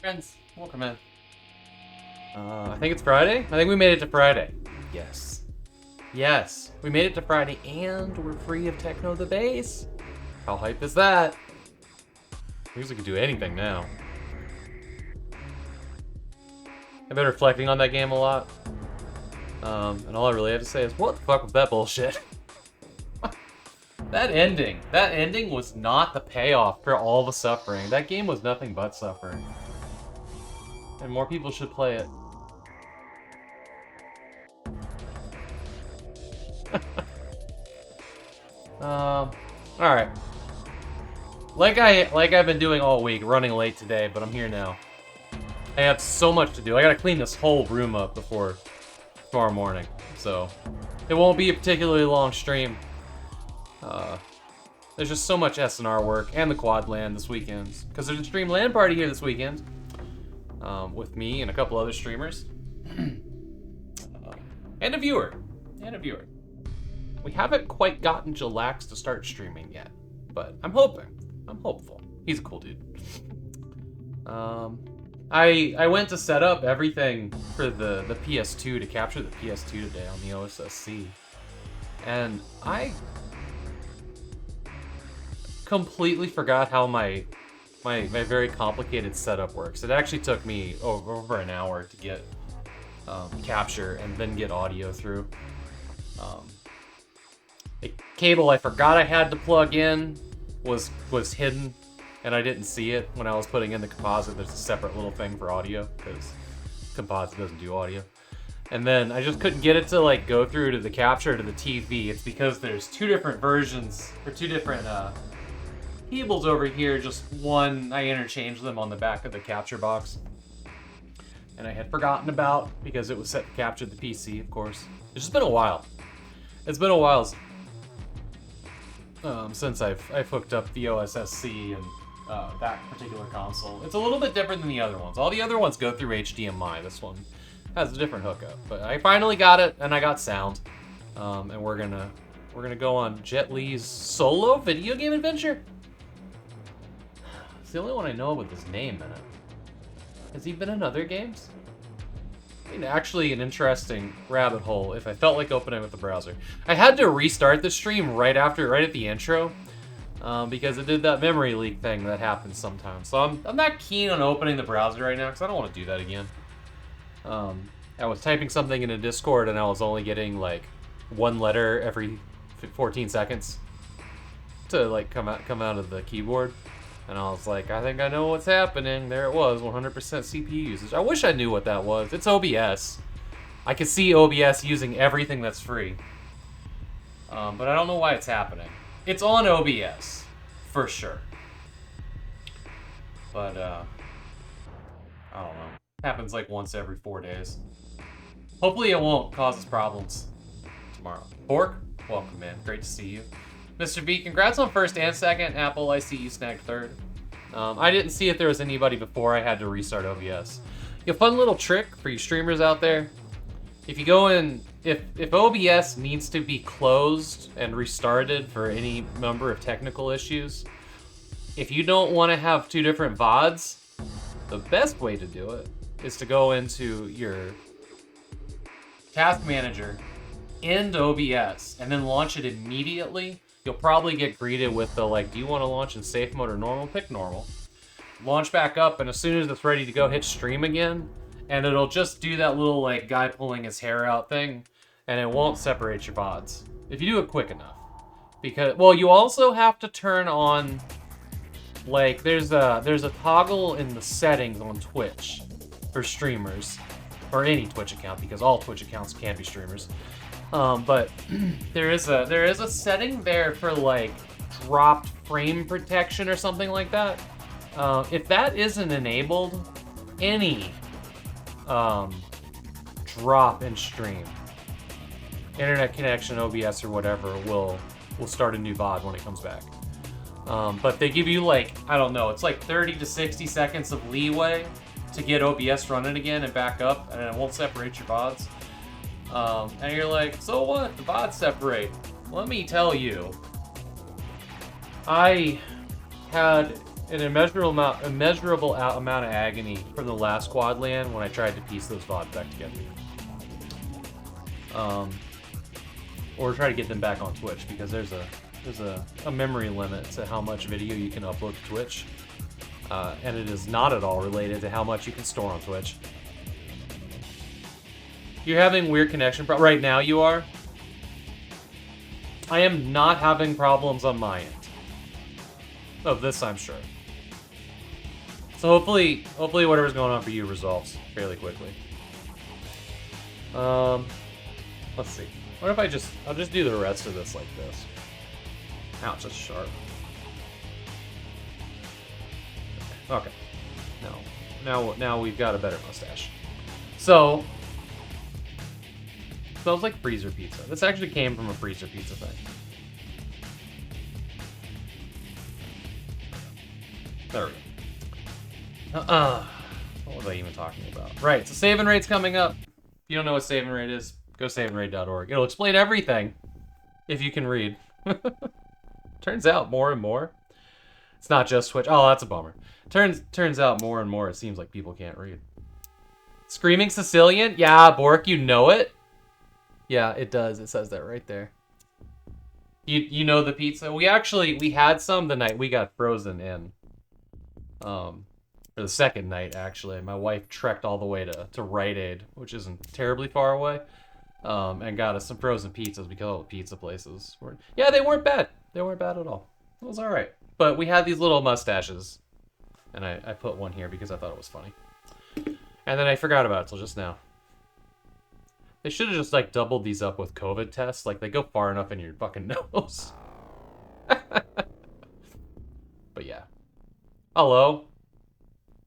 Friends, welcome in. I think it's Friday. I think we made it to Friday. Yes. Yes, we made it to Friday, and we're free of Techno the Bass. How hype is that? Music can do anything now. I've been reflecting on that game a lot. And all I really have to say is, what the fuck was that bullshit? That ending was not the payoff for all the suffering. That game was nothing but suffering. And more people should play it. Alright. Like I've been doing all week, running late today, but I'm here now. I have so much to do. I gotta clean this whole room up before tomorrow morning. So, it won't be a particularly long stream. There's just so much SNR work and the quad LAN this weekend. Because there's a stream LAN party here this weekend. With me and a couple other streamers. And a viewer. We haven't quite gotten Jillax to start streaming yet. But I'm hoping. I'm hopeful. He's a cool dude. I went to set up everything for the PS2 to capture the PS2 today on the OSSC. And I completely forgot how my very complicated setup works. It actually took me over an hour to get capture and then get audio through. A cable I forgot I had to plug in was hidden, and I didn't see it when I was putting in the composite. There's a separate little thing for audio because composite doesn't do audio. And then I just couldn't get it to like go through to the capture to the TV. It's because there's two different versions or two different cables over here. Just one, I interchanged them on the back of the capture box. And I had forgotten about because it was set to capture the PC, of course. It's just been a while. It's been a while since I've hooked up the OSSC and that particular console. It's a little bit different than the other ones. All the other ones go through HDMI. This one has a different hookup. But I finally got it, and I got sound. And we're gonna go on Jet Li's solo video game adventure. It's the only one I know with his name in it. Has he been in other games? I mean, actually an interesting rabbit hole if I felt like opening with the browser. I had to restart the stream right at the intro, because it did that memory leak thing that happens sometimes. So I'm not keen on opening the browser right now because I don't want to do that again. I was typing something in a Discord and I was only getting like one letter every 14 seconds to like come out of the keyboard. And I was like, I think I know what's happening. There it was, 100% CPU usage. I wish I knew what that was. It's OBS. I can see OBS using everything that's free. But I don't know why it's happening. It's on OBS, for sure. But, I don't know. It happens like once every 4 days. Hopefully it won't cause us problems tomorrow. Bork, welcome, man. Great to see you. Mr. V, congrats on first and second. Apple, I see you snagged third. I didn't see if there was anybody before I had to restart OBS. A fun little trick for you streamers out there. If you go in, if OBS needs to be closed and restarted for any number of technical issues, if you don't want to have two different VODs, the best way to do it is to go into your task manager, end OBS, and then launch it immediately. You'll probably get greeted with the, like, do you want to launch in safe mode or normal? Pick normal. Launch back up, and as soon as it's ready to go, hit stream again, and it'll just do that little, like, guy pulling his hair out thing, and it won't separate your VODs. If you do it quick enough. Because, well, you also have to turn on, like, there's a toggle in the settings on Twitch for streamers, or any Twitch account, because all Twitch accounts can be streamers. But there is a setting there for like dropped frame protection or something like that. If that isn't enabled, any drop in stream, internet connection, OBS or whatever will start a new VOD when it comes back. But they give you like, I don't know, it's like 30 to 60 seconds of leeway to get OBS running again and back up, and it won't separate your VODs. And you're like, so what? The VODs separate. Let me tell you, I had an immeasurable amount of agony from the last Quadland when I tried to piece those VODs back together. Or try to get them back on Twitch, because there's a memory limit to how much video you can upload to Twitch. And it is not at all related to how much you can store on Twitch. You're having weird connection right now, you are? I am not having problems on my end. Of this, I'm sure. So hopefully whatever's going on for you resolves fairly quickly. Let's see. What if I'll just do the rest of this like this. Ouch, that's sharp. Okay. Now we've got a better mustache. So, smells like freezer pizza. This actually came from a freezer pizza thing. There we go. What was I even talking about? Right, so save and rate's coming up. If you don't know what save and rate is, go saveandrate.org. It'll explain everything, if you can read. Turns out more and more, it's not just Twitch. Oh, that's a bummer. Turns out more and more it seems like people can't read. Screaming Sicilian? Yeah, Bork, you know it? Yeah, it does. It says that right there. You know the pizza? We had some the night we got frozen in. For the second night, actually. My wife trekked all the way to Rite Aid, which isn't terribly far away, and got us some frozen pizzas because all the pizza places were... Yeah, they weren't bad. They weren't bad at all. It was alright. But we had these little mustaches, and I put one here because I thought it was funny. And then I forgot about it till just now. They should have just, like, doubled these up with COVID tests. Like, they go far enough in your fucking nose. But yeah. Hello?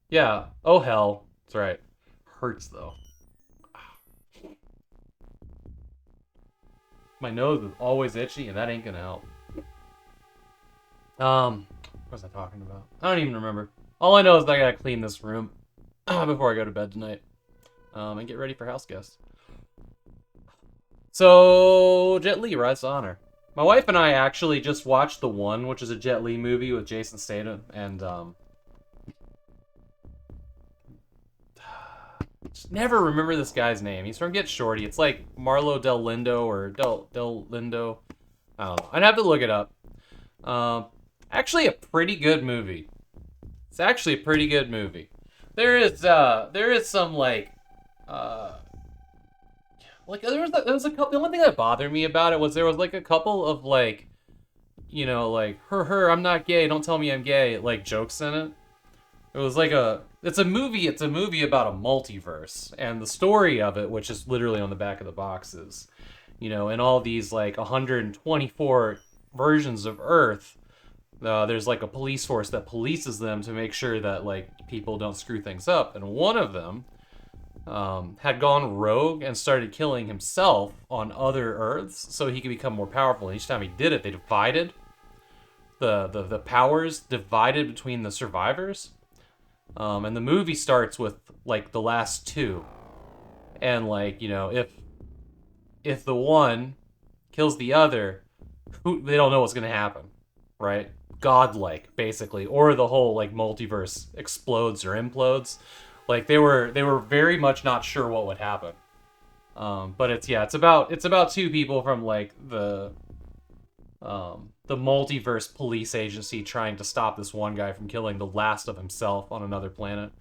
Yeah. Oh, hell. That's right. Hurts, though. My nose is always itchy, and that ain't gonna help. What was I talking about? I don't even remember. All I know is that I gotta clean this room before I go to bed tonight. And get ready for house guests. So, Jet Li, Rise to Honor. My wife and I actually just watched The One, which is a Jet Li movie with Jason Statham, and, just never remember this guy's name. He's from Get Shorty. It's like Marlo Del Lindo or Del Lindo. I don't know. I'd have to look it up. Actually a pretty good movie. It's actually a pretty good movie. There is some, like there was a couple. The only thing that bothered me about it was there was like a couple of like, you know, like I'm not gay, don't tell me I'm gay, like jokes in it. It was like it's a movie about a multiverse, and the story of it, which is literally on the back of the box, is, you know, in all these like 124 versions of Earth, there's like a police force that polices them to make sure that like people don't screw things up, and one of them had gone rogue and started killing himself on other Earths so he could become more powerful. And each time he did it, they divided the powers divided between the survivors. And the movie starts with like the last two, and like, you know, if the one kills the other, they don't know what's gonna happen, right? Godlike, basically, or the whole like multiverse explodes or implodes. Like they were very much not sure what would happen. But it's about two people from like the multiverse police agency trying to stop this one guy from killing the last of himself on another planet.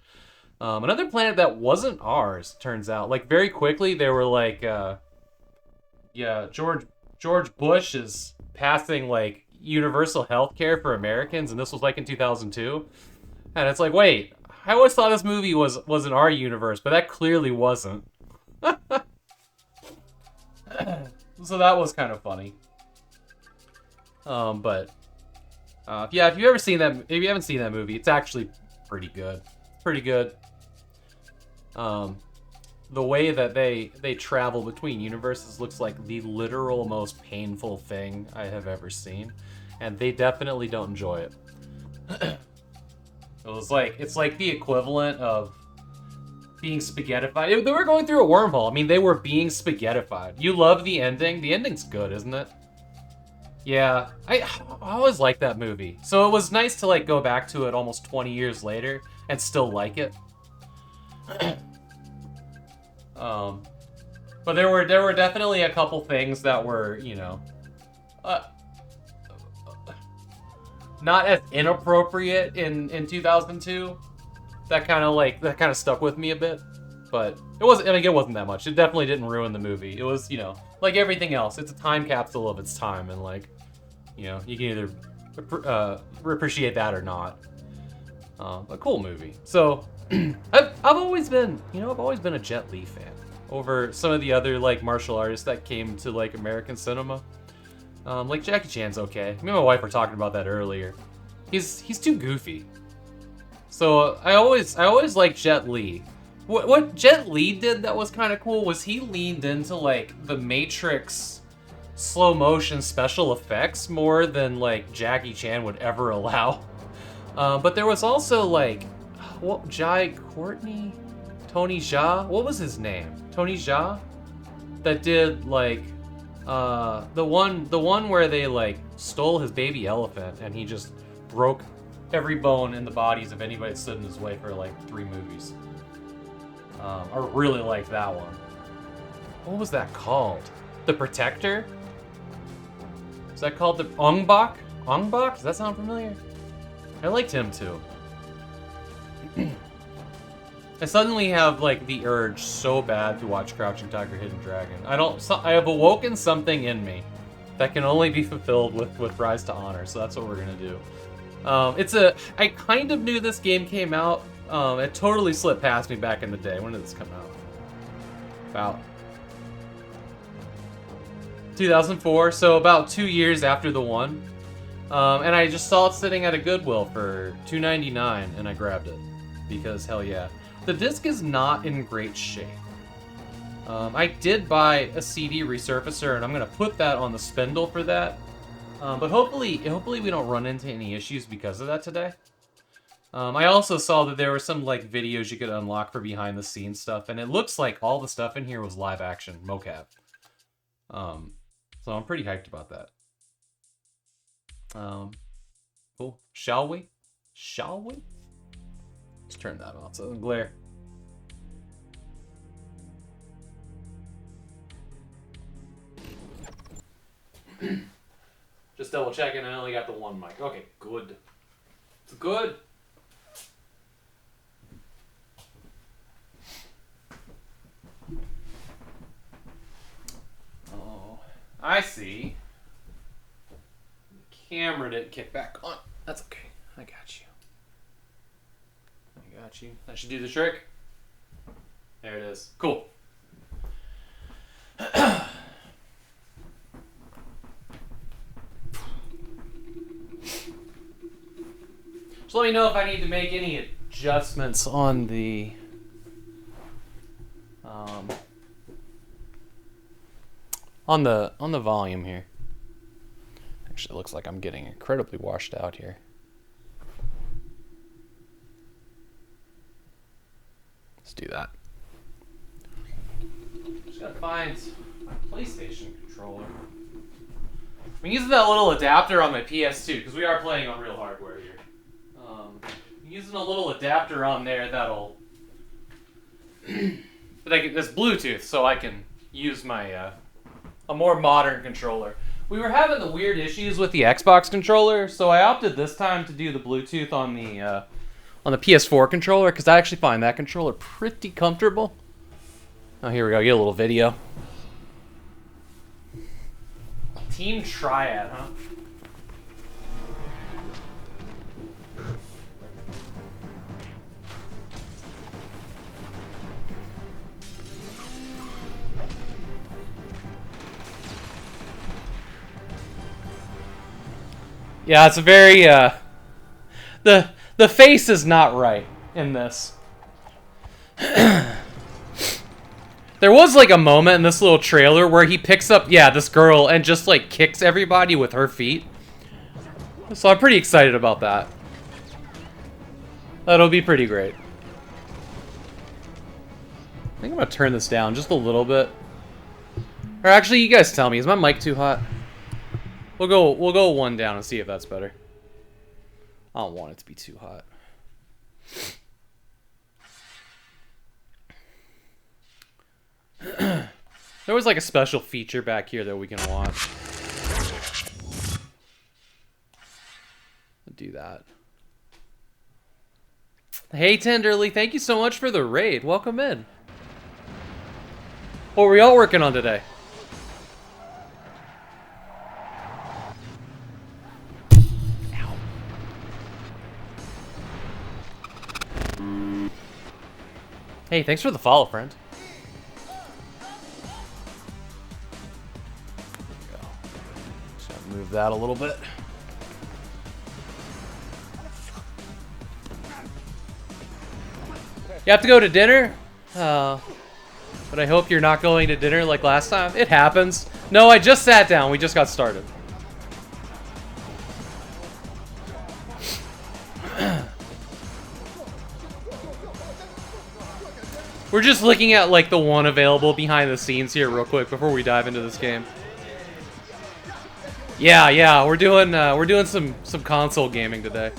Another planet that wasn't ours, turns out. Like very quickly they were like, yeah, George Bush is passing like universal health care for Americans, and this was like in 2002. And it's like, wait, I always thought this movie was in our universe, but that clearly wasn't. So that was kind of funny. Yeah, if you haven't seen that movie, it's actually pretty good. Pretty good. The way that they travel between universes looks like the literal most painful thing I have ever seen, and they definitely don't enjoy it. It's like the equivalent of being spaghettified. They were going through a wormhole. I mean, they were being spaghettified. You love the ending. The ending's good, isn't it? Yeah, I always liked that movie. So it was nice to like go back to it almost 20 years later and still like it. um, but there were definitely a couple things that were, you know, uh, not as inappropriate in 2002. That kind of stuck with me a bit. But it wasn't, I mean, it wasn't that much. It definitely didn't ruin the movie. It was, you know, like everything else. It's a time capsule of its time, and like, you know, you can either appreciate that or not. A cool movie. So, I've always been, you know, I've always been a Jet Li fan over some of the other like martial artists that came to like American cinema. Like Jackie Chan's okay. Me and my wife were talking about that earlier. He's too goofy. So I always liked Jet Li. What Jet Li did that was kind of cool was he leaned into like the Matrix slow motion special effects more than like Jackie Chan would ever allow. But there was also like, what, Tony Jaa? What was his name? Tony Jaa? That did like, the one where they like stole his baby elephant and he just broke every bone in the bodies of anybody that stood in his way for like 3 movies. I really liked that one. What was that called? The Protector? Is that called the Ong Bak? Ong Bak? Does that sound familiar? I liked him too. I suddenly have like the urge so bad to watch Crouching Tiger, Hidden Dragon. I have awoken something in me that can only be fulfilled with Rise to Honor, so that's what we're gonna do. I kind of knew this game came out. It totally slipped past me back in the day. When did this come out? About 2004, so about 2 years after the one. And I just saw it sitting at a Goodwill for $2.99, and I grabbed it. Because, hell yeah. The disc is not in great shape. I did buy a CD resurfacer, and I'm going to put that on the spindle for that. But hopefully we don't run into any issues because of that today. I also saw that there were some like videos you could unlock for behind the scenes stuff, and it looks like all the stuff in here was live action mocap. So I'm pretty hyped about that. Cool. Shall we? Shall we? Let's turn that off so it doesn't glare. Just double checking, I only got the one mic. Okay, good. It's good. Oh, I see. The camera didn't kick back on. That's okay. I got you. I got you. That should do the trick. There it is. Cool. So let me know if I need to make any adjustments on the on the volume here. Actually, it looks like I'm getting incredibly washed out here. Let's do that. Just gotta find my PlayStation controller. I'm using that little adapter on my PS2 because we are playing on real hardware here. I'm using a little adapter on there that'll that's Bluetooth, so I can use my a more modern controller. We were having the weird issues with the Xbox controller, so I opted this time to do the Bluetooth on the PS4 controller because I actually find that controller pretty comfortable. Oh, here we go. Get a little video. Team Triad, huh? Yeah, it's a very the face is not right in this. There was like a moment in this little trailer where he picks up, this girl and just like kicks everybody with her feet. So I'm pretty excited about that. That'll be pretty great. I think I'm gonna turn this down just a little bit. Or actually, you guys tell me, is my mic too hot? We'll go one down and see if that's better. I don't want it to be too hot. There was like a special feature back here that we can watch. I'll do that. Hey Tenderly, thank you so much for the raid. Welcome in. What were y'all working on today? Ow. Hey, thanks for the follow, friend. Move that a little bit. You have to go to dinner? But I hope you're not going to dinner like last time. It happens. No, I just sat down. We just got started. We're just looking at like the one available behind the scenes here real quick before we dive into this game. Yeah, we're doing some console gaming today.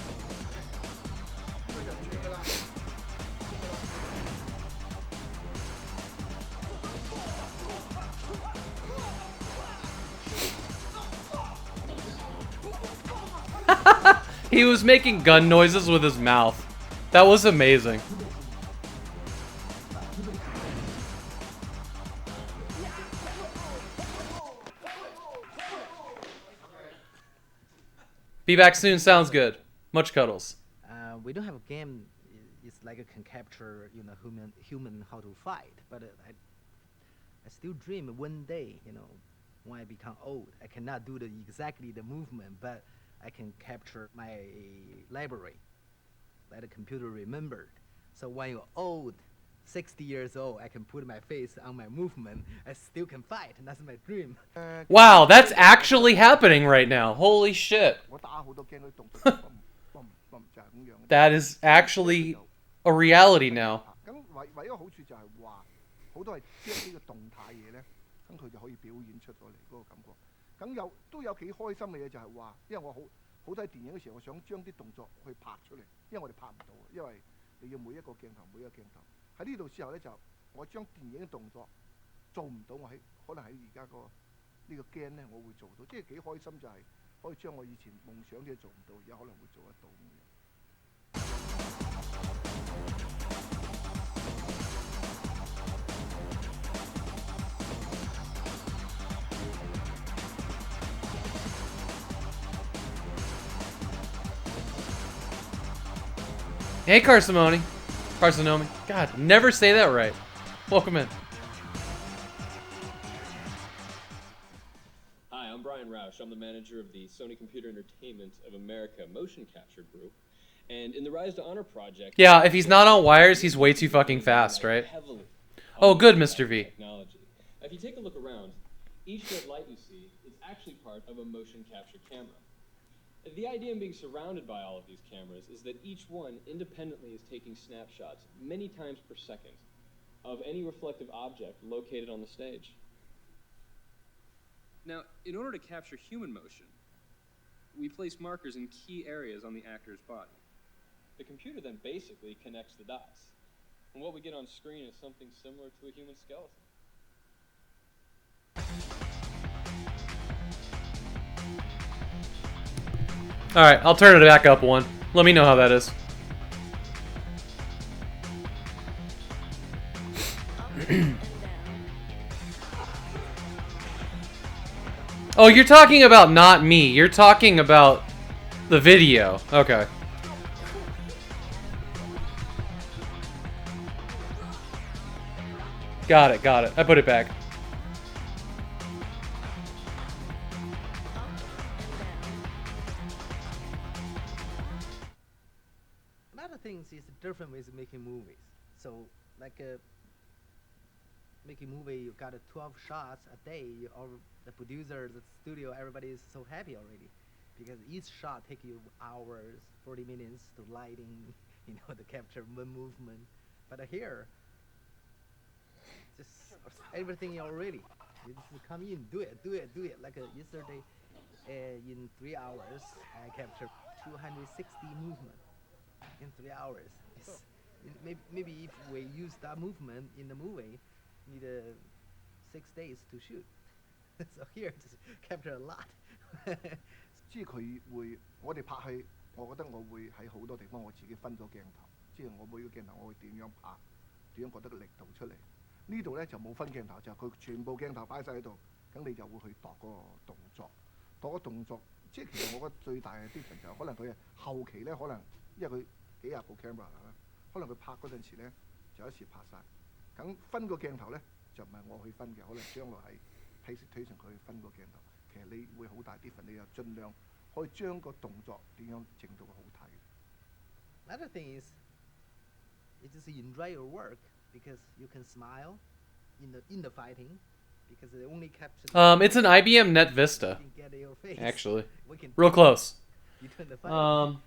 He was making gun noises with his mouth. That was amazing. Be back soon. Sounds good. Much cuddles. We don't have a game. It's like it can capture, you know, human how to fight. But I still dream one day, you know, when I become old, I cannot do exactly the movement, but I can capture my library, let the computer remembered. So when you're old, 60 years old, I can put my face on my movement. I still can fight, and that's my dream. Wow, that's actually happening right now. Holy shit. That is actually a reality now. Hey, Carsimoni. Carsonomi. God, never say that right. Welcome in. Hi, I'm Brian Roush. I'm the manager of the Sony Computer Entertainment of America Motion Capture Group. And in the Rise to Honor project... Yeah, if he's not on wires, he's way too fucking fast, right? Oh, good, Mr. V. Technology. If you take a look around, each red light you see is actually part of a motion capture camera. The idea in being surrounded by all of these cameras is that each one independently is taking snapshots many times per second of any reflective object located on the stage. Now, in order to capture human motion, we place markers in key areas on the actor's body. The computer then basically connects the dots. And what we get on screen is something similar to a human skeleton. Alright, I'll turn it back up one. Let me know how that is. Oh, you're talking about not me. You're talking about the video. Okay. Got it, got it. I put it back. Another thing is different with making movies. So, like making movie, you got 12 shots a day. All the producer, the studio, everybody is so happy already, because each shot take you hours, 40 minutes to lighting, you know, to capture one movement. But here, just everything already. You just come in, do it. Like yesterday, In 3 hours, I captured 260 movement in 3 hours. Maybe if we use that movement in the movie, need 6 days to shoot. So here, just capture a lot. 即係佢會，我哋拍戲，我覺得我會喺好多地方我自己分咗鏡頭，即係我每個鏡頭我會點樣拍，點樣覺得個力度出嚟。呢度咧就冇分鏡頭，就係佢全部鏡頭擺晒喺度，咁你就會去度嗰個動作，度個動作。即係其實我覺得最大嘅 difference 就係可能佢後期咧，可能因為佢幾廿部 camera 啦，可能佢拍嗰陣時咧就一次拍晒。咁分個鏡頭咧就唔係我去分嘅，可能將來係 presentation 佢去分個鏡頭。其實你會好大 difference， 你又盡量可以將個動作點樣整到好睇。Another thing is, you just enjoy your work because you can smile in the fighting because they only capture. It's an IBM Net Vista, Get in your face. actually, We can real close. You turn the fight.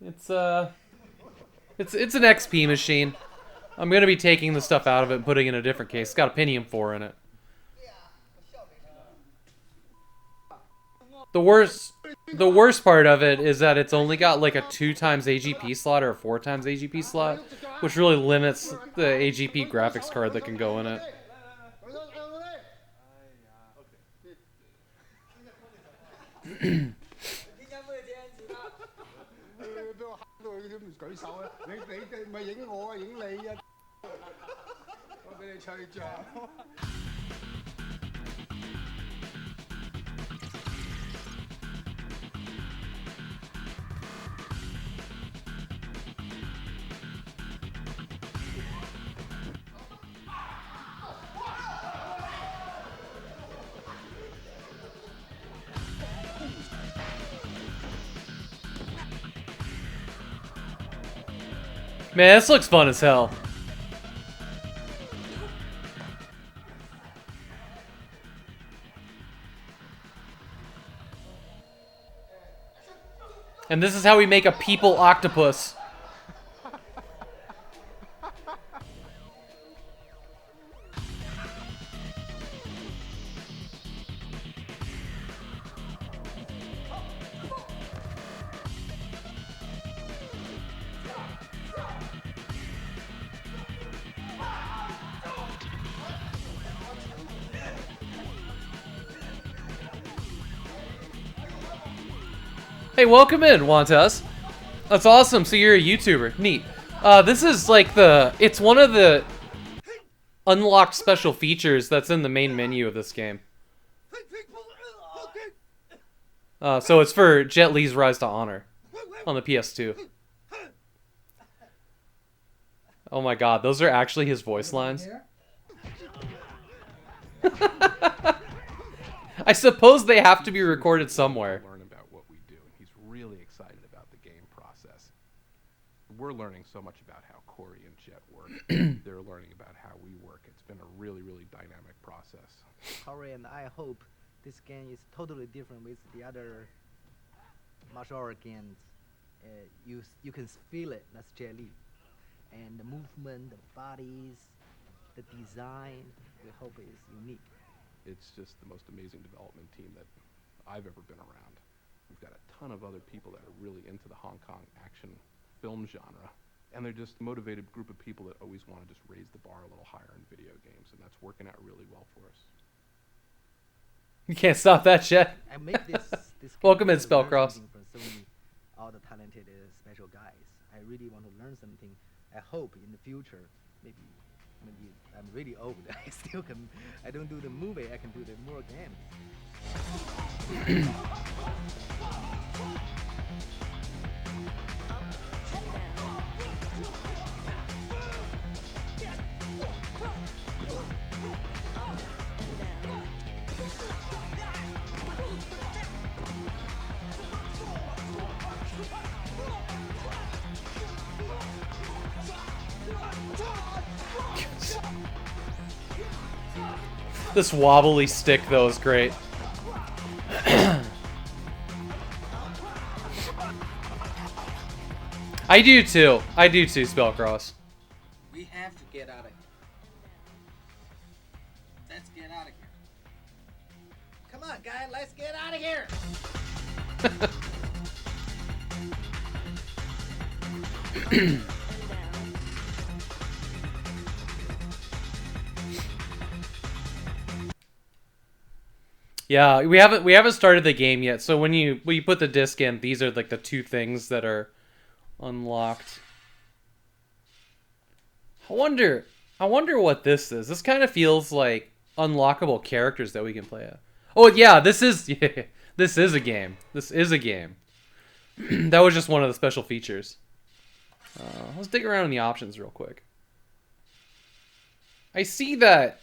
It's an XP machine. I'm gonna be taking the stuff out of it and putting it in a different case. It's got a Pentium 4 in it. The worst part of it is that it's only got like a 2x AGP slot or a 4x AGP slot, which really limits the AGP graphics card that can go in it. Man, this looks fun as hell. And this is how we make a people octopus. Hey, welcome in, Wantas. That's awesome. So you're a YouTuber. Neat. This is like it's one of the unlocked special features that's in the main menu of this game. So it's for Jet Li's Rise to Honor on the PS2. Oh my god, those are actually his voice lines. I suppose they have to be recorded somewhere. We're learning so much about how Corey and Jet work. They're learning about how we work. It's been a really, really dynamic process. Corey and I hope this game is totally different with the other martial art games. You can feel it. That's Jet Li, and the movement, the bodies, the design. We hope it is unique. It's just the most amazing development team that I've ever been around. We've got a ton of other people that are really into the Hong Kong action film genre, and they're just a motivated group of people that always want to just raise the bar a little higher in video games, and that's working out really well for us. You can't stop that shit. I make this Welcome in, to learn Spellcross. something from so many, all the talented special guys. I really want to learn something. I hope in the future, maybe I'm really old. I still can. I don't do the movie. I can do the more games. This wobbly stick, though, is great. I do too, Spellcross. We have to get out of here. Let's get out of here. Come on, guy, let's get out of here. Yeah, we haven't started the game yet. So when you put the disc in, these are like the two things that are unlocked. I wonder what this is. This kind of feels like unlockable characters that we can play at. Oh yeah, this is this is a game. This is a game. That was just one of the special features. Let's dig around in the options real quick. I see that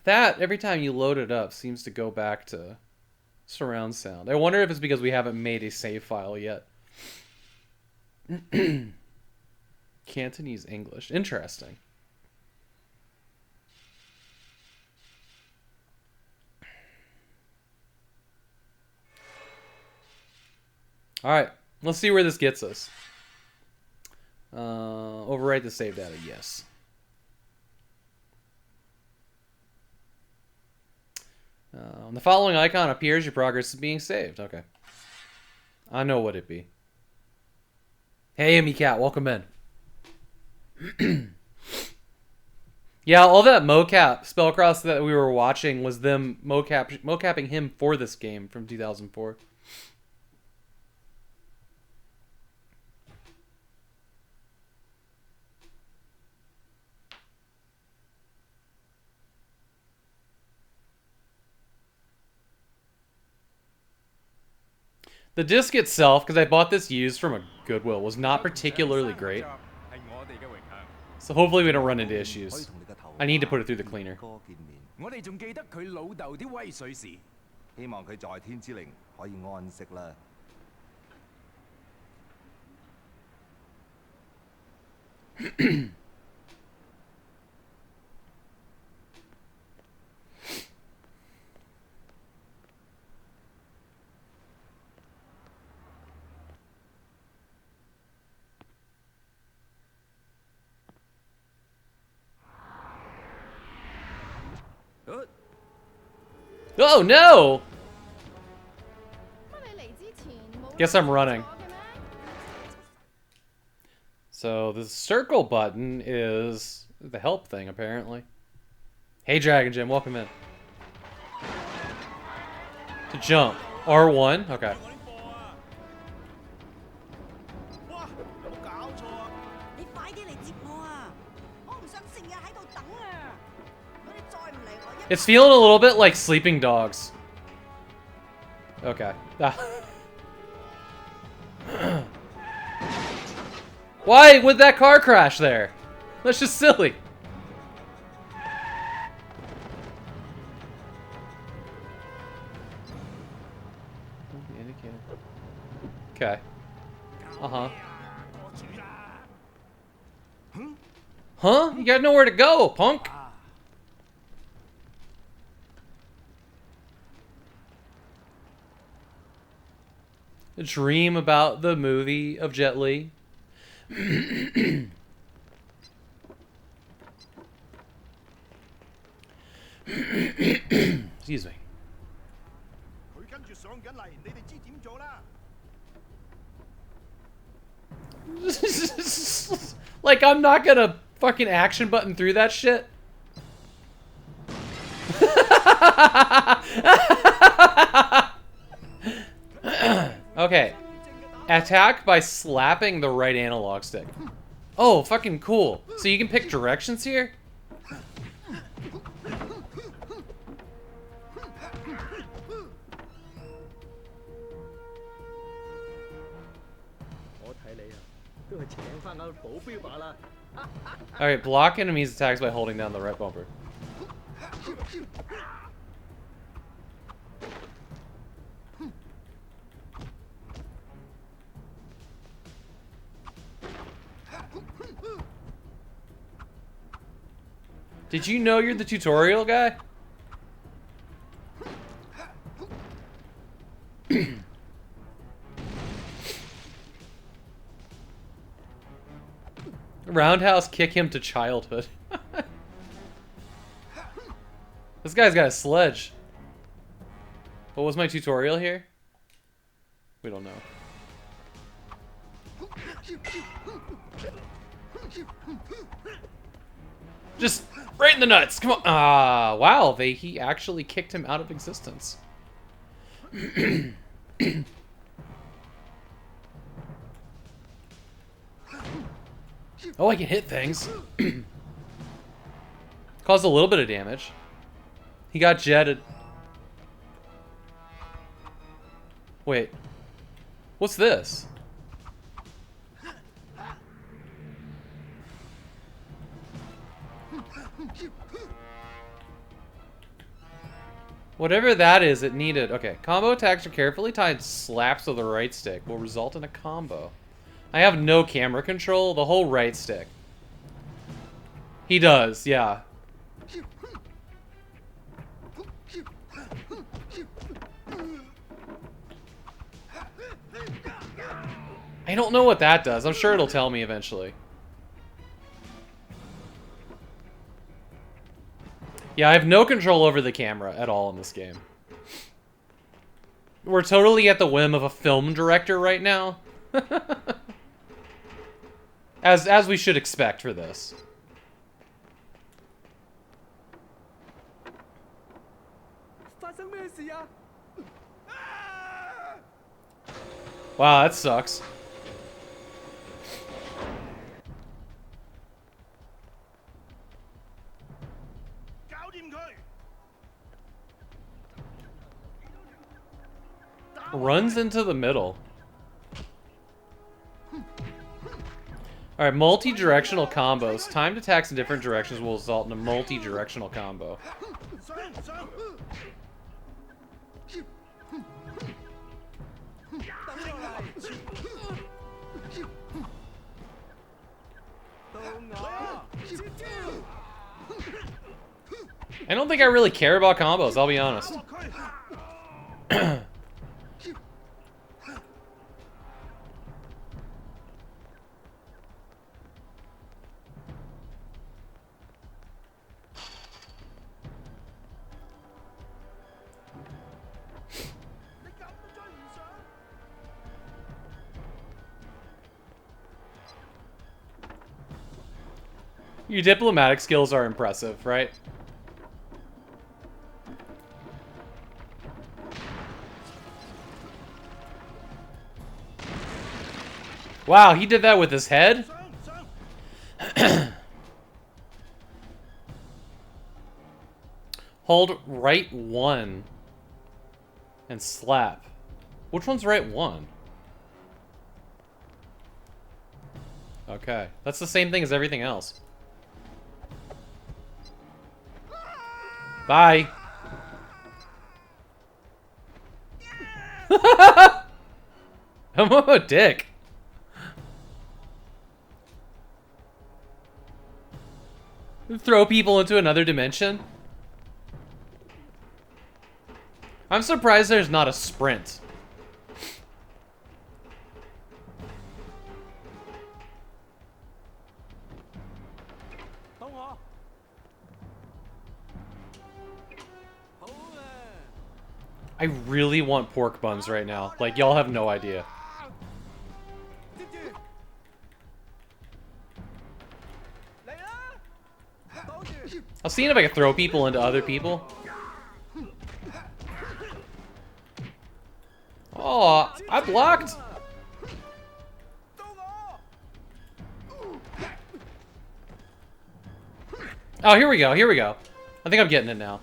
every time you load it up seems to go back to surround sound. I wonder if it's because we haven't made a save file yet. Cantonese English. Interesting. Alright, let's see where this gets us. Overwrite the save data, yes. When the following icon appears, your progress is being saved. Okay. I know what it be. Hey, Amy Cat, welcome in. Yeah, all that mocap spellcross that we were watching was them mocapping him for this game from 2004. The disc itself, because I bought this used from a Goodwill, was not particularly great. So hopefully we don't run into issues. I need to put it through the cleaner. 我哋仲記得佢老豆啲威水時，希望佢在天之靈可以安息啦。Oh no! Guess I'm running. So the circle button is the help thing, apparently. Hey, Dragon Gym, welcome in. To jump. R1? Okay. 你快啲嚟接我啊！我唔想成日喺度等啊！如果你再唔嚟，我一 It's feeling a little bit like Sleeping Dogs. Okay. Why would that car crash there? That's just silly. Okay. Uh-huh. Huh? You got nowhere to go, punk. A dream about the movie of Jet Li. Excuse me. Like, I'm not gonna fucking action button through that shit. Okay. Attack by slapping the right analog stick. Oh, fucking cool. So you can pick directions here? Alright, block enemies' attacks by holding down the right bumper. Did you know you're the tutorial guy? Roundhouse kick him to childhood. This guy's got a sledge. What was my tutorial here? We don't know. Just right in the nuts. Come on. Ah, wow. He actually kicked him out of existence. Oh, I can hit things. Caused a little bit of damage. He got jetted. Wait. What's this? Whatever that is, it needed. Okay, combo attacks are carefully timed slaps of the right stick will result in a combo. I have no camera control, the whole right stick. He does, yeah. I don't know what that does. I'm sure it'll tell me eventually. Yeah, I have no control over the camera at all in this game. We're totally at the whim of a film director right now. As we should expect for this. Wow, that sucks. Runs into the middle. Alright, multi-directional combos. Timed attacks in different directions will result in a multi-directional combo. I don't think I really care about combos, I'll be honest. Your diplomatic skills are impressive, right? Wow, he did that with his head? Hold right 1 and slap. Which one's right 1? Okay, that's the same thing as everything else. Bye. I'm a dick. Throw people into another dimension? I'm surprised there's not a sprint. I really want pork buns right now. Like, y'all have no idea. I'll see if I can throw people into other people. Oh, I blocked. Oh, here we go, here we go. I think I'm getting it now.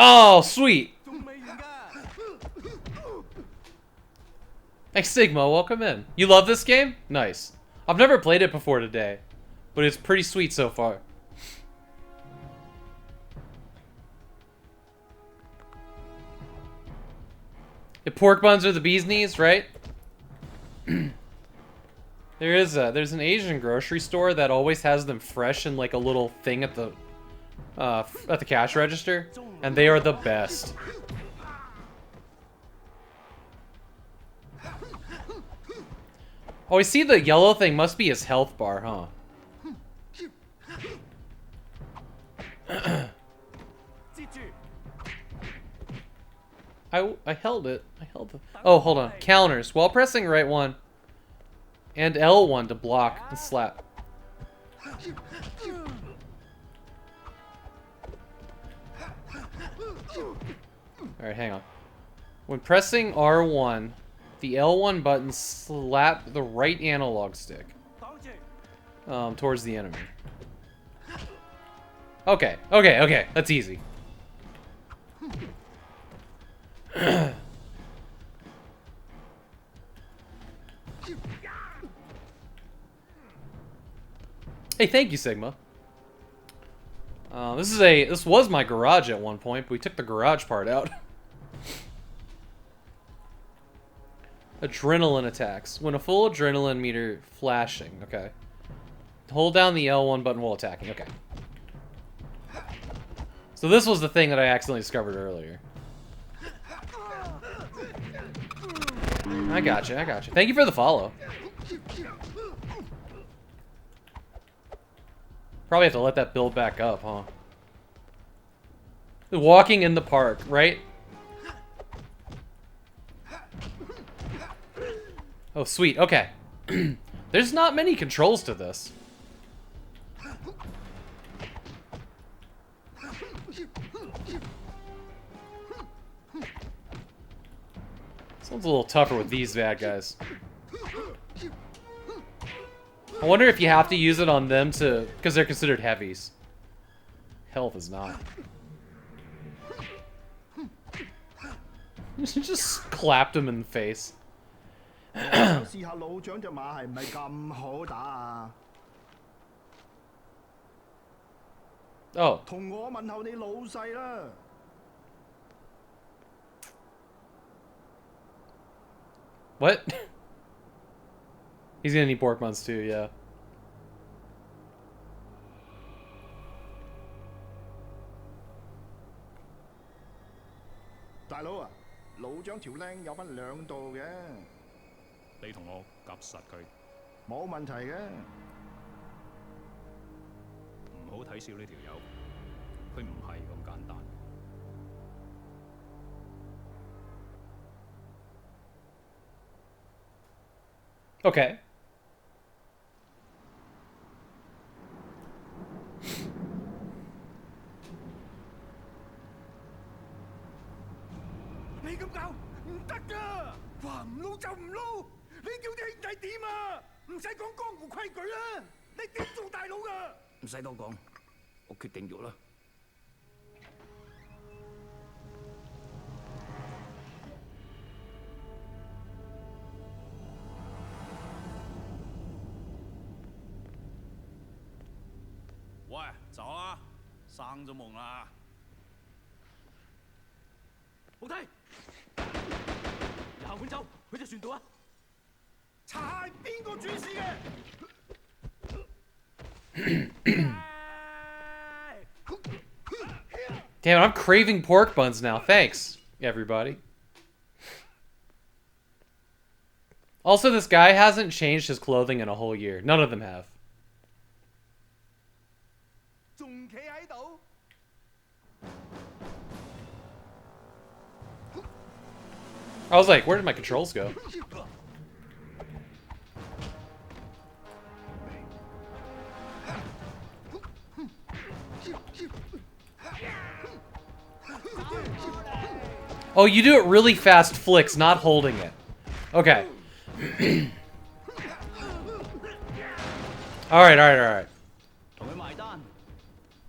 Oh, sweet. Hey, Sigma, welcome in. You love this game? Nice. I've never played it before today, but it's pretty sweet so far. The pork buns are the bee's knees, right? There's an Asian grocery store that always has them fresh in like a little thing at the cash register, and they are the best. Oh, I see the yellow thing must be his health bar, huh? I held it. I held the... Oh, hold on. Counters. While pressing right one and L1 to block and slap. Alright, hang on. When pressing R1, the L1 button slap the right analog stick towards the enemy. Okay, okay, okay. That's easy. Hey, thank you, Sigma. This was my garage at one point, but we took the garage part out. Adrenaline attacks. When a full adrenaline meter flashing. Okay. Hold down the L1 button while attacking. Okay. So this was the thing that I accidentally discovered earlier. I gotcha, I gotcha. Thank you for the follow. Probably have to let that build back up, huh? Walking in the park, right? Oh, sweet. Okay. There's not many controls to this. Sounds a little tougher with these bad guys. I wonder if you have to use it on them to... because they're considered heavies. Health is not. Just clapped him in the face. Oh. What? He's gonna need pork buns too, yeah. Okay. Damn, I'm craving pork buns now. Thanks, everybody. Also, this guy hasn't changed his clothing in a whole year. None of them have. I was like, where did my controls go? Oh, you do it really fast flicks, not holding it. Okay. Alright, alright, alright.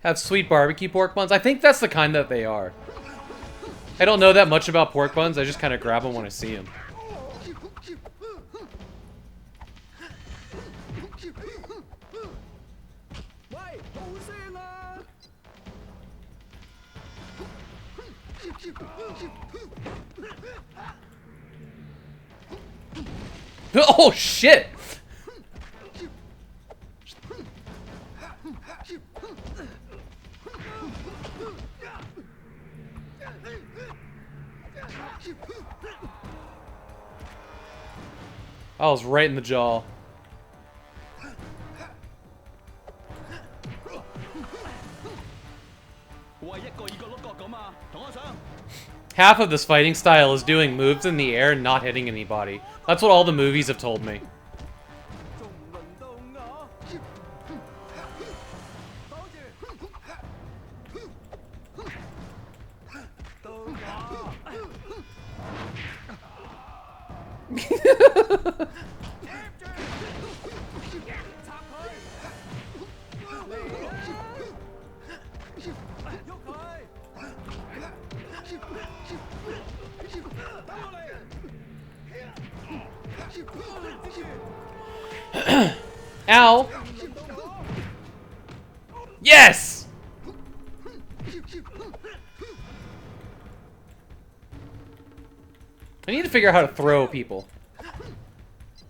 Have sweet barbecue pork buns? I think that's the kind that they are. I don't know that much about pork buns, I just kind of grab them when I see them. Oh shit! I was right in the jaw. Half of this fighting style is doing moves in the air and not hitting anybody. That's what all the movies have told me. Ow! Yes! I need to figure out how to throw people.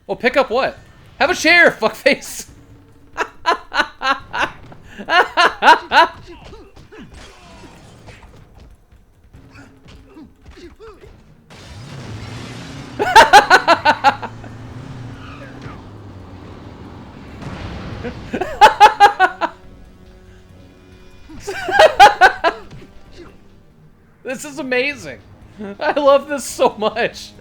Oh, pick up what? Have a chair, fuckface! This is amazing. I love this so much.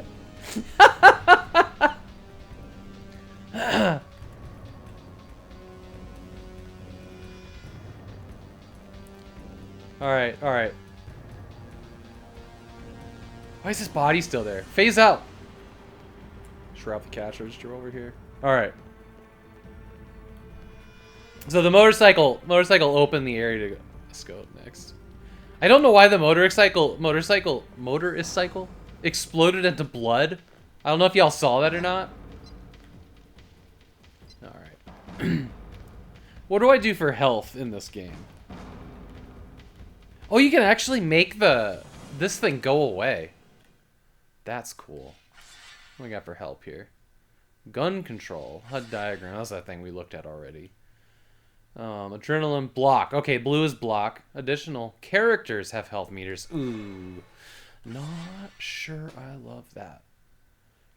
Alright, alright. Why is his body still there? Phase out! Drop the cash register over here. Alright. So the motorcycle opened the area to go. Let's go next. I don't know why the motorcycle exploded into blood. I don't know if y'all saw that or not. Alright. What do I do for health in this game? Oh, you can actually make this thing go away. That's cool. What do we got for help here? Gun control. HUD diagram. That's that thing we looked at already. Adrenaline block. Okay, blue is block. Additional characters have health meters. Ooh. Not sure I love that.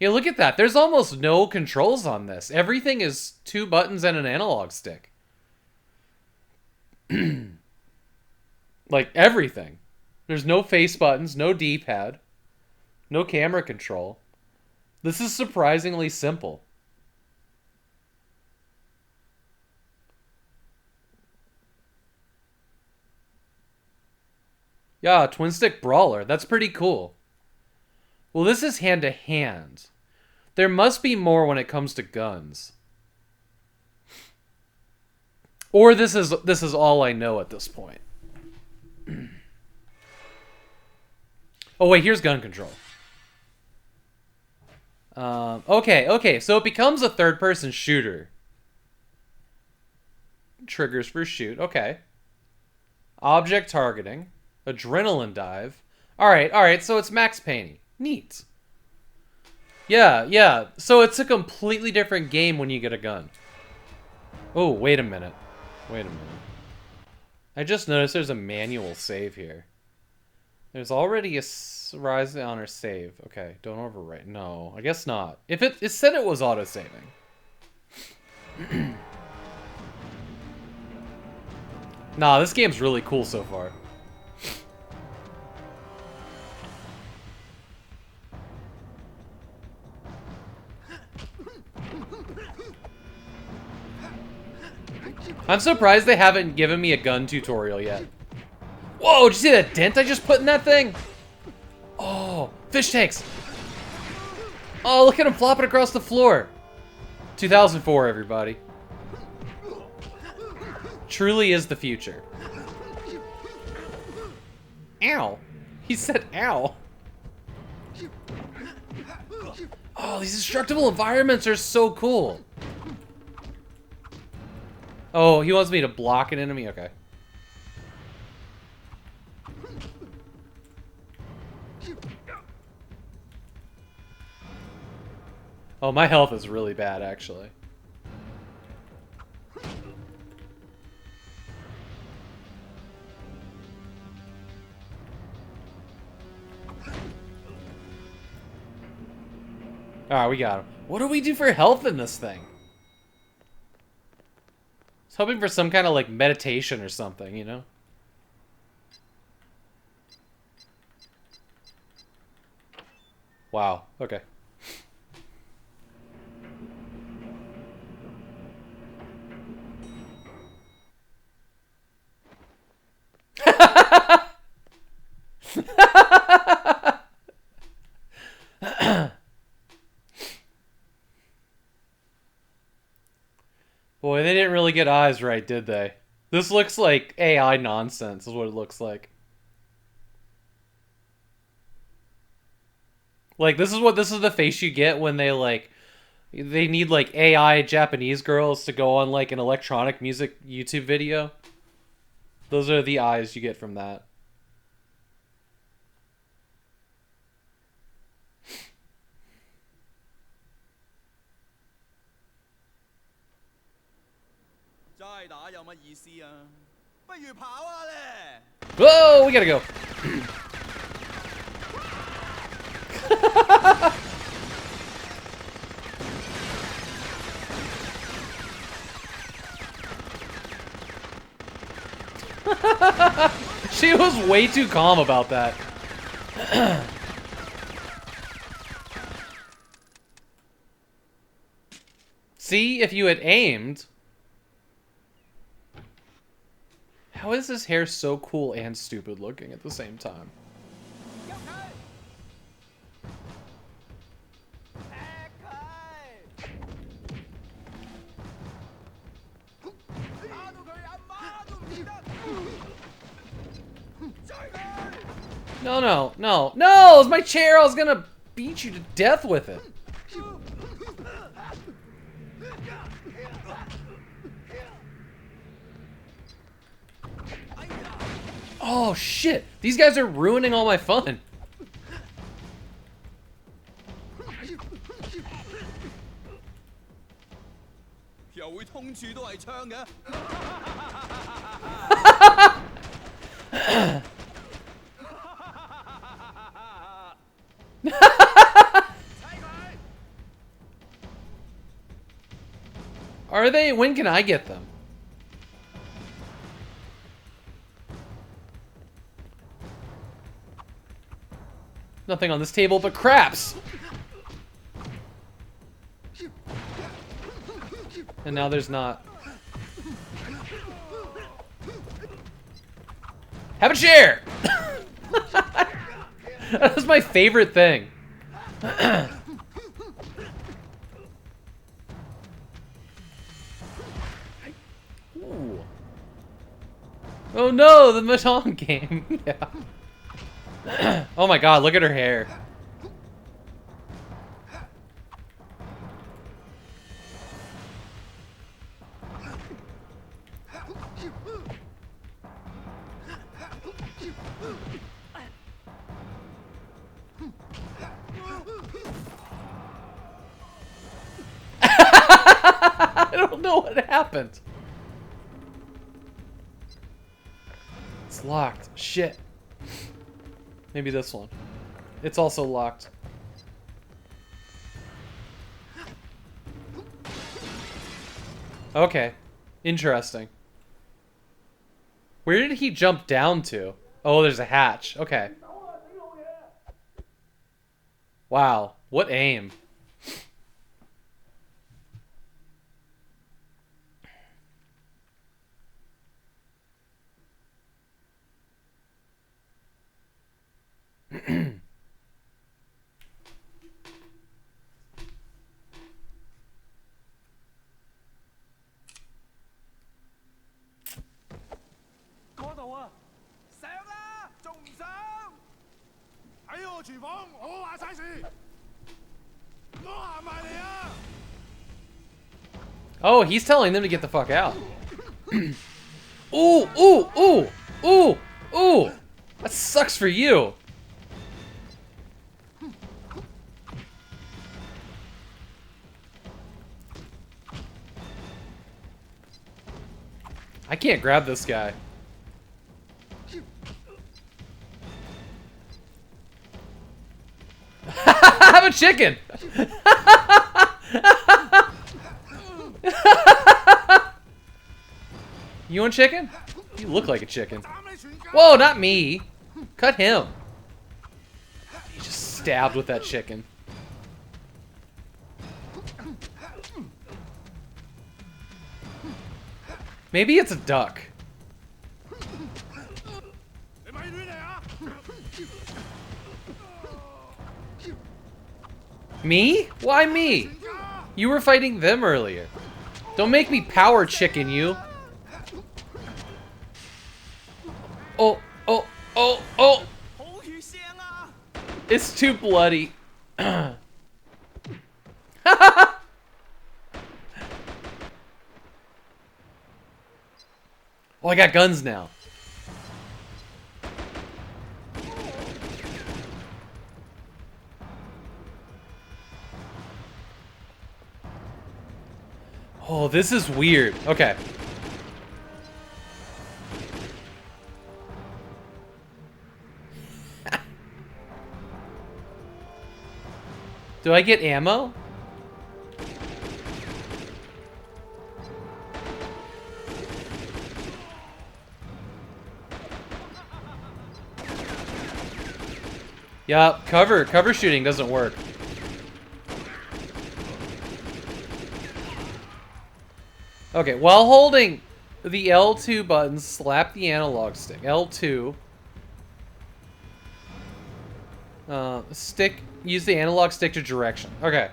Yeah, look at that. There's almost no controls on this. Everything is 2 buttons and an analog stick. Like, everything. There's no face buttons, no D-pad, no camera control. This is surprisingly simple. Yeah, twin stick brawler. That's pretty cool. Well, this is hand to hand. There must be more when it comes to guns. Or this is all I know at this point. Oh wait, here's gun control. Okay, so it becomes a third-person shooter. Triggers for shoot, okay. Object targeting. Adrenaline dive. Alright, so it's Max Payne. Neat. Yeah, so it's a completely different game when you get a gun. Oh, wait a minute. I just noticed there's a manual save here. There's already a Rise to Honor save. Okay, don't overwrite. No, I guess not. If it said it was auto-saving. Nah, this game's really cool so far. I'm surprised they haven't given me a gun tutorial yet. Whoa, did you see that dent I just put in that thing? Oh, fish tanks. Oh, look at him flopping across the floor. 2004, everybody. Truly is the future. Ow. He said ow. Oh, these destructible environments are so cool. Oh, he wants me to block an enemy? Okay. Oh, my health is really bad, actually. Alright, we got him. What do we do for health in this thing? I was hoping for some kind of, like, meditation or something, you know? Wow, okay. Boy, they didn't really get eyes right, did they? This looks like AI nonsense is what it looks like. Like, this is the face you get when they, like, they need, like, AI Japanese girls to go on, like, an electronic music YouTube video. Those are the eyes you get from that. Whoa, we gotta go. She was way too calm about that. See, if you had aimed... How is his hair so cool and stupid looking at the same time? No, no, no, no! It's my chair! I was gonna beat you to death with it. Oh, shit! These guys are ruining all my fun. Are they? When can I get them? Nothing on this table but craps! And now there's not. Have a chair! That was my favorite thing. Ooh. Oh no, the Mahjong game. Yeah. Oh my god, look at her hair. I don't know what happened. It's locked. Shit. Maybe this one. It's also locked. Okay. Interesting. Where did he jump down to? Oh, there's a hatch. Okay. Wow. What aim. Oh, he's telling them to get the fuck out. Ooh, ooh, ooh, ooh, ooh. That sucks for you. I can't grab this guy. have a chicken. You want chicken? You look like a chicken. Whoa, not me. Cut him. He just stabbed with that chicken. Maybe it's a duck. Me? Why me? You were fighting them earlier. Don't make me power chicken you. Oh, oh, oh, oh! It's too bloody. Oh, I got guns now. Oh, this is weird. Okay. Do I get ammo? Yup, cover shooting doesn't work. Okay, while holding the L2 button, slap the analog stick. L2. Use the analog stick to direction. Okay.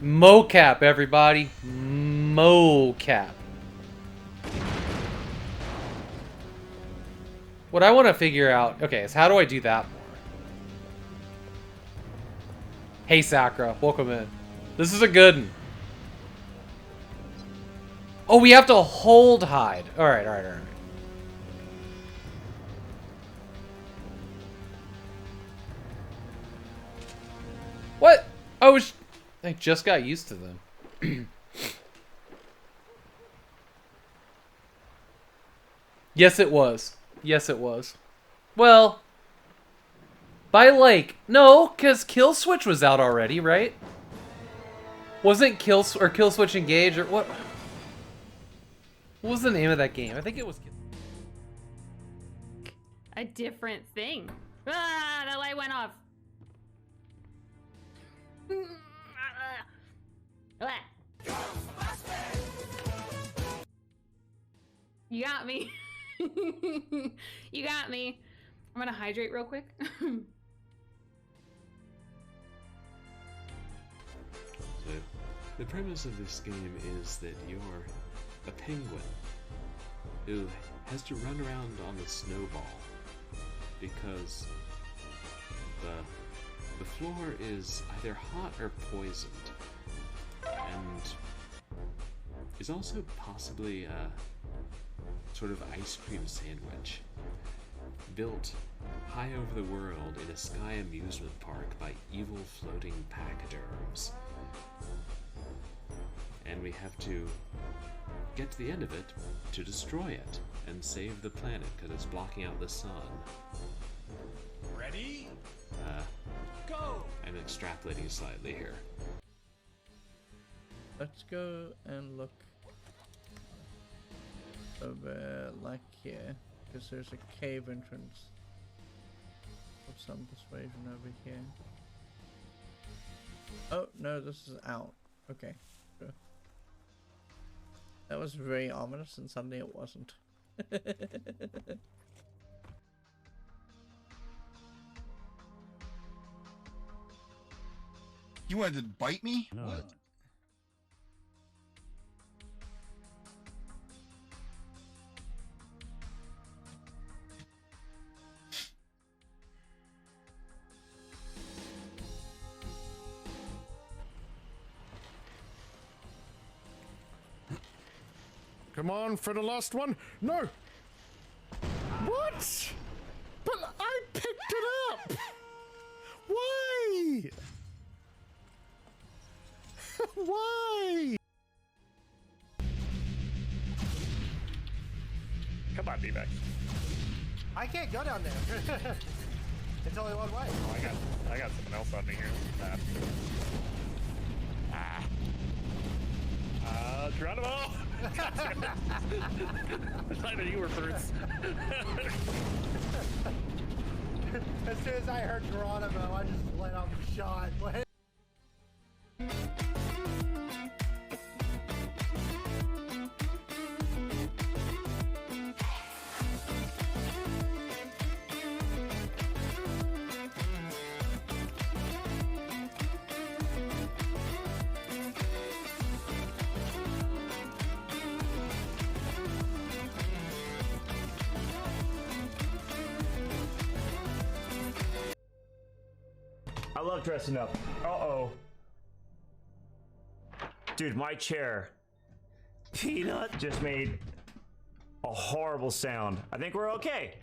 Mocap, everybody. Mocap. What I want to figure out, okay, is how do I do that more? Hey, Sakura, welcome in. This is a good one. Oh, we have to hold hide. Alright. What? I just got used to them. Yes, it was. Yes, it was. Well, by no, because Kill Switch was out already, right? Wasn't Kill Switch Engage or what? What was the name of that game? I think it was a different thing. Ah, the light went off. You got me. You got me. I'm gonna hydrate real quick. So, the premise of this game is that you're a penguin who has to run around on the snowball because the floor is either hot or poisoned and is also possibly a sort of ice cream sandwich built high over the world in a sky amusement park by evil floating pachyderms. And we have to get to the end of it to destroy it and save the planet because it's blocking out the sun. Ready? Go! I'm extrapolating slightly here. Let's go and look over like here, because there's a cave entrance of some persuasion over here. Oh no, this is out. Okay, sure. That was very ominous and suddenly it wasn't. You wanted to bite me? No. What? Come on for the last one. No. What? But I picked it up. Why? Why? Come on, D-Max. I can't go down there. It's only one way. Oh, I got something else on me here. Geronimo! I know you were first. As soon as I heard Geronimo, I just let off a shot. I love dressing up. Uh-oh. Dude, my chair. Peanut just made a horrible sound. I think we're okay.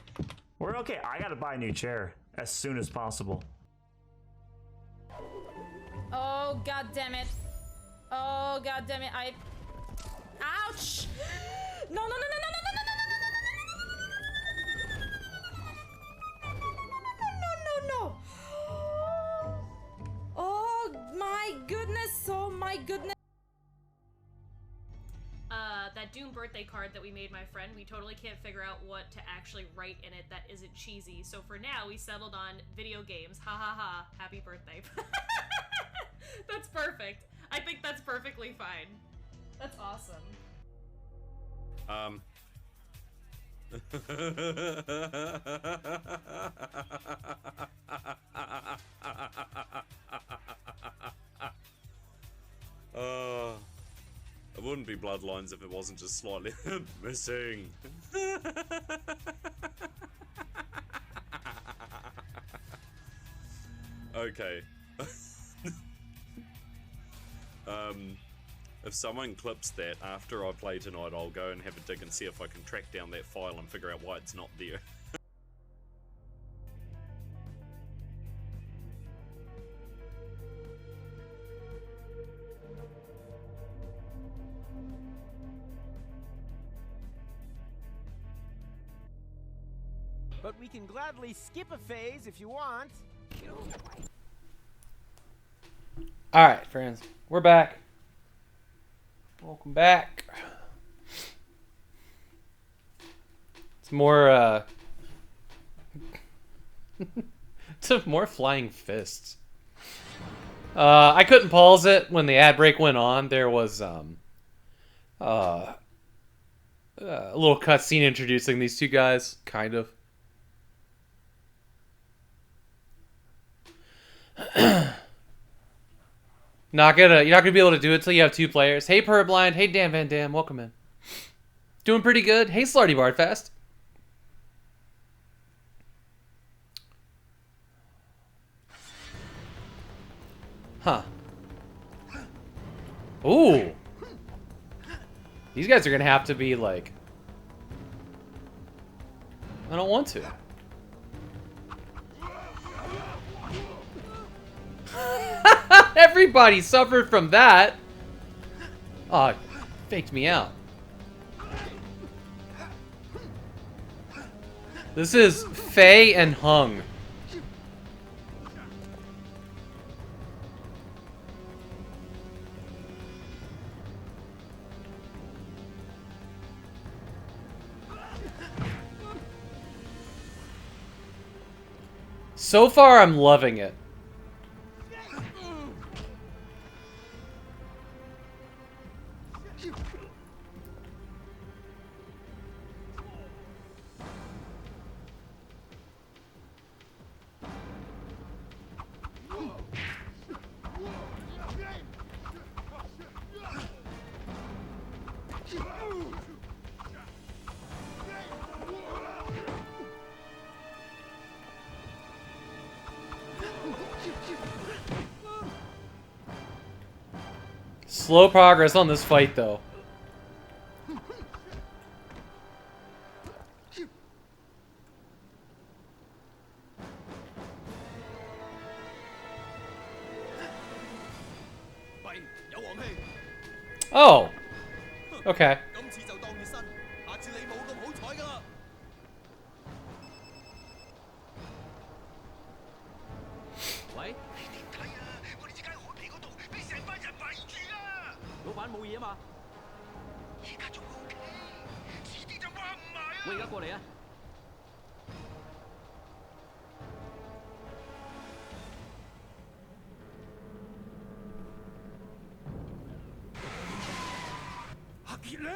We're okay. I gotta buy a new chair as soon as possible. Oh, god damn it. Oh, god damn it. Ouch! No, no, no, no, no, no, no, no, no, no, no, no, no. Oh my goodness, oh my goodness. That Doom birthday card that we made my friend, we totally can't figure out what to actually write in it that isn't cheesy. So for now, we settled on video games. Ha ha ha. Happy birthday. That's perfect. I think that's perfectly fine. That's awesome. It wouldn't be Bloodlines if it wasn't just slightly missing. Okay. If someone clips that after I play tonight, I'll go and have a dig and see if I can track down that file and figure out why it's not there. But we can gladly skip a phase if you want. Alright, friends. We're back. Welcome back. It's more, it's more flying fists. I couldn't pause it when the ad break went on. There was, a little cutscene introducing these two guys, kind of. You're not gonna be able to do it till you have two players. Hey Purblind, hey Dan Van Dam, welcome in. Doing pretty good. Hey Slarty Bardfast. Huh. Ooh. These guys are gonna have to be like... I don't want to. Everybody suffered from that. Oh, it faked me out. This is Faye and Hung. So far, I'm loving it. Slow progress on this fight, though. Oh. Okay. 啊嘛。而家仲 OK， 遲啲就話唔埋啊！我而家過嚟啊！阿傑咧，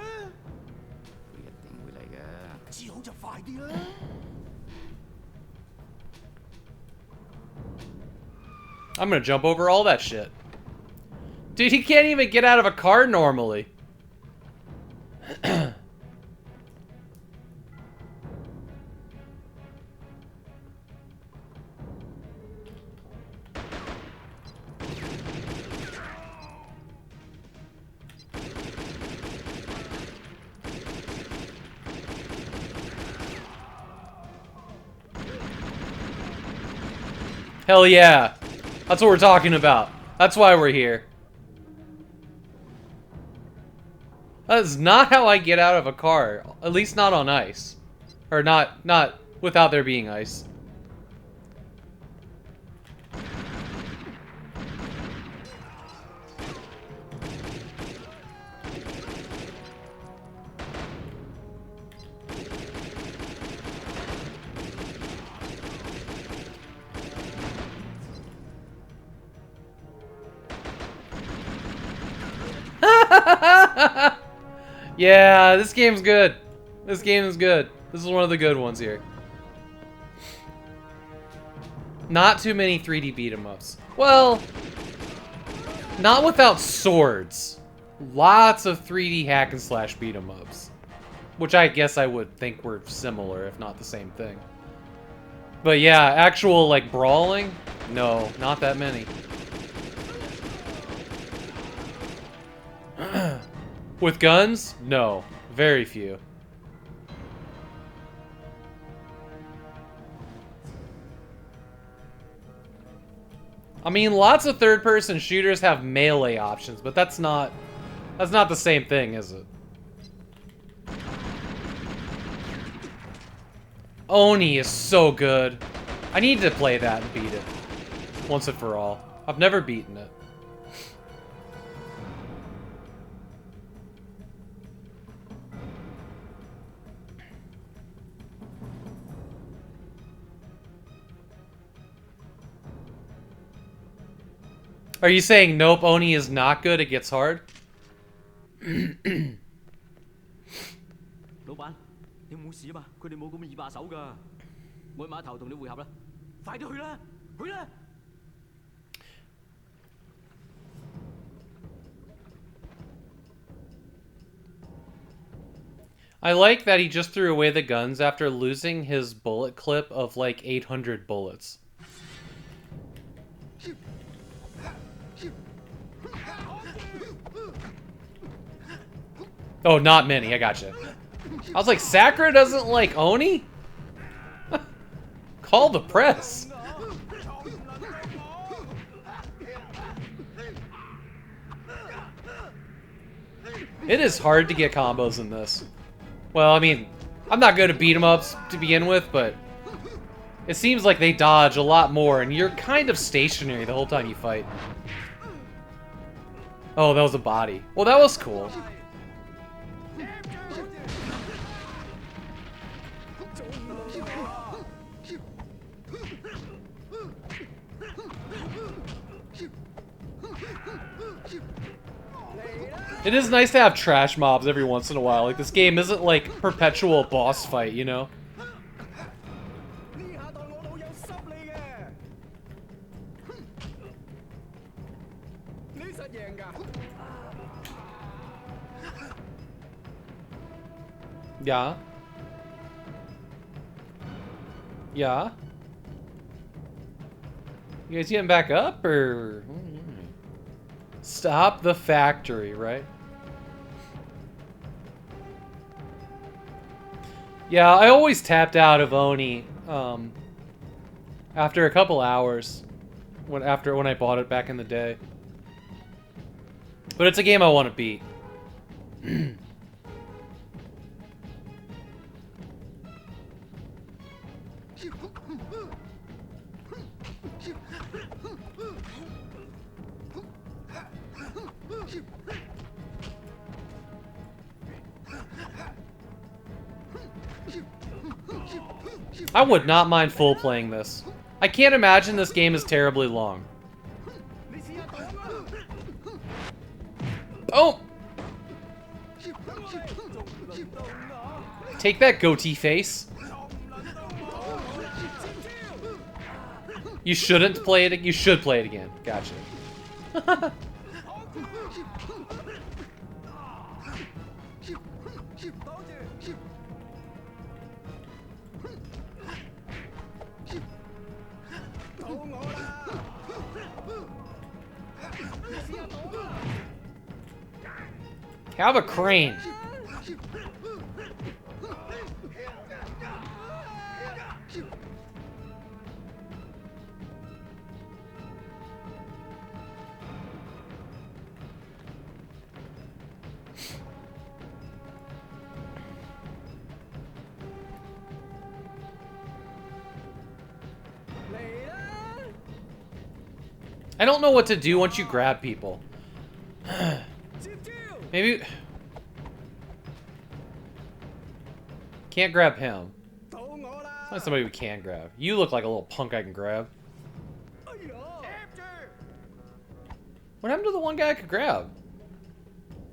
佢一定會嚟嘅。知好就快啲啦！ I'm gonna jump over all that shit. Dude, he can't even get out of a car normally. Hell yeah. That's what we're talking about. That's why we're here. That is not how I get out of a car. At least not on ice. Or not without there being ice. Yeah, this game's good. This game is good. This is one of the good ones here. Not too many 3D beat-em-ups. Well, not without swords. Lots of 3D hack and slash beat-em-ups. Which I guess I would think were similar, if not the same thing. But yeah, actual, like, brawling? No, not that many. With guns? No. Very few. I mean, lots of third-person shooters have melee options, but that's not the same thing, is it? Oni is so good. I need to play that and beat it. Once and for all. I've never beaten it. Are you saying nope, Oni is not good, it gets hard? 老闆，你冇事啊嘛？佢哋冇咁易把手㗎。我去碼頭同你會合啦，快啲去啦，去啦！ I like that he just threw away the guns after losing his bullet clip of like 800 bullets. Oh, not many. I gotcha. I was like, Sakura doesn't like Oni? Call the press. It is hard to get combos in this. Well, I mean, I'm not good at beat 'em ups to begin with, but it seems like they dodge a lot more, and you're kind of stationary the whole time you fight. Oh, that was a body. Well, that was cool. It is nice to have trash mobs every once in a while. Like, this game isn't like perpetual boss fight, you know? Yeah. Yeah. You guys getting back up, or... Stop the factory, right? Yeah, I always tapped out of Oni after a couple hours when I bought it back in the day. But it's a game I want to beat. I would not mind full playing this. I can't imagine this game is terribly long. Oh! Take that, goatee face. You shouldn't play it. You should play it again. Gotcha. Have a crane. I don't know what to do once you grab people. Maybe... Can't grab him. Find somebody we can grab. You look like a little punk I can grab. What happened to the one guy I could grab?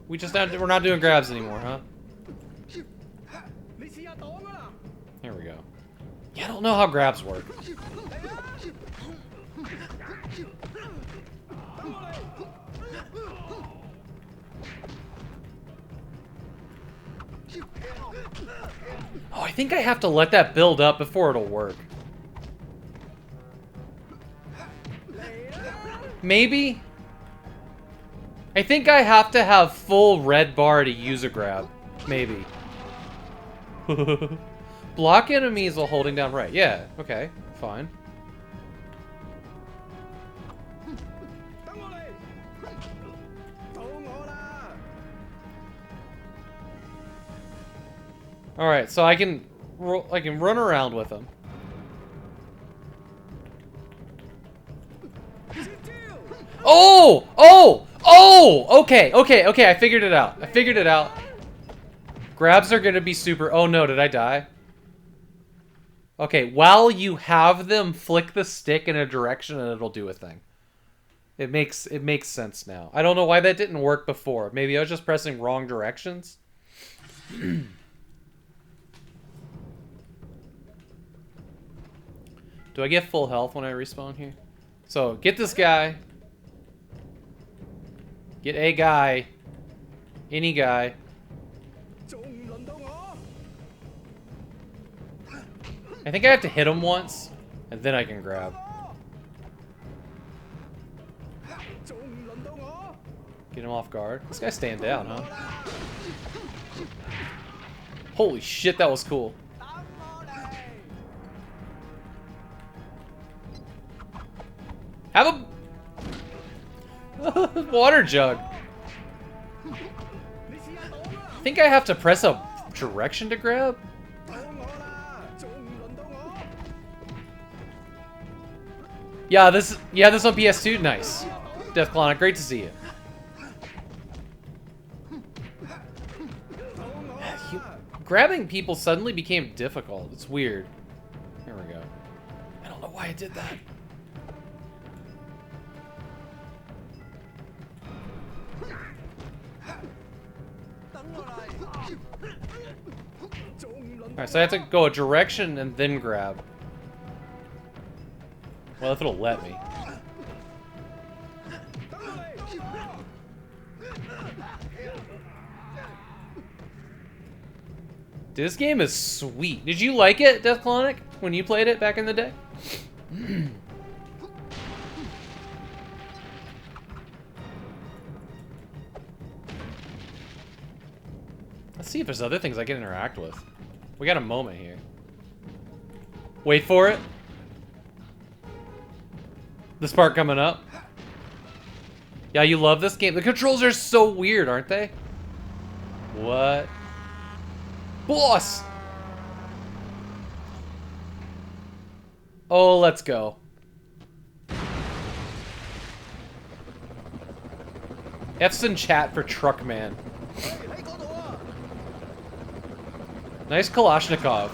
We're not doing grabs anymore, huh? There we go. Yeah, I don't know how grabs work. Oh, I think I have to let that build up before it'll work. Maybe? I think I have to have full red bar to use a grab. Maybe. Block enemies while holding down right. Yeah, okay, fine. All right, so I can run around with him. Oh! Oh! Oh! Okay, okay, okay, I figured it out. I figured it out. Grabs are gonna be super... Oh no, did I die? Okay, while you have them, flick the stick in a direction and it'll do a thing. It makes sense now. I don't know why that didn't work before. Maybe I was just pressing wrong directions. Do I get full health when I respawn here? So, get this guy. Get a guy. Any guy. I think I have to hit him once, and then I can grab. Get him off guard. This guy's staying down, huh? Holy shit, that was cool. Have a water jug. I think I have to press a direction to grab. Yeah, this on PS2. Nice. Deathclonic, great to see you. Grabbing people suddenly became difficult. It's weird. Here we go. I don't know why I did that. Alright, so I have to go a direction and then grab. Well, if it'll let me. This game is sweet. Did you like it, Deathclonic, when you played it back in the day? Let's see if there's other things I can interact with. We got a moment here. Wait for it. This part coming up. Yeah, you love this game. The controls are so weird, aren't they? What? Boss! Oh, let's go. F's in chat for Truckman. Nice Kalashnikov.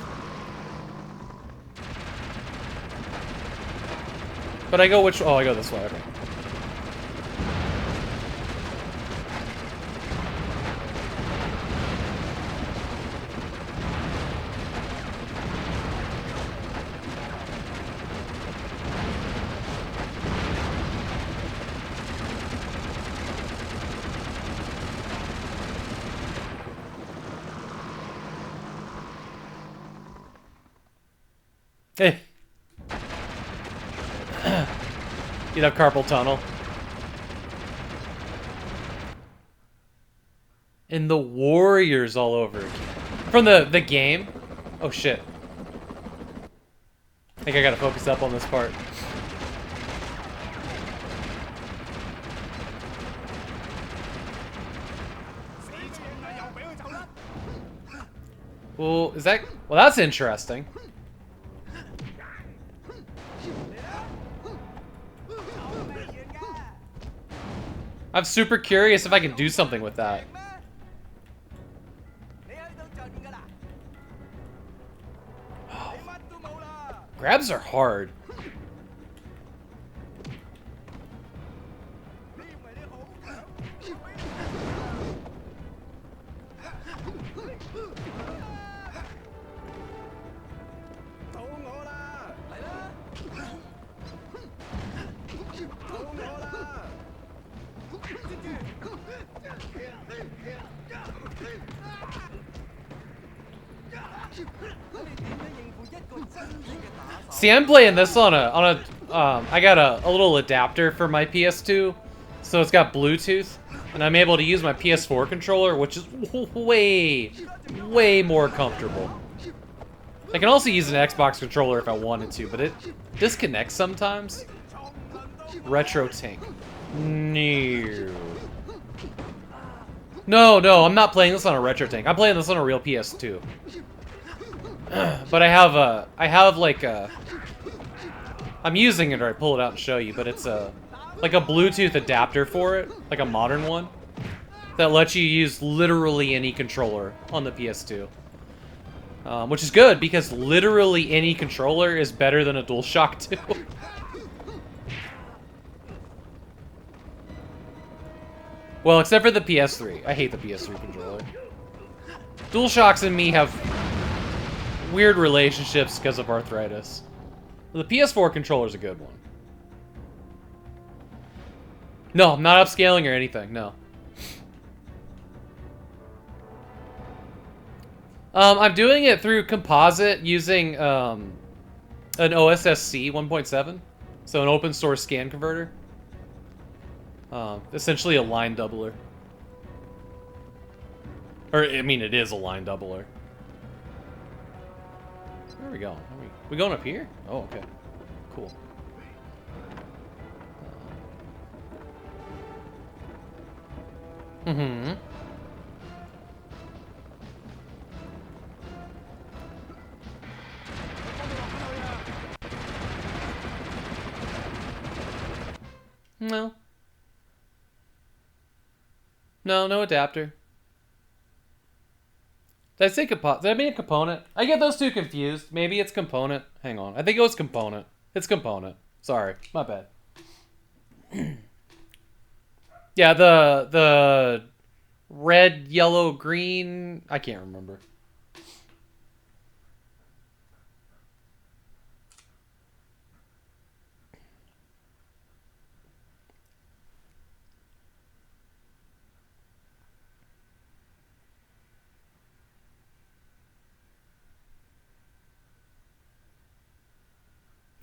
But I go which... Oh, I go this way. Okay. Hey. You'd have carpal tunnel. And the warriors all over again. From the game. Oh shit. I think I gotta focus up on this part. Well, is that... Well, that's interesting. I'm super curious if I can do something with that. Oh. Grabs are hard. See, I'm playing this on a I got a little adapter for my PS2, so it's got Bluetooth, and I'm able to use my PS4 controller, which is way more comfortable. I can also use an Xbox controller if I wanted to, but it disconnects sometimes. Retro tank. No, I'm not playing this on a retro tank. I'm playing this on a real PS2. But I have like a... I'm using it, or I pull it out and show you, but it's like a Bluetooth adapter for it, like a modern one, that lets you use literally any controller on the PS2. Which is good, because literally any controller is better than a DualShock 2. Well, except for the PS3. I hate the PS3 controller. DualShocks and me have weird relationships because of arthritis. The PS4 controller is a good one. No, I'm not upscaling or anything, no. I'm doing it through Composite using an OSSC 1.7. So an open source scan converter. Essentially a line doubler. Or, I mean, it is a line doubler. Where are we going? We going up here? Oh, okay. Cool. Mm-hmm. No. No adapter. Did I say did I mean a component? I get those two confused. Maybe it's component. Hang on. I think it was component. It's component. Sorry. My bad. Yeah, the red, yellow, green... I can't remember.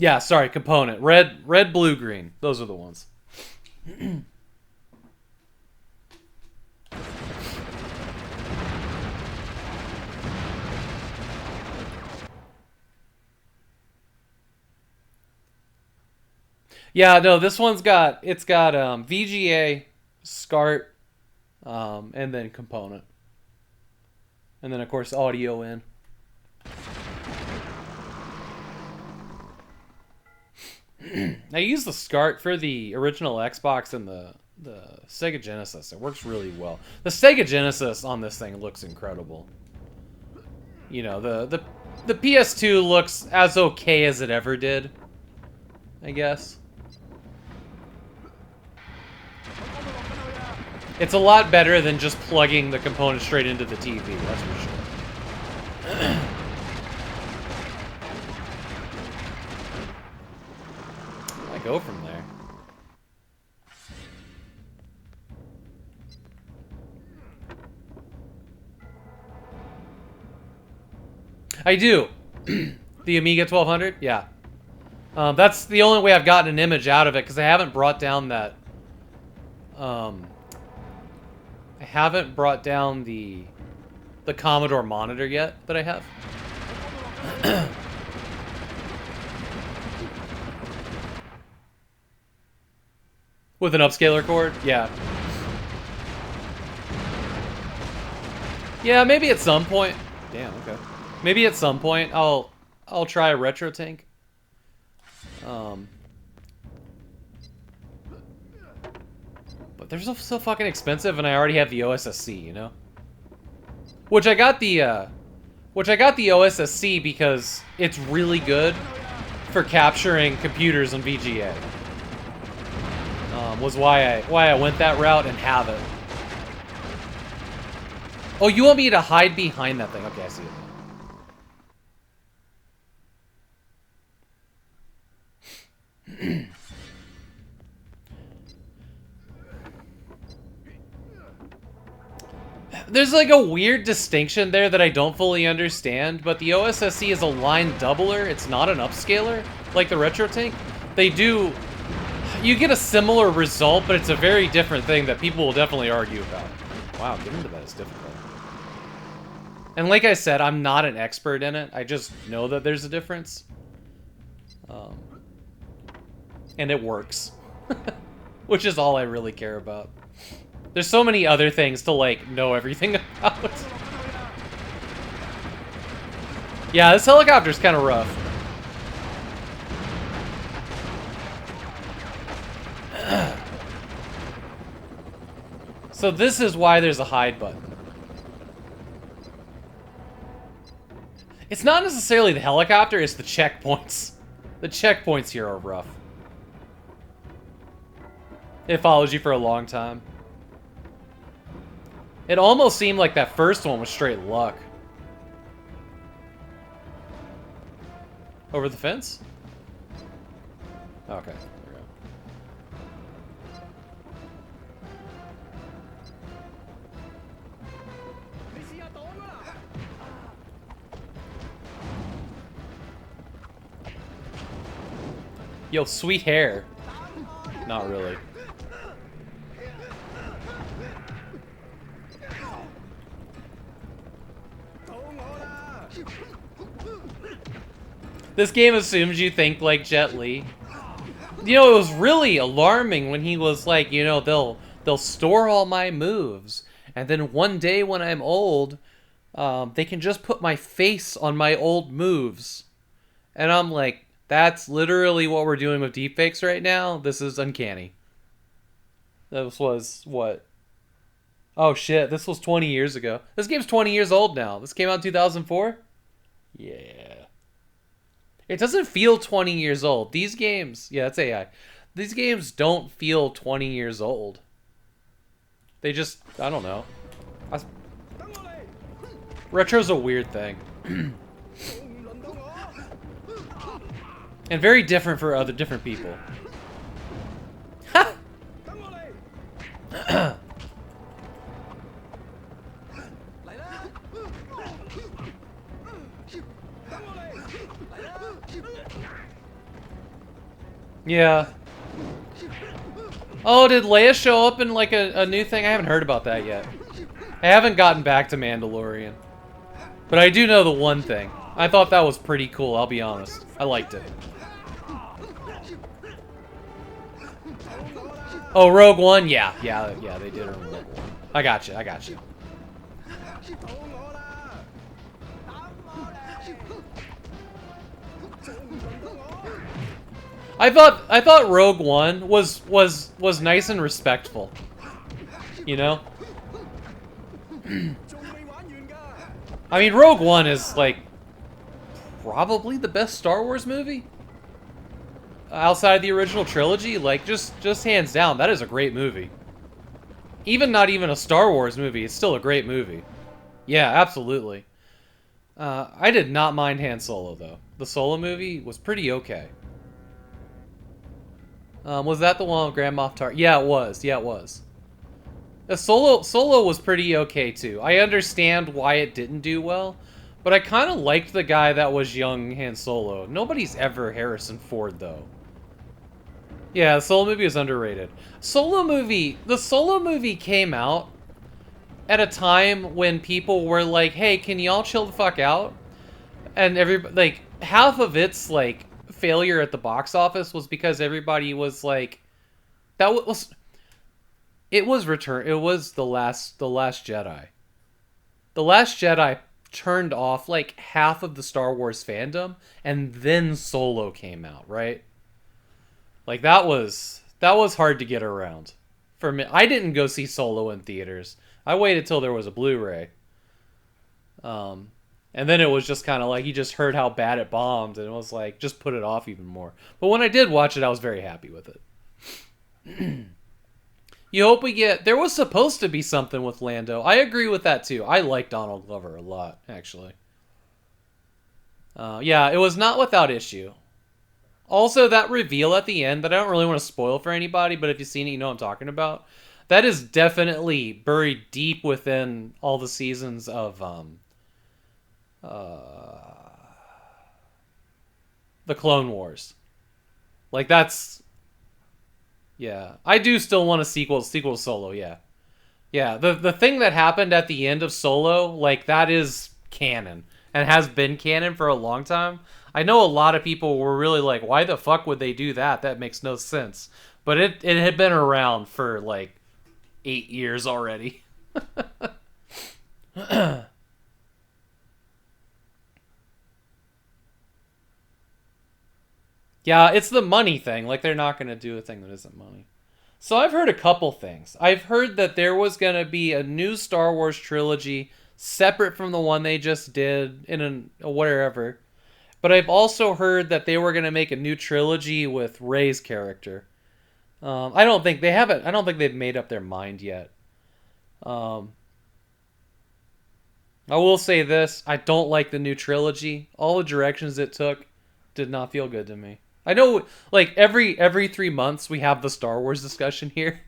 Yeah, sorry, component. Red, blue, green. Those are the ones. Yeah, no, this one's got, it's got VGA, SCART, and then component. And then, of course, audio in. I use the SCART for the original Xbox and the Sega Genesis. It works really well. The Sega Genesis on this thing looks incredible. You know, the PS2 looks as okay as it ever did, I guess. It's a lot better than just plugging the component straight into the TV, that's for sure. I go from there. I do. The Amiga 1200? Yeah. That's the only way I've gotten an image out of it, because I haven't brought down that... I haven't brought down the Commodore monitor yet that I have. With an upscaler cord? Yeah. Yeah, maybe at some point. Damn, okay. Maybe at some point I'll try a retro tank. But they're so fucking expensive, and I already have the OSSC, you know? Which I got the OSSC because it's really good for capturing computers on VGA. Was why I went that route and have it. Oh, you want me to hide behind that thing? Okay, I see it. There's like a weird distinction there that I don't fully understand, but the OSSC is a line doubler, it's not an upscaler, like the Retro Tank. They do... You get a similar result, but it's a very different thing that people will definitely argue about. Wow, getting into that is difficult. And like I said, I'm not an expert in it, I just know that there's a difference. And it works. Which is all I really care about. There's so many other things to, like, know everything about. Yeah, this helicopter's kind of rough. So this is why there's a hide button. It's not necessarily the helicopter, it's the checkpoints. The checkpoints here are rough. It follows you for a long time. It almost seemed like that first one was straight luck. Over the fence? Okay, there we go. Yo, sweet hair. Not really. This game assumes you think like Jet Li. You know, it was really alarming when he was like, you know, they'll store all my moves, and then one day when I'm old, they can just put my face on my old moves. And I'm like, that's literally what we're doing with deepfakes right now. This is uncanny. This was what? Oh shit, this was 20 years ago. This game's 20 years old now. This came out in 2004? Yeah. It doesn't feel 20 years old. These games, yeah, that's AI. These games don't feel 20 years old. They just, I don't know. Retro's a weird thing. And very different for other different people. Yeah. Oh, did Leia show up in like a new thing? I haven't heard about that yet. I haven't gotten back to Mandalorian. But I do know the one thing. I thought that was pretty cool, I'll be honest. I liked it. Oh, Rogue One? Yeah, they did it in Rogue One. I got you. I thought Rogue One was nice and respectful. You know? I mean, Rogue One is like probably the best Star Wars movie outside the original trilogy. Like just hands down, that is a great movie. even not even a Star Wars movie, it's still a great movie. Yeah, absolutely. I did not mind Han Solo, though. The Solo movie was pretty okay. Was that the one with Grand Moff Tarkin? Yeah, it was. Yeah, it was. Solo was pretty okay, too. I understand why it didn't do well, but I kind of liked the guy that was young Han Solo. Nobody's ever Harrison Ford, though. Yeah, the Solo movie is underrated. The Solo movie came out at a time when people were like, hey, can y'all chill the fuck out? And everybody, like, half of its, like, failure at the box office was because everybody was like, it was The Last Jedi. The Last Jedi turned off, like, half of the Star Wars fandom, and then Solo came out, right? Like, that was hard to get around. For me, I didn't go see Solo in theaters. I waited till there was a Blu-ray. And then it was just kind of like, you just heard how bad it bombed, and it was like, just put it off even more. But when I did watch it, I was very happy with it. You hope we get... There was supposed to be something with Lando. I agree with that, too. I like Donald Glover a lot, actually. Yeah, it was not without issue. Also, that reveal at the end that I don't really want to spoil for anybody, but if you've seen it, you know what I'm talking about. That is definitely buried deep within all the seasons of the Clone Wars. Like, that's... Yeah. I do still want a sequel to Solo, yeah. Yeah, the thing that happened at the end of Solo, like, that is canon. And has been canon for a long time. I know a lot of people were really like, why the fuck would they do that? That makes no sense. But it had been around for, like, 8 years already. Yeah, it's the money thing. Like, they're not going to do a thing that isn't money. So I've heard a couple things. I've heard that there was going to be a new Star Wars trilogy separate from the one they just did in a whatever. But I've also heard that they were going to make a new trilogy with Rey's character. I don't think they've made up their mind yet. I will say this. I don't like the new trilogy. All the directions it took did not feel good to me. I know, like, every 3 months we have the Star Wars discussion here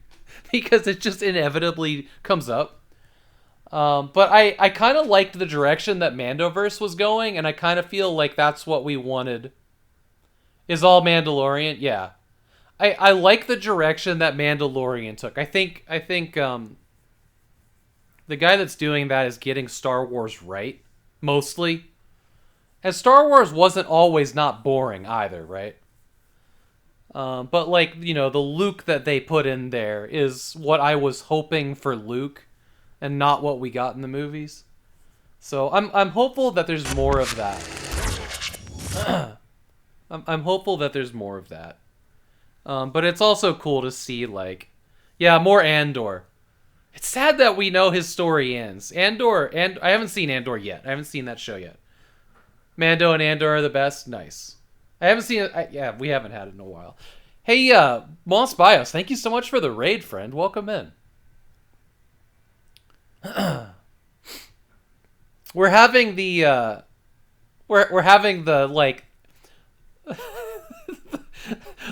because it just inevitably comes up. But I kind of liked the direction that Mandoverse was going, and I kind of feel like that's what we wanted. Is all Mandalorian? Yeah. I like the direction that Mandalorian took. I think the guy that's doing that is getting Star Wars right, mostly. And Star Wars wasn't always not boring either, right? But, like, you know, the Luke that they put in there is what I was hoping for Luke, and not what we got in the movies. So I'm hopeful that there's more of that. I'm hopeful that there's more of that. But it's also cool to see, like, yeah, more Andor. It's sad that we know his story ends. I haven't seen Andor yet. I haven't seen that show yet. Mando and Andor are the best. Nice. I haven't seen it. Yeah, we haven't had it in a while. Hey, Moss Bios, thank you so much for the raid, friend. Welcome in. We're having the like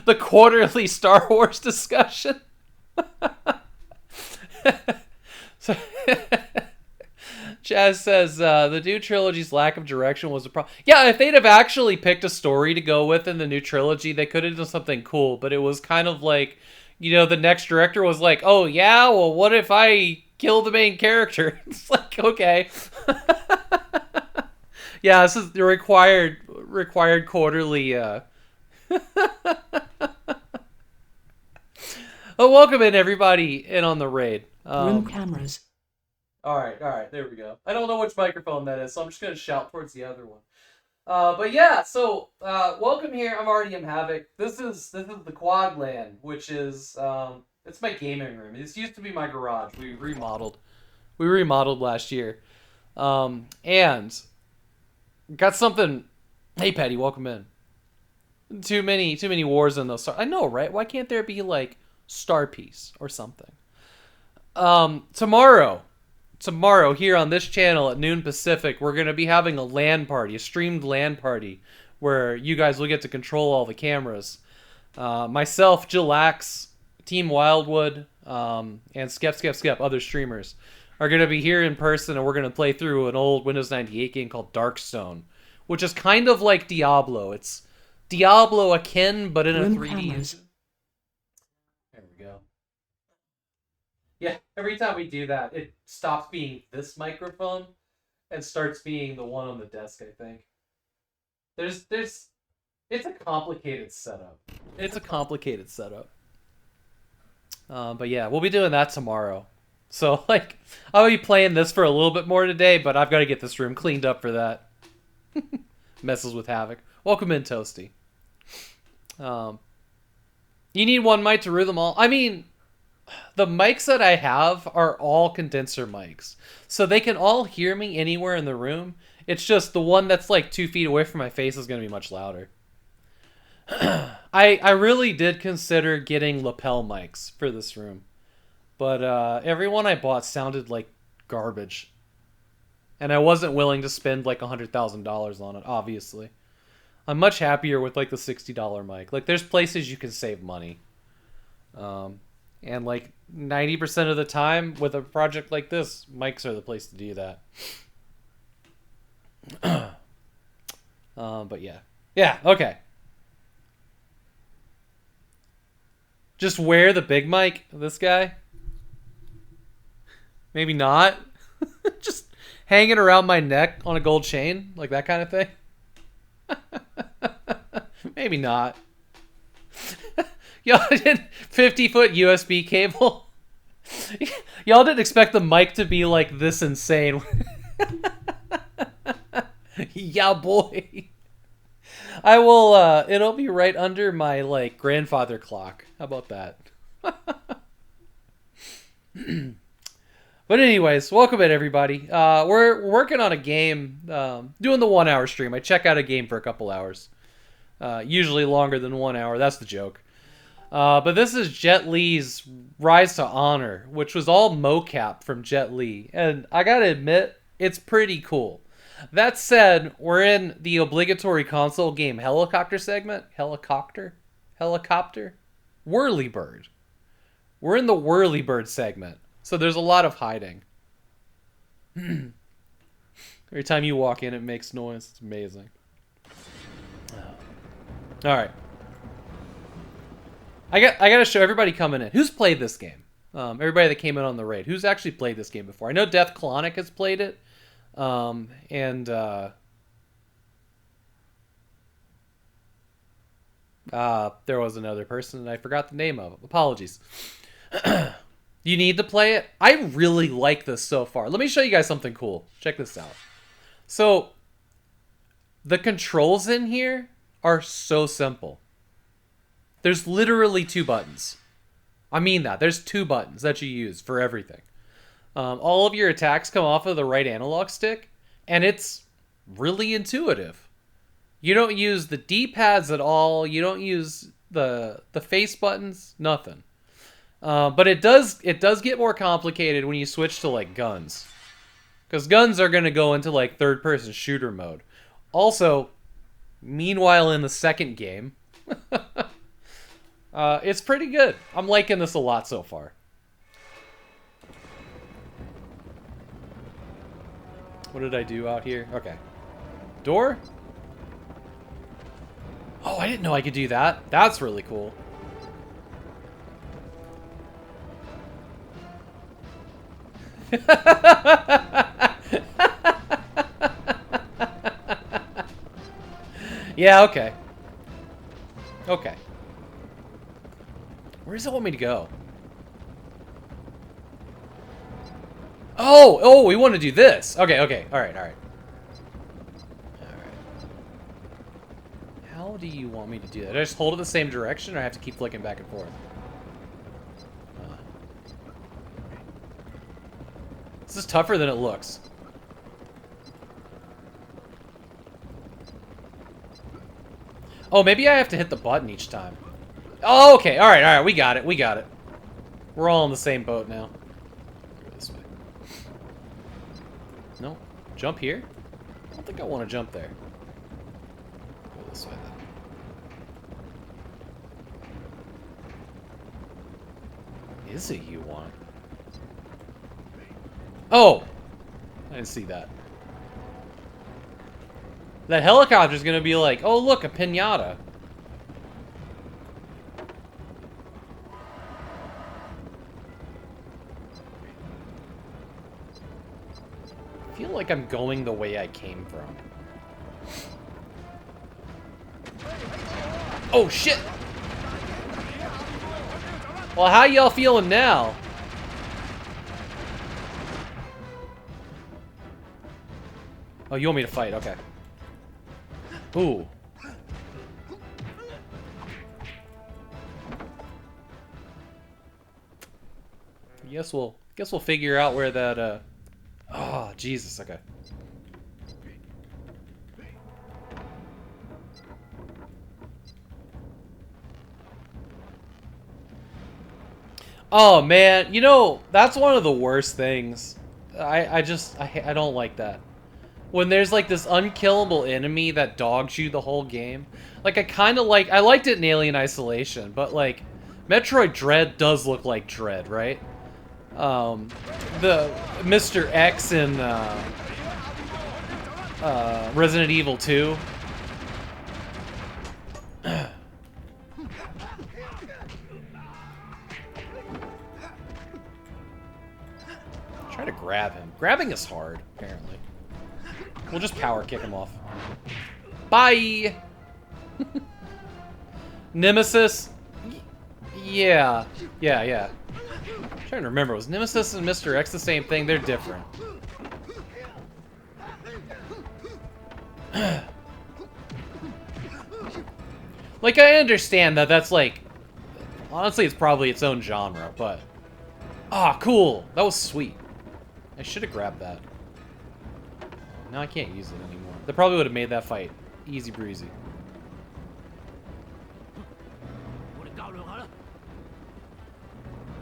the quarterly Star Wars discussion. So Chaz says the new trilogy's lack of direction was a problem. Yeah, if they'd have actually picked a story to go with in the new trilogy, they could have done something cool. But it was kind of like, you know, the next director was like, "Oh yeah, well, what if I kill the main character?" It's like, okay. Yeah, this is the required quarterly. Oh, welcome in everybody in on the raid. Room cameras. All right, there we go. I don't know which microphone that is, so I'm just gonna shout towards the other one. But yeah, so welcome here. I'm Artyom Havok. This is the Quadland, which is it's my gaming room. This used to be my garage. We remodeled last year, and got something. Hey, Patty, welcome in. Too many wars in those. I know, right? Why can't there be like Star Piece or something? Tomorrow here on this channel at noon Pacific, we're going to be having a LAN party, a streamed LAN party, where you guys will get to control all the cameras. Myself, Jillax, Team Wildwood, and Skep, other streamers, are going to be here in person, and we're going to play through an old Windows 98 game called Darkstone, which is kind of like Diablo. It's Diablo akin, but in a 3D. There we go. Yeah, every time we do that, it stops being this microphone and starts being the one on the desk, I think. It's a complicated setup. But yeah, we'll be doing that tomorrow. So, like, I'll be playing this for a little bit more today, but I've got to get this room cleaned up for that. Messes with Havok. Welcome in, Toasty. You need one mic to rule them all? I mean, the mics that I have are all condenser mics. So they can all hear me anywhere in the room. It's just the one that's like 2 feet away from my face is going to be much louder. I really did consider getting lapel mics for this room. But every one I bought sounded like garbage. And I wasn't willing to spend like $100,000 on it, obviously. I'm much happier with like the $60 mic. Like, there's places you can save money. And like 90% of the time with a project like this, mics are the place to do that. But yeah. Yeah, okay. Just wear the big mic, this guy. Maybe not. Just hanging around my neck on a gold chain, like that kind of thing. Maybe not. Y'all did 50-foot USB cable. Y'all didn't expect the mic to be like this insane. Yeah, boy. I will, it'll be right under my, like, grandfather clock. How about that? But anyways, welcome in, everybody. We're working on a game, doing the 1 hour stream. I check out a game for a couple hours. Usually longer than 1 hour. That's the joke. But this is Jet Li's Rise to Honor, which was all mocap from Jet Li. And I gotta admit, it's pretty cool. That said, we're in the obligatory console game helicopter segment. Helicopter? Whirlybird. We're in the Whirlybird segment. So there's a lot of hiding. Every time you walk in, it makes noise. It's amazing. Alright. I gotta show everybody coming in. Who's played this game? Everybody that came in on the raid. Who's actually played this game before? I know Death Clonic has played it. There was another person and I forgot the name of. Apologies. You need to play it? I really like this so far. Let me show you guys something cool. Check this out. So, the controls in here are so simple. There's literally 2 buttons. I mean that. There's 2 buttons that you use for everything. All of your attacks come off of the right analog stick, and it's really intuitive. You don't use the D-pads at all. You don't use the face buttons. Nothing. But it does get more complicated when you switch to like guns, because guns are going to go into like third-person shooter mode. Also, meanwhile in the second game, it's pretty good. I'm liking this a lot so far. What did I do out here? Okay. Door? Oh, I didn't know I could do that. That's really cool. Yeah, okay. Okay. Where does it want me to go? Oh, we want to do this. Okay. All right. How do you want me to do that? Do I just hold it the same direction, or I have to keep flicking back and forth? This is tougher than it looks. Oh, maybe I have to hit the button each time. Oh, okay. All right. We got it. We're all in the same boat now. No. Jump here? I don't think I want to jump there. Go this way then. Is it you want? Oh! I didn't see that. That helicopter's gonna be like, oh look, a pinata. I feel like I'm going the way I came from. Oh shit! Well, how y'all feeling now? Oh, you want me to fight? Okay. Ooh. Guess we'll figure out where that oh, Jesus, okay. Oh man, you know, that's one of the worst things. I don't like that. When there's like this unkillable enemy that dogs you the whole game. Like I liked it in Alien Isolation, but like Metroid Dread does look like Dread, right? The Mr. X in Resident Evil 2. Try to grab him. Grabbing is hard, apparently. We'll just power kick him off. Bye! Nemesis? Yeah. Yeah. I'm trying to remember, was Nemesis and Mr. X the same thing? They're different. Like, I understand that that's like... Honestly, it's probably its own genre, but... Ah, cool! That was sweet. I should have grabbed that. Now I can't use it anymore. That probably would have made that fight easy breezy.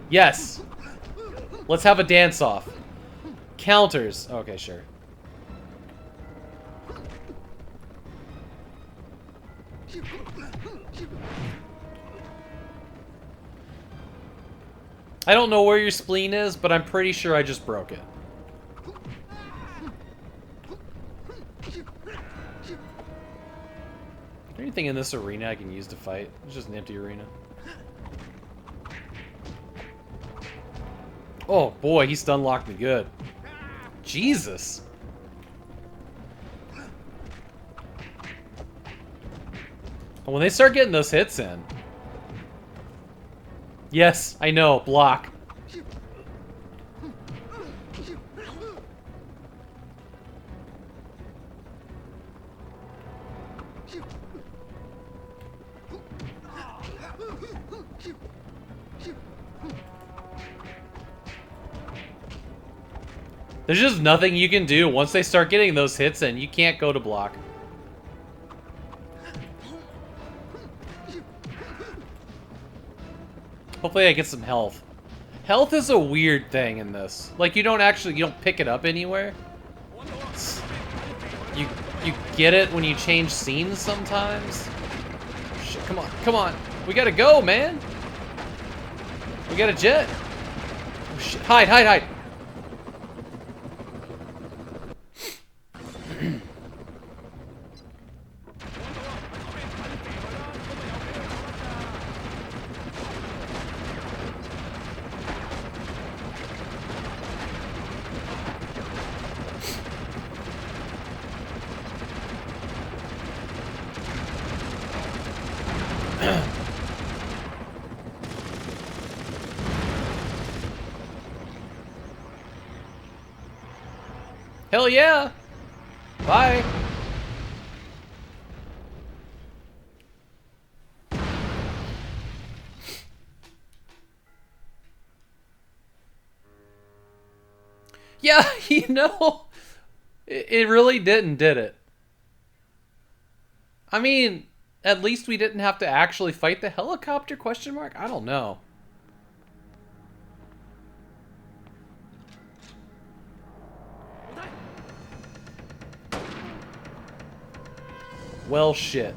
Yes! Let's have a dance-off. Counters. Okay, sure. I don't know where your spleen is, but I'm pretty sure I just broke it. Is there anything in this arena I can use to fight? It's just an empty arena. Oh boy, he stun locked me good. Jesus. And when they start getting those hits in. Yes, I know, block. There's just nothing you can do. Once they start getting those hits in, you can't go to block. Hopefully I get some health. Health is a weird thing in this. Like, you don't pick it up anywhere. You get it when you change scenes sometimes. Shit, come on. We gotta go, man. We got a jet. Oh, shit. Hide. Hell yeah! Bye! Yeah, you know, it really didn't, did it? I mean, at least we didn't have to actually fight the helicopter, question mark? I don't know. Well, shit.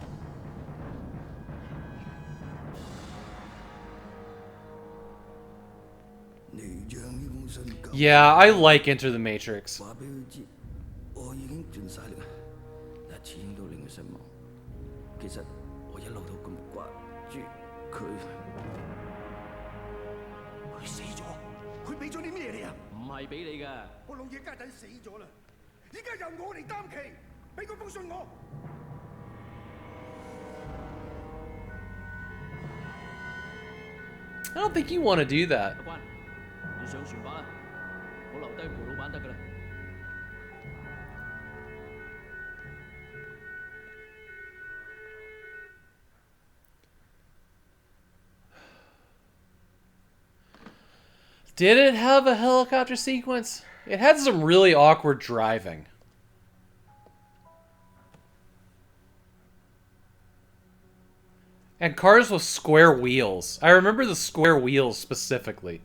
Yeah, I like Enter the Matrix. 話俾佢知，我已經盡晒力，但係始終都令佢失望。其實我一路都咁掛住佢。佢死咗，佢俾咗啲咩你啊？唔係俾你㗎。我老嘢家陣死咗啦，而家由我嚟擔旗，俾嗰封信我。I don't think you want to do that. 阿關，你上船吧啦，我留低陪老闆得㗎啦。Did it have a helicopter sequence? It had some really awkward driving. And cars with square wheels. I remember the square wheels specifically.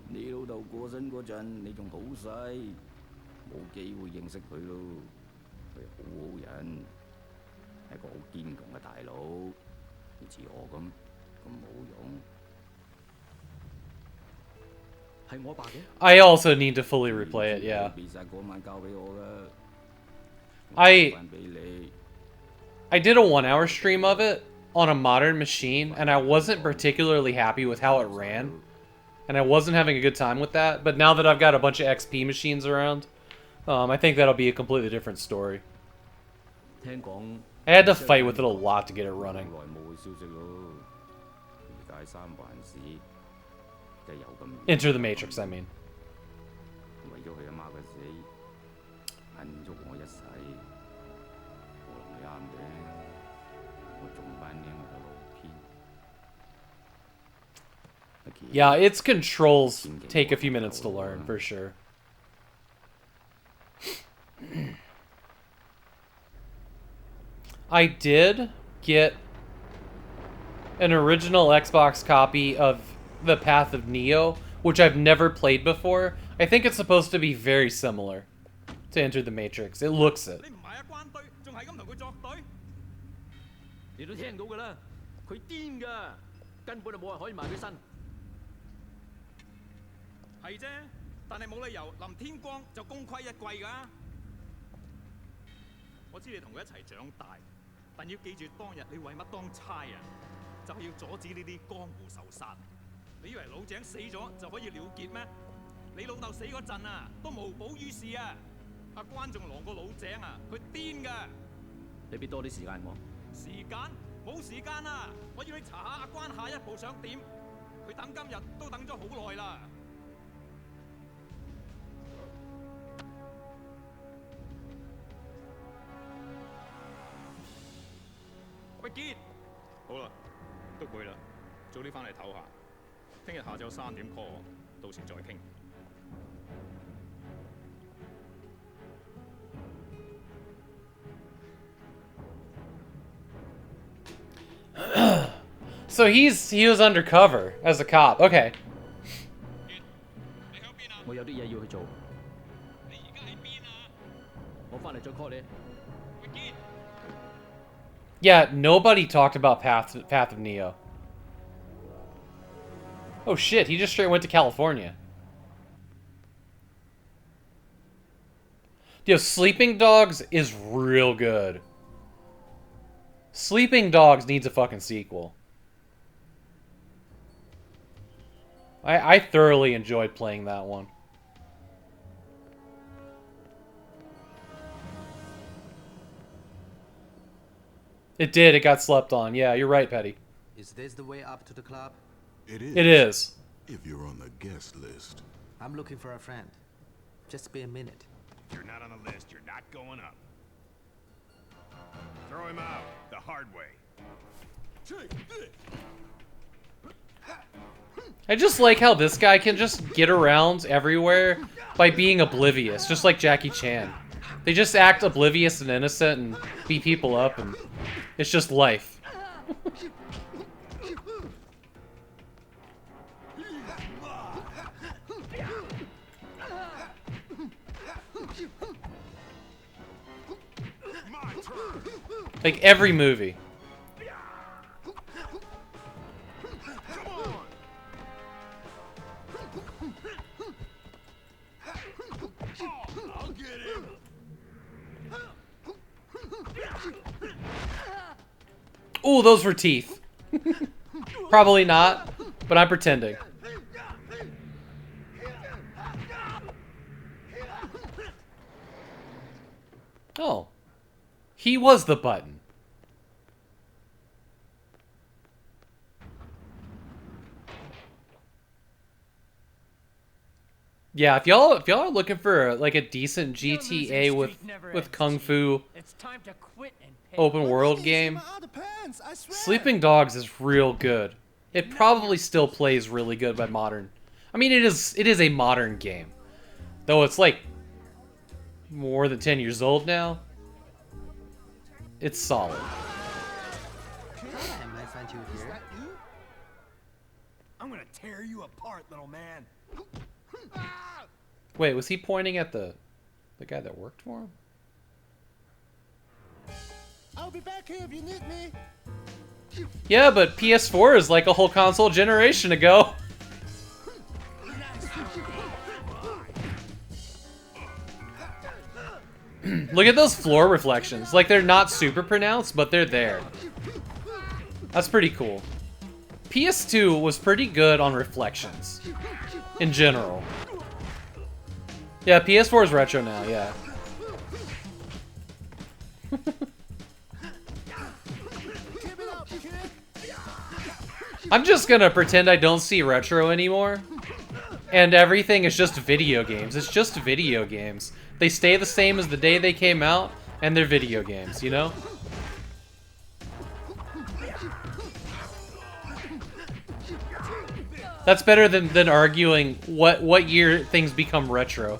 你老豆過身嗰陣，你仲好細，冇機會認識佢咯。佢係好好人，係個好堅強嘅大佬。你似我咁冇用。係我爸嘅。I also need to fully replay it, yeah. 俾晒嗰晚交俾我㗎。I did a 1-hour stream of it on a modern machine, and I wasn't particularly happy with how it ran. And I wasn't having a good time with that, but now that I've got a bunch of XP machines around, I think that'll be a completely different story. I had to fight with it a lot to get it running. Enter the Matrix, I mean. Yeah, its controls take a few minutes to learn, for sure. I did get an original Xbox copy of The Path of Neo, which I've never played before. I think it's supposed to be very similar to Enter the Matrix. It looks it. 你都聽到㗎啦，佢癲㗎，根本就冇人可以埋佢身。係啫，但係冇理由臨天光就功虧一簣㗎。我知你同佢一齊長大，但要記住當日你為乜當差人，就係要阻止呢啲江湖仇殺。你以為老井死咗就可以了結咩？你老豆死嗰陣啊，都無補於事啊！阿關仲狼過老井啊，佢癲㗎！你俾多啲時間我。時間？冇時間啊！我要你查下阿關下一步想點。佢等今日都等咗好耐啦。喂，傑，好啦，都攰啦，早啲翻嚟唞下。聽日下晝3點 call 我，到時再傾。So he was undercover as a cop. Okay. 我有啲嘢要去做。你而家喺邊啊？我翻嚟再 call 你。Yeah, nobody talked about Path of Neo. Oh shit, he just straight went to California. Yo, Sleeping Dogs is real good. Sleeping Dogs needs a fucking sequel. I thoroughly enjoyed playing that one. It did, it got slept on. Yeah, you're right, Petty. Is this the way up to the club? It is. It is. If you're on the guest list. I'm looking for a friend. Just be a minute. If you're not on the list, you're not going up. Throw him out the hard way. I just like how this guy can just get around everywhere by being oblivious, just like Jackie Chan. They just act oblivious and innocent and beat people up, and it's just life. Like every movie. Ooh, those were teeth. Probably not, but I'm pretending. Oh. He was the button. Yeah, if y'all are looking for like a decent GTA with kung fu open world game, Sleeping Dogs is real good. It probably still plays really good by modern. I mean, it is a modern game, though it's like more than 10 years old now. It's solid. I'm gonna tear you apart, little man. Wait, was he pointing at the guy that worked for him? I'll be back here if you need me. Yeah, but PS4 is like a whole console generation ago. Look at those floor reflections. Like, they're not super pronounced, but they're there. That's pretty cool. PS2 was pretty good on reflections. In general. Yeah, PS4 is retro now, yeah. I'm just gonna pretend I don't see retro anymore. And everything is just video games. It's just video games. They stay the same as the day they came out, and they're video games, you know? That's better than arguing what year things become retro.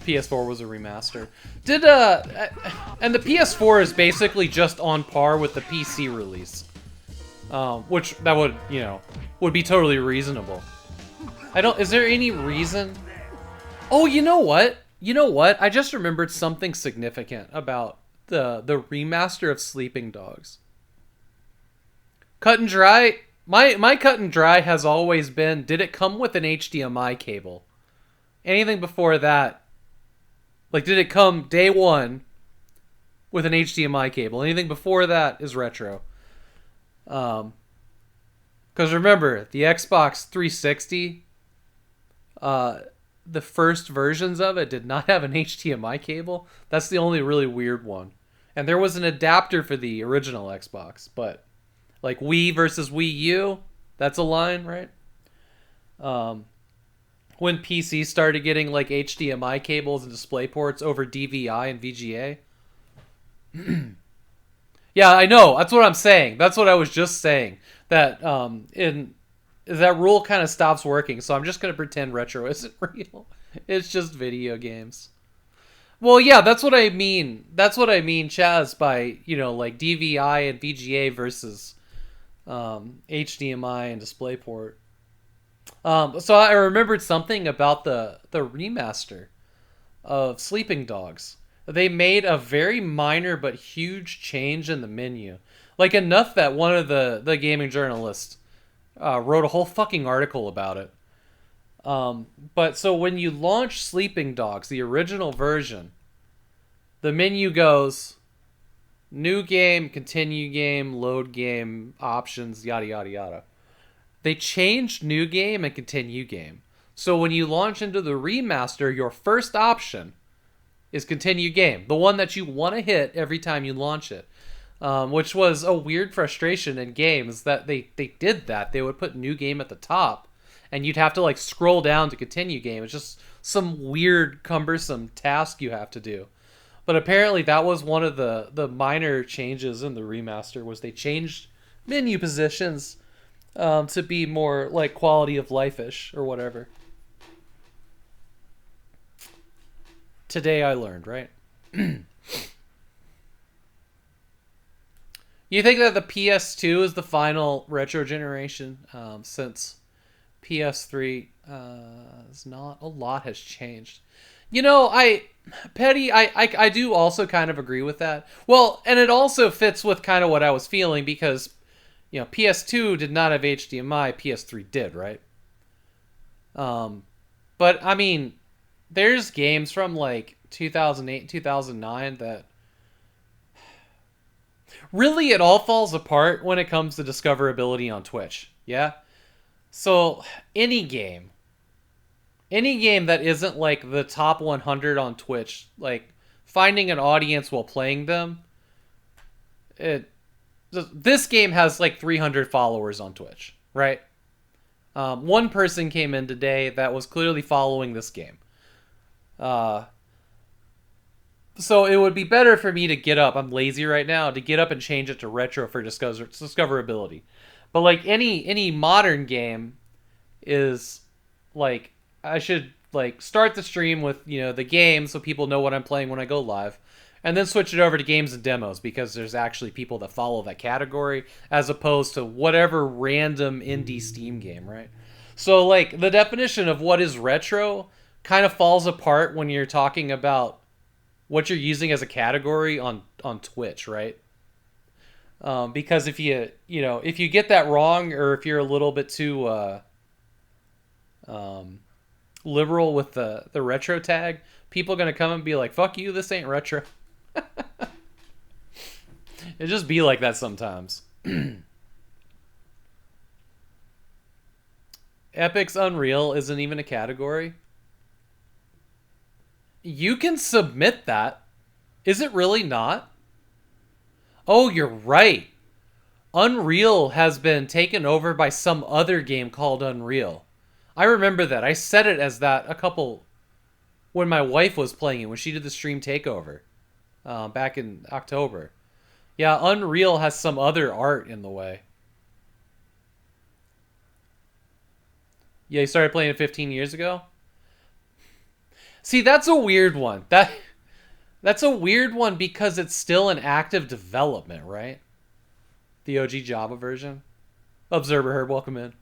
The PS4 was a remaster. And the PS4 is basically just on par with the PC release. Which that would, you know, would be totally reasonable. Is there any reason? Oh, you know what? You know what? I just remembered something significant about the remaster of Sleeping Dogs. Cut and dry. My cut and dry has always been, did it come with an HDMI cable? Anything before that, like, did it come day one with an HDMI cable? Anything before that is retro. Because remember, the Xbox 360, the first versions of it did not have an HDMI cable. That's the only really weird one. And there was an adapter for the original Xbox, but like Wii versus Wii U, that's a line, right? When PC started getting like HDMI cables and display ports over DVI and VGA. Yeah, I know. That's what I'm saying. That's what I was just saying. That that rule kind of stops working, so I'm just going to pretend retro isn't real. It's just video games. Well, yeah, that's what I mean. That's what I mean, Chaz, by, you know, like DVI and VGA versus HDMI and DisplayPort. So I remembered something about the remaster of Sleeping Dogs. They made a very minor but huge change in the menu. Like, enough that one of the gaming journalists wrote a whole fucking article about it. But so when you launch Sleeping Dogs, the original version, the menu goes new game, continue game, load game, options, yada yada yada. They changed new game and continue game. So when you launch into the remaster, your first option is continue game, the one that you want to hit every time you launch it. Which was a weird frustration in games that they did that. They would put new game at the top, and you'd have to like scroll down to continue game. It's just some weird, cumbersome task you have to do. But apparently that was one of the minor changes in the remaster, was they changed menu positions to be more like quality of life-ish or whatever. Today I learned, right? You think that the PS2 is the final retro generation, since PS3 is not a lot has changed. You know, Petty, I do also kind of agree with that. Well, and it also fits with kind of what I was feeling because, you know, PS2 did not have HDMI, PS3 did, right? But I mean, there's games from like 2008, 2009 that really it all falls apart when it comes to discoverability on Twitch. Yeah? So, any game that isn't like the top 100 on Twitch, like finding an audience while playing them, this game has like 300 followers on Twitch, right? One person came in today that was clearly following this game. So it would be better for me to get up. I'm lazy right now to get up and change it to retro for discoverability. But like any modern game is like, I should like start the stream with, you know, the game so people know what I'm playing when I go live, and then switch it over to games and demos because there's actually people that follow that category as opposed to whatever random indie Steam game, right? So like the definition of what is retro kind of falls apart when you're talking about what you're using as a category on Twitch, right? Because if you get that wrong, or if you're a little bit too liberal with the retro tag, people are gonna come and be like, "Fuck you, this ain't retro." It just be like that sometimes. Epic's Unreal isn't even a category. You can submit that. Is it really not? Oh, you're right. Unreal has been taken over by some other game called Unreal. I remember that. I said it as that when my wife was playing it, when she did the stream takeover back in October. Yeah, Unreal has some other art in the way. Yeah, you started playing it 15 years ago? See, that's a weird one. That's a weird one because it's still in active development, right? The OG Java version. Observer Herb, welcome in.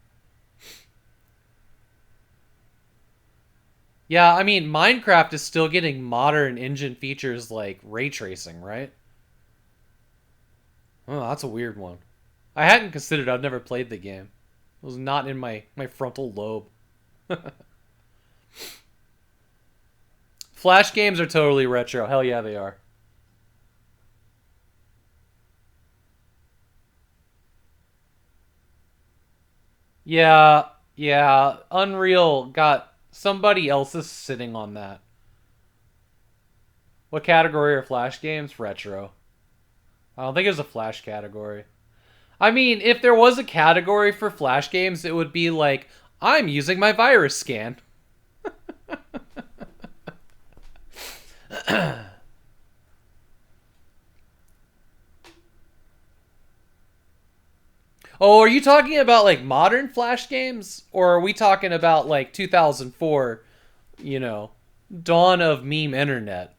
Yeah, I mean, Minecraft is still getting modern engine features like ray tracing, right? Oh, that's a weird one. I hadn't considered. I've never played the game. It was not in my frontal lobe. Flash games are totally retro. Hell yeah, they are. Yeah. Unreal got somebody else is sitting on that. What category are Flash games? Retro. I don't think there's a Flash category. I mean, if there was a category for Flash games, it would be like, I'm using my virus scan. Oh, are you talking about like modern Flash games? Or are we talking about like 2004, dawn of meme internet?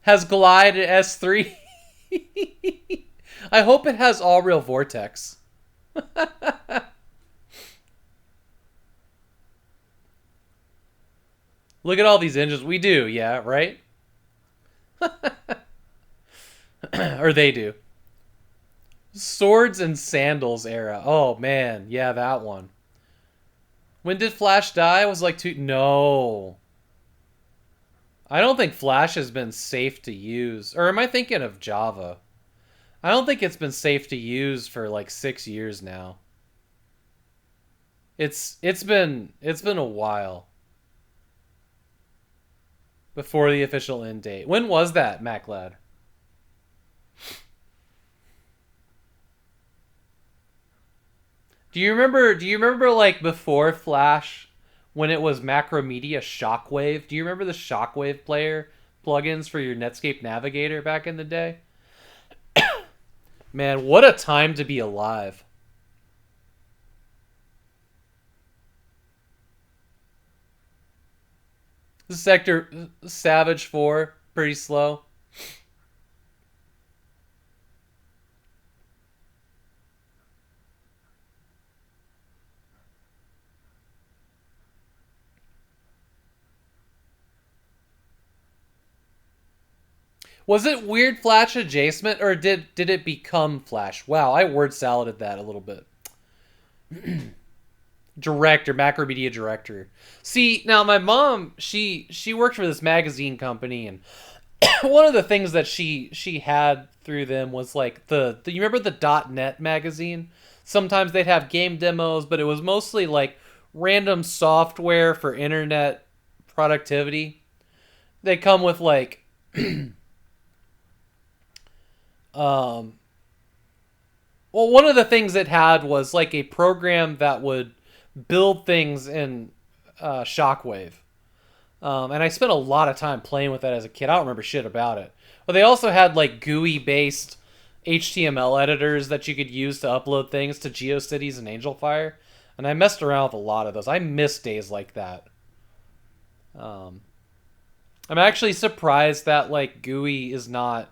Has Glide S3? I hope it has all real Vortex. Look at all these engines. We do, yeah, right? Or they do. Swords and Sandals era. Oh, man. Yeah, that one. When did Flash die? It was like No. I don't think Flash has been safe to use. Or am I thinking of Java? I don't think it's been safe to use for like 6 years now. It's been a while before the official end date. When was that, MacLad? Do you remember like before Flash, when it was Macromedia Shockwave? Do you remember the Shockwave player plugins for your Netscape Navigator back in the day? Man, what a time to be alive. Sector Savage 4, pretty slow. Was it weird Flash adjacent, or did it become Flash? Wow, I word saladed that a little bit. Director, Macromedia director. See, now my mom, she worked for this magazine company, and one of the things that she had through them was like you remember the .NET magazine? Sometimes they'd have game demos, but it was mostly like random software for internet productivity. They come with like well, one of the things it had was like a program that would build things in Shockwave. And I spent a lot of time playing with that as a kid. I don't remember shit about it. But they also had like GUI-based HTML editors that you could use to upload things to GeoCities and Angelfire. And I messed around with a lot of those. I miss days like that. I'm actually surprised that like GUI is not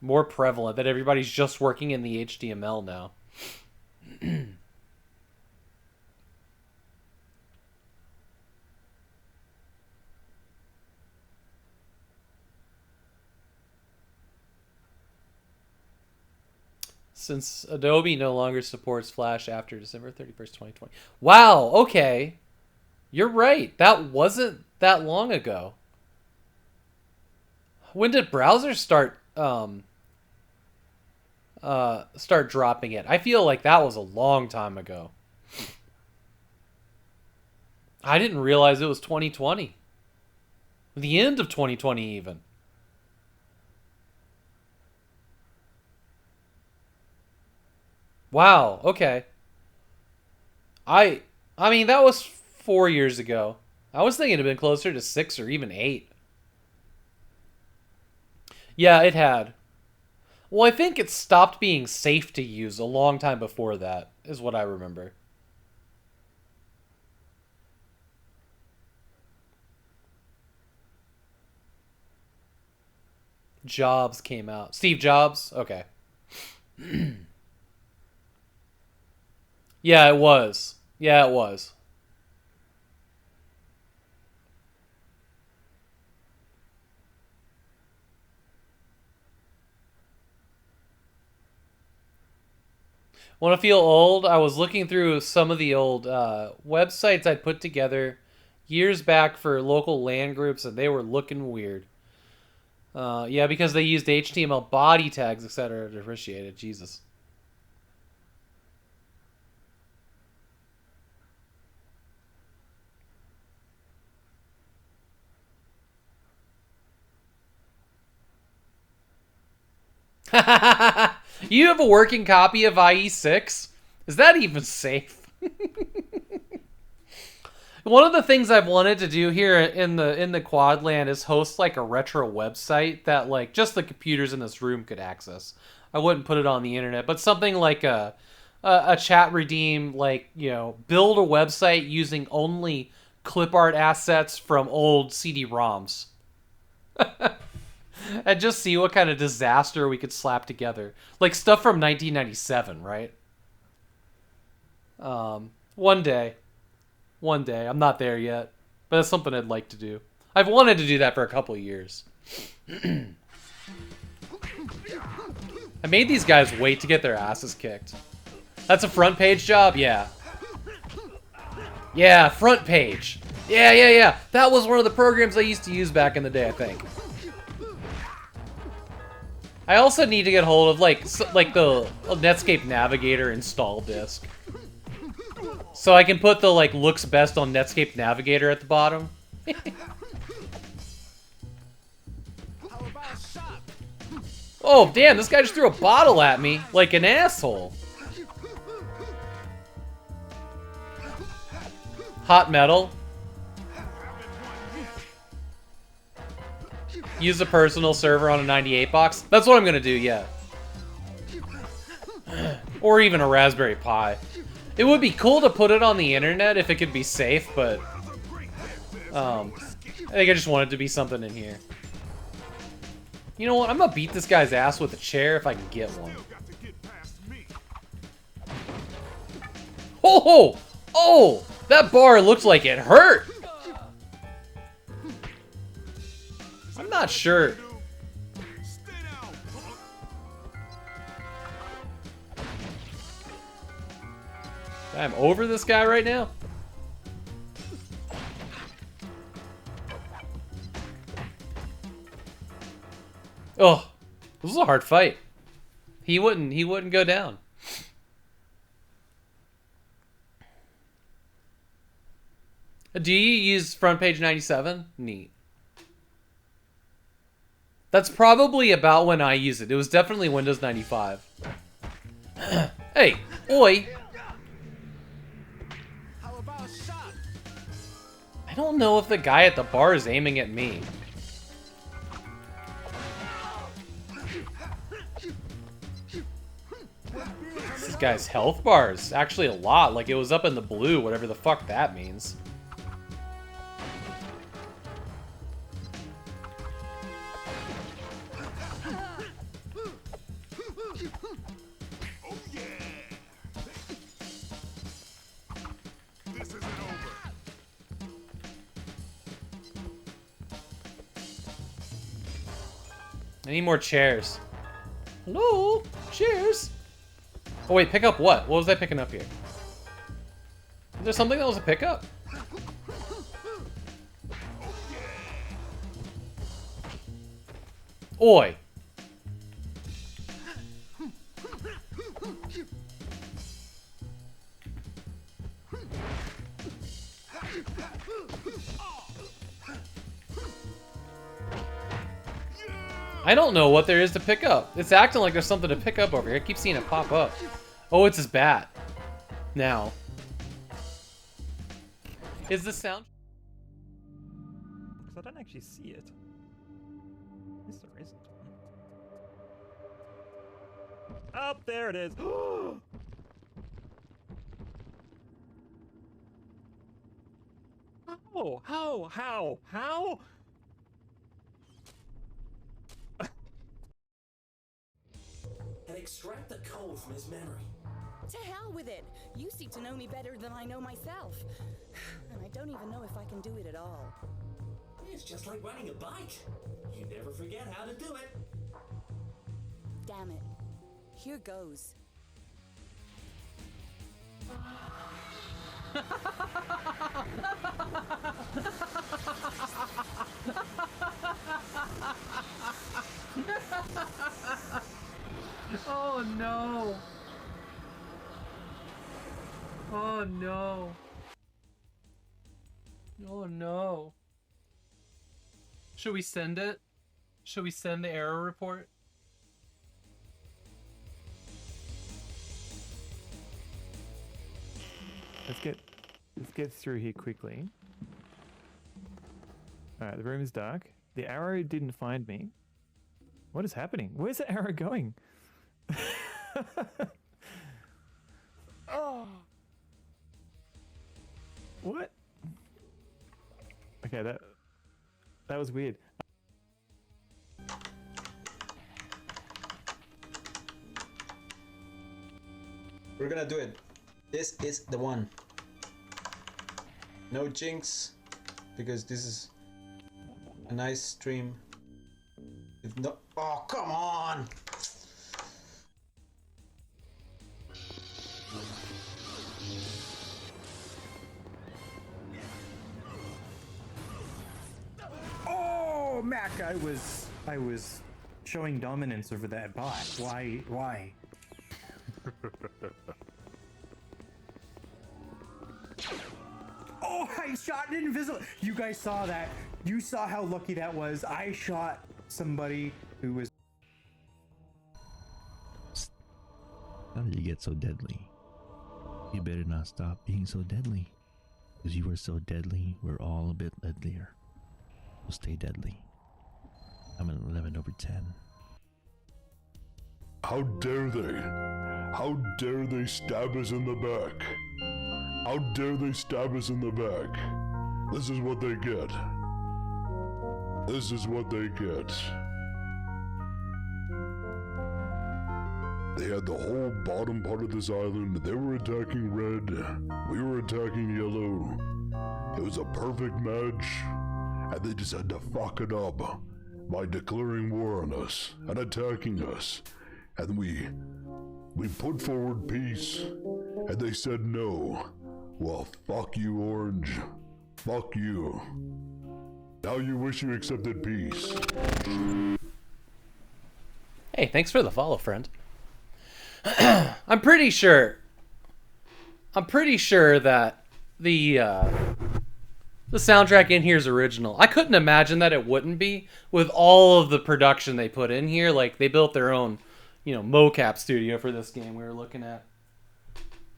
more prevalent, that everybody's just working in the HTML now. Since Adobe no longer supports Flash after December 31st, 2020. Wow, okay. You're right. That wasn't that long ago. When did browsers start dropping it? I feel like that was a long time ago. I didn't realize it was 2020. The end of 2020 even. Wow, okay. I mean, that was 4 years ago. I was thinking it'd been closer to 6 or even 8. Yeah, it had. Well, I think it stopped being safe to use a long time before that, is what I remember. Jobs came out. Steve Jobs? Okay. Yeah, it was. Yeah, it was. Want to feel old? I was looking through some of the old websites I'd put together years back for local land groups, and they were looking weird. Yeah, because they used HTML body tags, etc. to appreciate it. Jesus. You have a working copy of IE6? Is that even safe? One of the things I've wanted to do here in the Quadland is host like a retro website that like just the computers in this room could access. I wouldn't put it on the internet, but something like a chat redeem, like, you know, build a website using only clip art assets from old CD-ROMs. And just see what kind of disaster we could slap together. Like stuff from 1997, right? One day. One day. I'm not there yet. But that's something I'd like to do. I've wanted to do that for a couple of years. I made these guys wait to get their asses kicked. That's a front page job? Yeah. Yeah, front page. Yeah. That was one of the programs I used to use back in the day, I think. I also need to get hold of like the Netscape Navigator install disk, so I can put the like looks best on Netscape Navigator at the bottom. Oh damn! This guy just threw a bottle at me like an asshole. Hot metal. Use a personal server on a 98 box. That's what I'm gonna do, yeah. Or even a Raspberry Pi. It would be cool to put it on the internet if it could be safe, but I think I just wanted to be something in here. You know what? I'm gonna beat this guy's ass with a chair if I can get one. Oh! Oh! That bar looked like it hurt! I'm not sure. I'm over this guy right now. Oh, this was a hard fight. He wouldn't go down. Do you use front page 97? Neat. That's probably about when I use it. It was definitely Windows 95. Hey, oi. I don't know if the guy at the bar is aiming at me. This guy's health bar is actually a lot. Like, it was up in the blue, whatever the fuck that means. I need more chairs. Hello? Chairs? Oh wait, pick up what? What was I picking up here? Is there something that was a pickup? Oi! I don't know what there is to pick up. It's acting like there's something to pick up over here. I keep seeing it pop up. Oh, it's his bat. Now. Is the sound... Because I don't actually see it. Yes, there isn't. Oh, there it is. Oh, how? And extract the code from his memory. To hell with it. You seem to know me better than I know myself. And I don't even know if I can do it at all. It's just like riding a bike. You never forget how to do it. Damn it. Here goes. Oh no! Oh no! Oh no! Should we send it? Should we send the error report? Let's get through here quickly. Alright, the room is dark. The arrow didn't find me. What is happening? Where's the arrow going? Oh. What? Okay, that was weird. We're gonna do it. This is the one. No jinx, because this is a nice stream. With no. Oh, come on! Oh, Mac, I was showing dominance over that bot. Why? Oh, I shot an invisible. You guys saw that. You saw how lucky that was. I shot somebody who was. How did you get so deadly? You better not stop being so deadly. Because you were so deadly, we're all a bit deadlier. So stay deadly. I'm an 11/10. How dare they? How dare they stab us in the back? How dare they stab us in the back? This is what they get. This is what they get. They had the whole bottom part of this island. They were attacking red. We were attacking yellow. It was a perfect match. And they just had to fuck it up by declaring war on us and attacking us. And we put forward peace. And they said no. Well, fuck you, Orange. Fuck you. Now you wish you accepted peace. Hey, thanks for the follow, friend. I'm pretty sure that the soundtrack in here is original. I couldn't imagine that it wouldn't be with all of the production they put in here. Like, they built their own, mocap studio for this game we were looking at.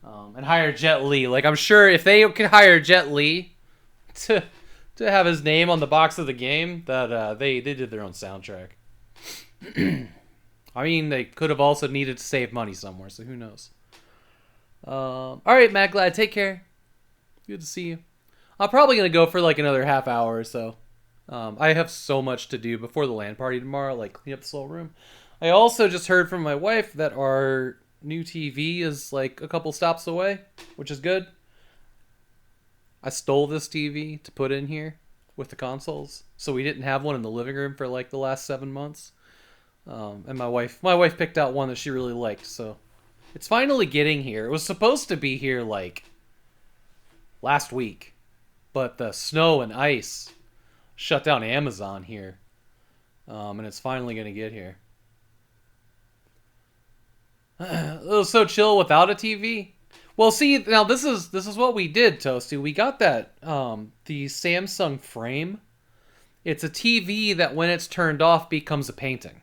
And hired Jet Li. Like, I'm sure if they could hire Jet Li to have his name on the box of the game, that they did their own soundtrack. I mean, they could have also needed to save money somewhere, so who knows. Alright, Matt Glad, take care. Good to see you. I'm probably going to go for like another half hour or so. I have so much to do before the LAN party tomorrow, like clean up this whole room. I also just heard from my wife that our new TV is like a couple stops away, which is good. I stole this TV to put in here with the consoles, so we didn't have one in the living room for like the last 7 months. And my wife picked out one that she really liked, so it's finally getting here. It was supposed to be here like last week, but the snow and ice shut down Amazon here, and it's finally gonna get here. It was so chill without a TV. Well, see, now this is what we did, Toasty. We got that the Samsung Frame. It's a TV that when it's turned off becomes a painting.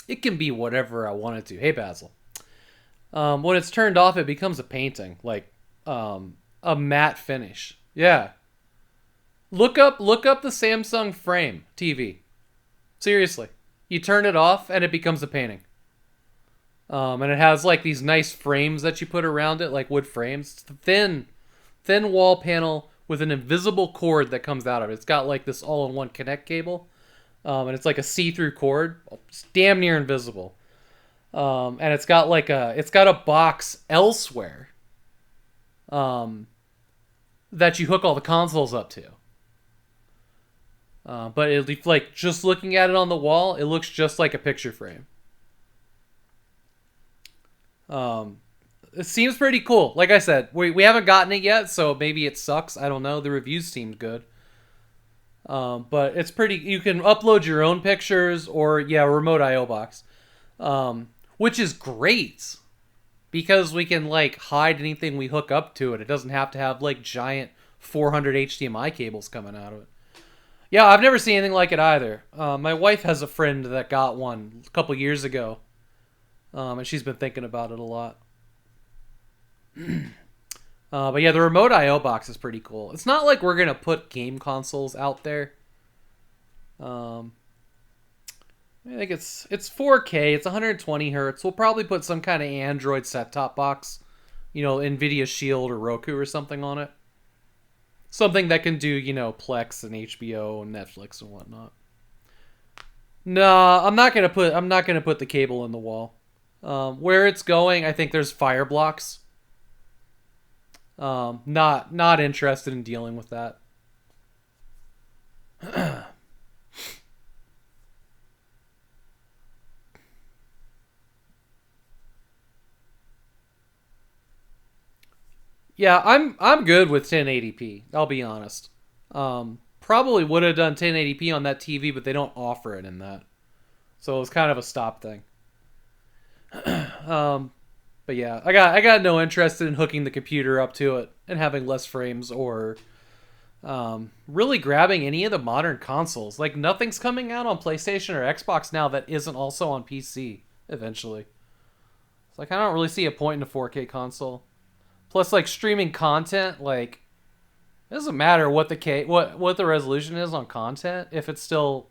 It can be whatever I want it to. Hey, Basil. When it's turned off, it becomes a painting, like a matte finish. Yeah. Look up the Samsung Frame TV. Seriously. You turn it off and it becomes a painting. And it has like these nice frames that you put around it, like wood frames. It's a thin wall panel with an invisible cord that comes out of it. It's got like this all-in-one connect cable. And it's like a see-through cord. It's damn near invisible. And it's got a box elsewhere. That you hook all the consoles up to. But it, like, just looking at it on the wall, it looks just like a picture frame. It seems pretty cool. Like I said, we haven't gotten it yet, so maybe it sucks. I don't know. The reviews seemed good. But it's pretty... You can upload your own pictures or, yeah, remote I/O box. Which is great. Because we can, like, hide anything we hook up to it. It doesn't have to have, like, giant 400 HDMI cables coming out of it. Yeah, I've never seen anything like it either. My wife has a friend that got one a couple years ago. And she's been thinking about it a lot. But yeah, the remote I/O box is pretty cool. It's not like we're going to put game consoles out there. I think it's 4K. It's 120 hertz. We'll probably put some kind of Android set-top box. NVIDIA Shield or Roku or something on it. Something that can do, Plex and HBO and Netflix and whatnot. No, I'm not gonna put the cable in the wall. Where it's going, I think there's fire blocks. Not interested in dealing with that. Yeah, I'm good with 1080p. I'll be honest. Probably would have done 1080p on that TV, but they don't offer it in that, so it was kind of a stop thing. But yeah, I got no interest in hooking the computer up to it and having less frames or really grabbing any of the modern consoles. Like, nothing's coming out on PlayStation or Xbox now that isn't also on PC eventually. So like, I don't really see a point in a 4K console. Plus, like, streaming content, like, it doesn't matter what the resolution is on content if it's still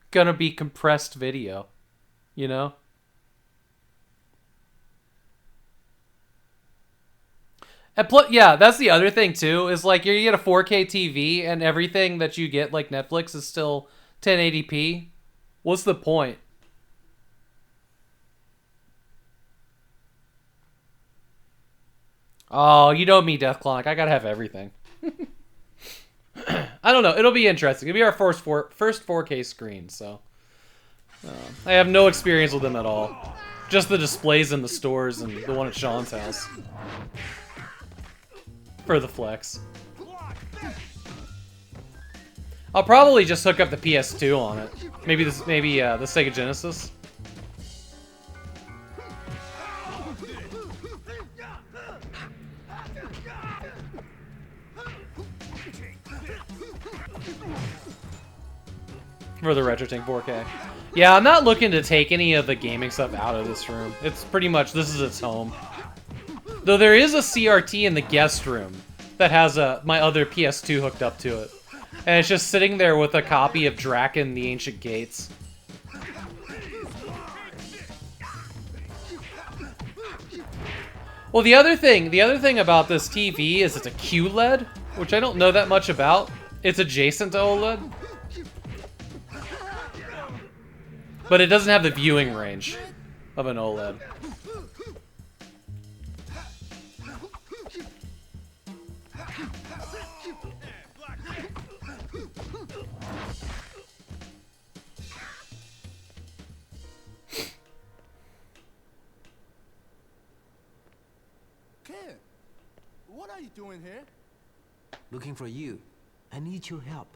gonna be compressed video, you know? And yeah, that's the other thing too, is like you get a 4K TV and everything that you get like Netflix is still 1080p. What's the point? Oh, you know me, Deathclonic. I gotta have everything. I don't know. It'll be interesting. It'll be our first 4K screen, so. I have no experience with them at all. Just the displays in the stores and the one at Sean's house. For the flex. I'll probably just hook up the PS2 on it. Maybe the Sega Genesis. For the RetroTink 4K. Yeah, I'm not looking to take any of the gaming stuff out of this room. It's pretty much, this is its home. Though there is a CRT in the guest room that has my other PS2 hooked up to it. And it's just sitting there with a copy of Draken the Ancient Gates. Well, the other thing about this TV is it's a QLED, which I don't know that much about. It's adjacent to OLED. But it doesn't have the viewing range of an OLED. Kid, what are you doing here? Looking for you. I need your help.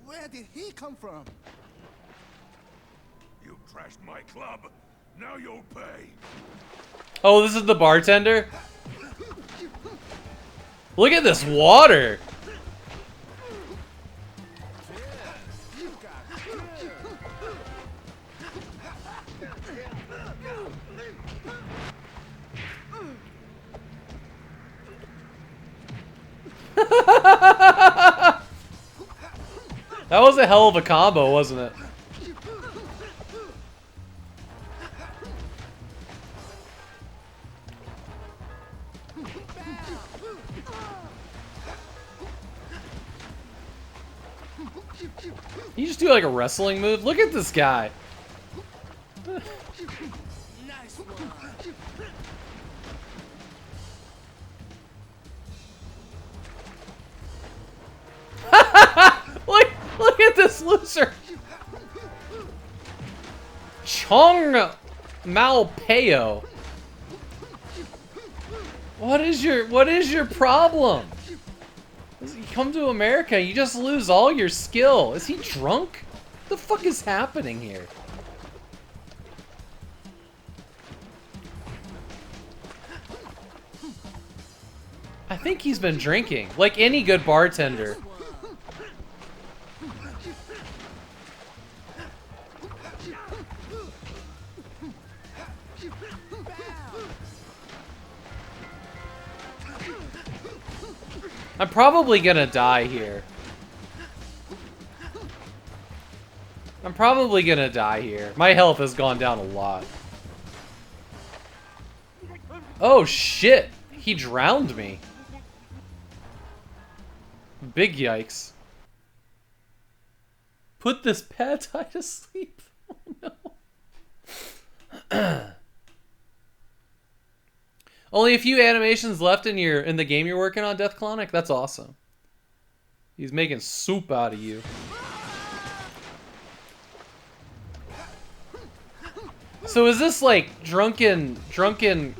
Where did he come from? You trashed my club. Now you'll pay. Oh, this is the bartender? Look at this water! That was a hell of a combo, wasn't it? You just do like a wrestling move? Look at this guy. Look at this loser. Chong Malpeo. What is your problem? You come to America, you just lose all your skill. Is he drunk? What the fuck is happening here? I think he's been drinking, like any good bartender. I'm probably gonna die here. My health has gone down a lot. Oh shit! He drowned me. Big yikes. Put this pad thai to sleep. Oh no. Only a few animations left in the game you're working on, Deathclonic? That's awesome. He's making soup out of you. So is this like drunken,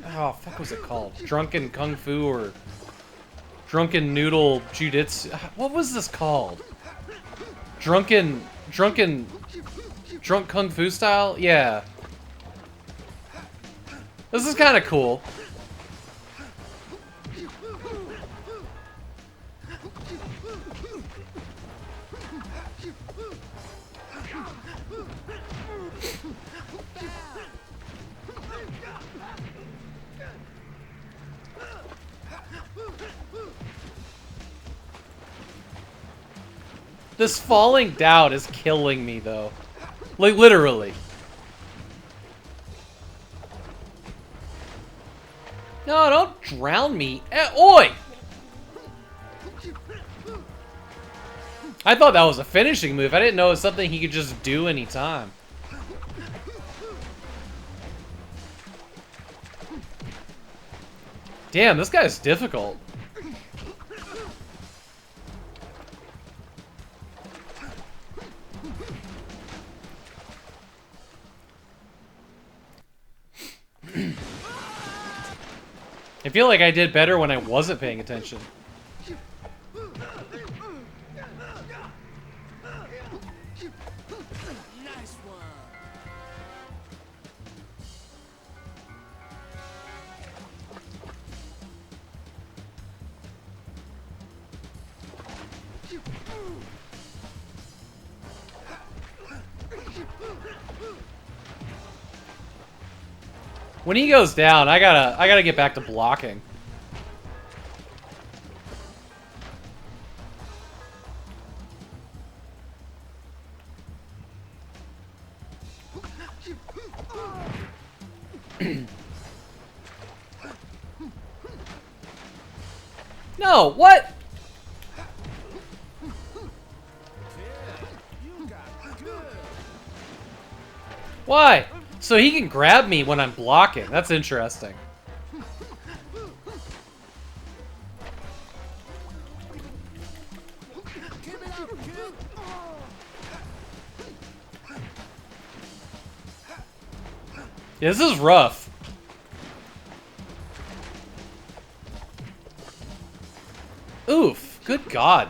oh fuck was it called? Drunken Kung Fu or Drunken Noodle Jujitsu? What was this called? Drunk Kung Fu style? Yeah. This is kind of cool. This falling down is killing me, though. Like, literally. No, don't drown me. Oi! I thought that was a finishing move. I didn't know it was something he could just do anytime. Damn, this guy's difficult. I feel like I did better when I wasn't paying attention. Nice one. When he goes down, I gotta get back to blocking. No, what? Why? So he can grab me when I'm blocking. That's interesting. Yeah, this is rough. Oof, good God.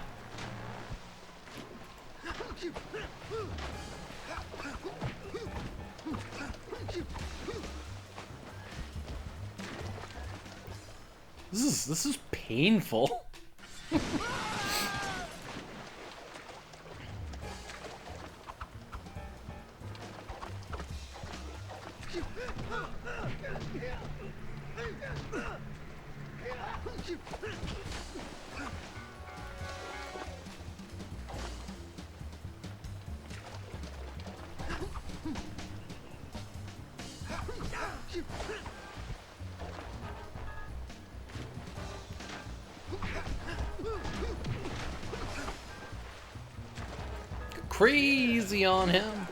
This is painful. Crazy on him.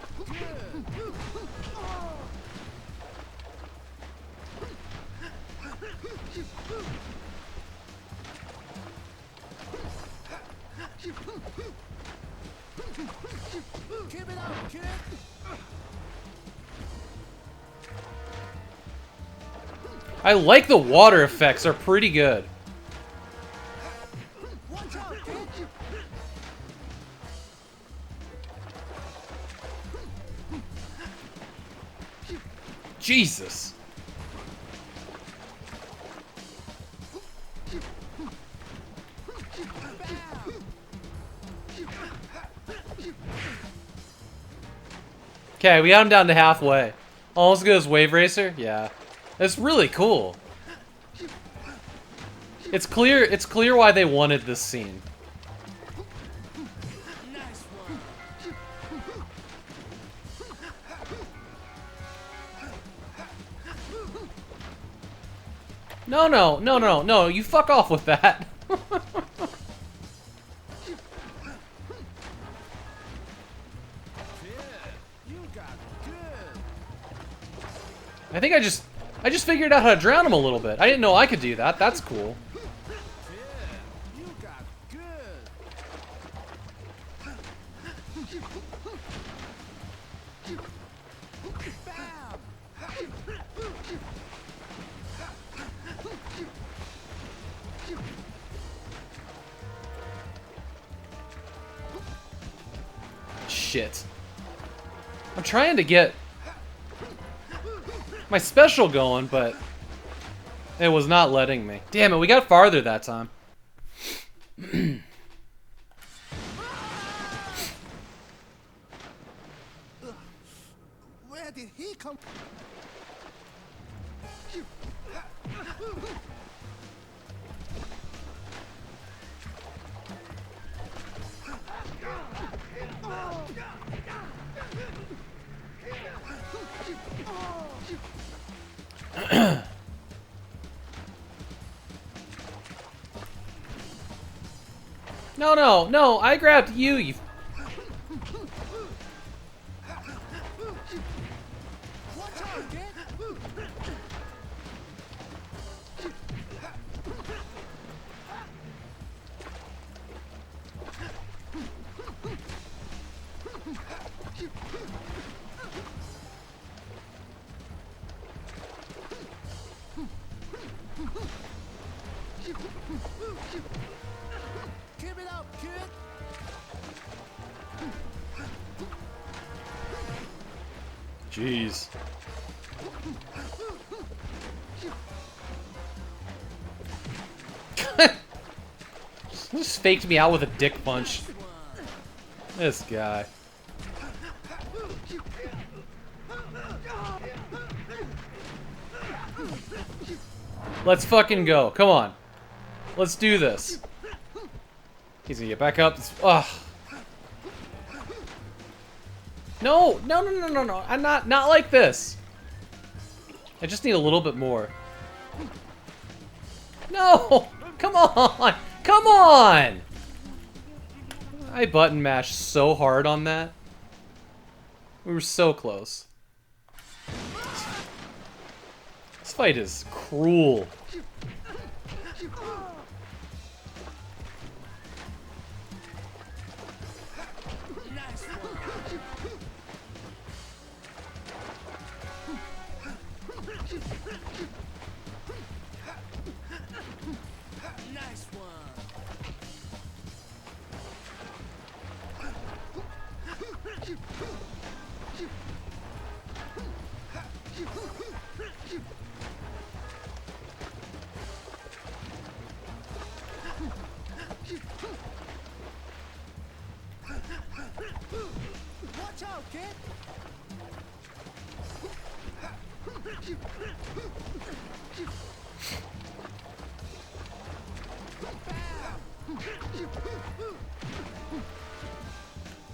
Keep it up, kid. I like the water effects, are pretty good. Watch out, kid. Jesus. Okay, we got him down to halfway. Almost as good as Wave Racer? Yeah. It's really cool. It's clear why they wanted this scene. Nice one. No, you fuck off with that. I think I just figured out how to drown him a little bit. I didn't know I could do that. That's cool. You got good. Bam. Shit. I'm trying to get my special going, but it was not letting me. Damn it, we got farther that time. Where did he come? No, no, no, I grabbed you, you... Watch out, kid! Keep it up, kid! Jeez. Just faked me out with a dick punch. This guy. Let's fucking go. Come on. Let's do this. He's gonna get back up. Ugh. No, no, no, no, no, no. I'm not like this. I just need a little bit more. No! Come on! Come on! I button mashed so hard on that. We were so close. This fight is cruel. Nice one. Watch out, kid! Watch out, kid!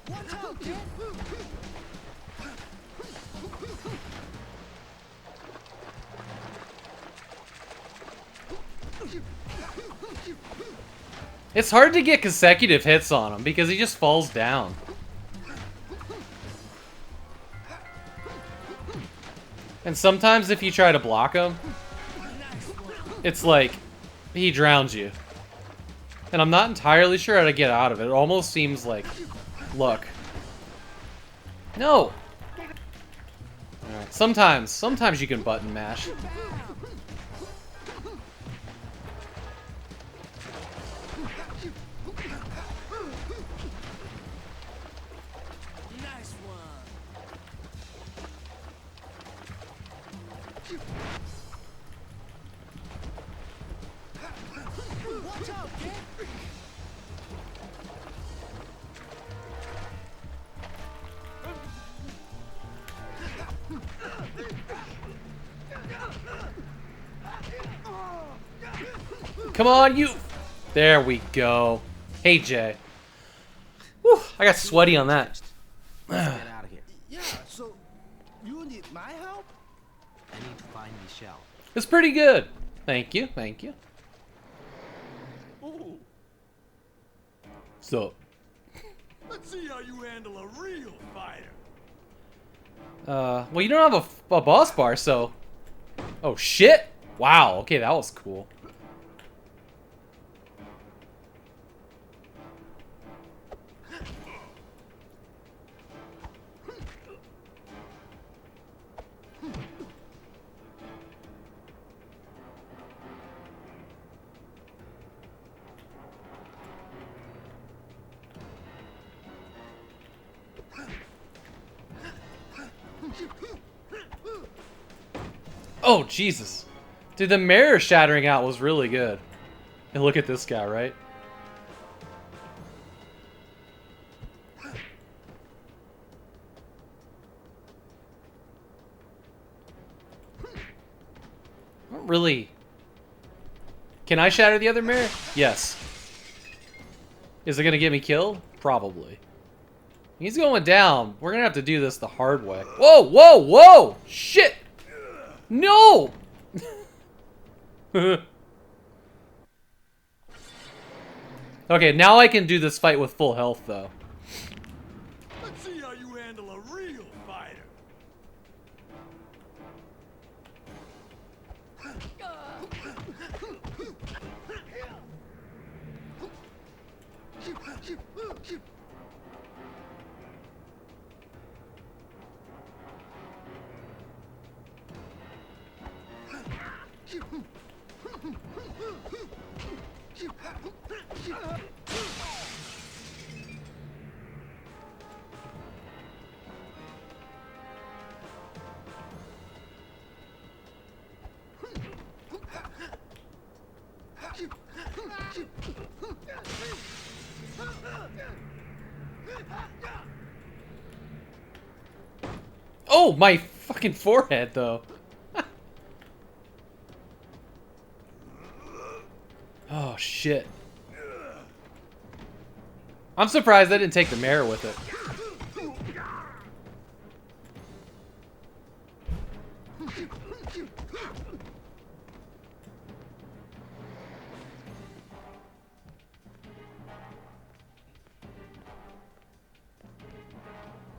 Watch out, kid! It's hard to get consecutive hits on him because he just falls down. And sometimes if you try to block him, it's like he drowns you. And I'm not entirely sure how to get out of it. It almost seems like luck. No! Alright, sometimes you can button mash. Nice one. Watch out, kid! Come on, you... There we go. Hey, Jay. Whew, I got sweaty on that. Let's get out of here. Yeah, so you need my help? I need to find Michelle. It's pretty good. Thank you, thank you. Ooh, So, let's see how you handle a real fighter. well, you don't have a boss bar, so... Oh, shit! Wow, okay, that was cool. Oh, Jesus. Dude, the mirror shattering out was really good. And look at this guy, right? I don't really Can I shatter the other mirror? Yes. Is it gonna get me killed? Probably. He's going down. We're gonna have to do this the hard way. Whoa, whoa, whoa! Shit! No! Okay, now I can do this fight with full health, though. Let's see how you handle a real fighter. Oh, my fucking forehead, though. Oh, shit. I'm surprised I didn't take the mirror with it.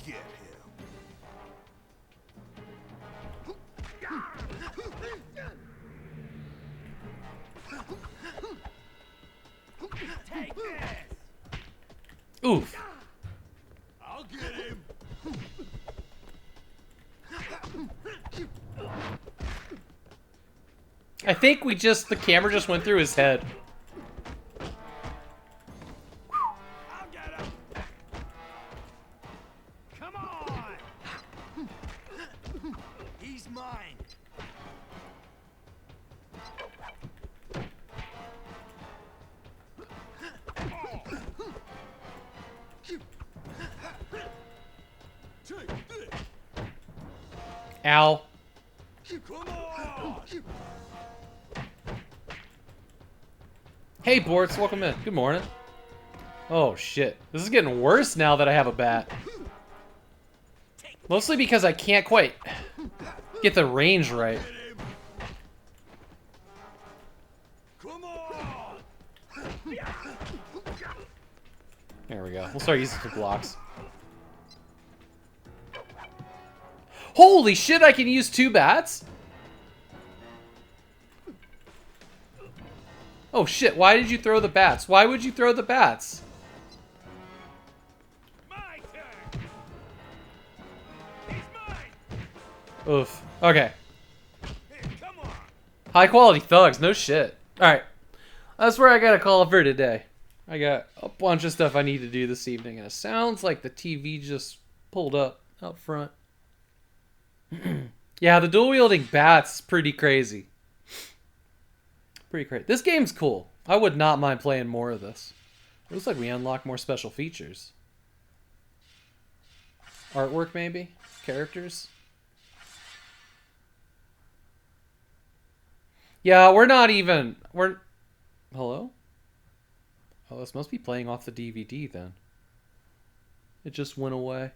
Get him. Take this. Oof. I'll get him. I think the camera just went through his head. I'll get him. Come on. He's mine. Take this. Ow. Come on. Hey, Bortz, welcome in. Good morning. Oh, shit. This is getting worse now that I have a bat. Mostly because I can't quite get the range right. There we go. We'll start using some blocks. Holy shit, I can use 2 bats? Oh shit, why did you throw the bats? Why would you throw the bats? Oof. Okay. High quality thugs, no shit. Alright. That's where I gotta call it for today. I got a bunch of stuff I need to do this evening, and it sounds like the TV just pulled up out front. Yeah, the dual wielding bats is pretty crazy. Pretty crazy. This game's cool. I would not mind playing more of this. It looks like we unlock more special features. Artwork, maybe? Characters? Yeah, we're not even... Hello? Oh, this must be playing off the DVD then. It just went away.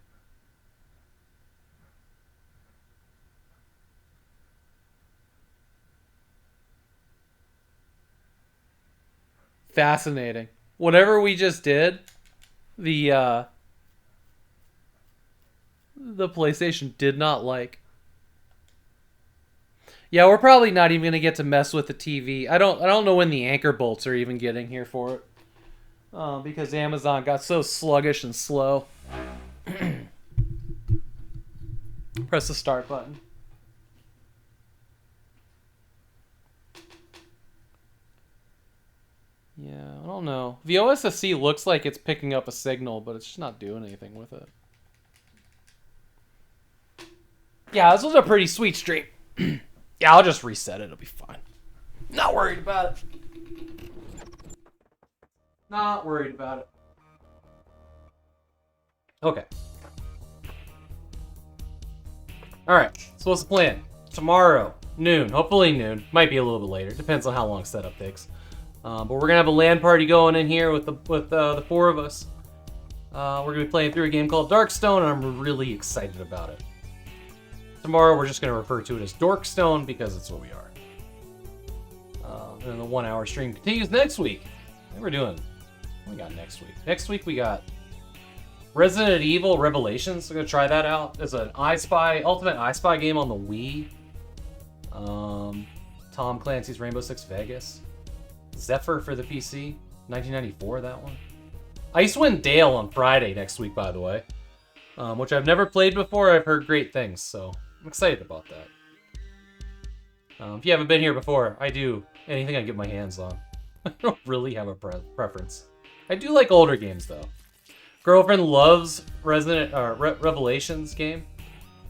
Fascinating. Whatever we just did, the PlayStation did not like. Yeah, we're probably not even gonna get to mess with the TV. I don't know when the anchor bolts are even getting here for it. Because Amazon got so sluggish and slow. Press the start button. Yeah, I don't know. The OSSC looks like it's picking up a signal, but it's just not doing anything with it. Yeah, this was a pretty sweet stream. Yeah, I'll just reset it. It'll be fine. Not worried about it. Not worried about it. Okay. Alright, so what's the plan? Tomorrow, Noon. Hopefully noon. Might be a little bit later. Depends on how long setup takes. But we're gonna have a LAN party going in here with the four of us. We're gonna be playing through a game called Darkstone, and I'm really excited about it. Tomorrow we're just gonna refer to it as Dorkstone because it's what we are. And the 1 hour stream continues next week. What we're doing? What we got next week? Next week we got Resident Evil Revelations. I'm gonna try that out. It's an Ultimate I Spy game on the Wii. Tom Clancy's Rainbow Six Vegas. Zephyr for the PC. 1994, that one. Icewind Dale on Friday next week, by the way. Which I've never played before. I've heard great things, so I'm excited about that. If you haven't been here before, I do anything I get my hands on. I don't really have a preference. I do like older games, though. Girlfriend loves Revelations game.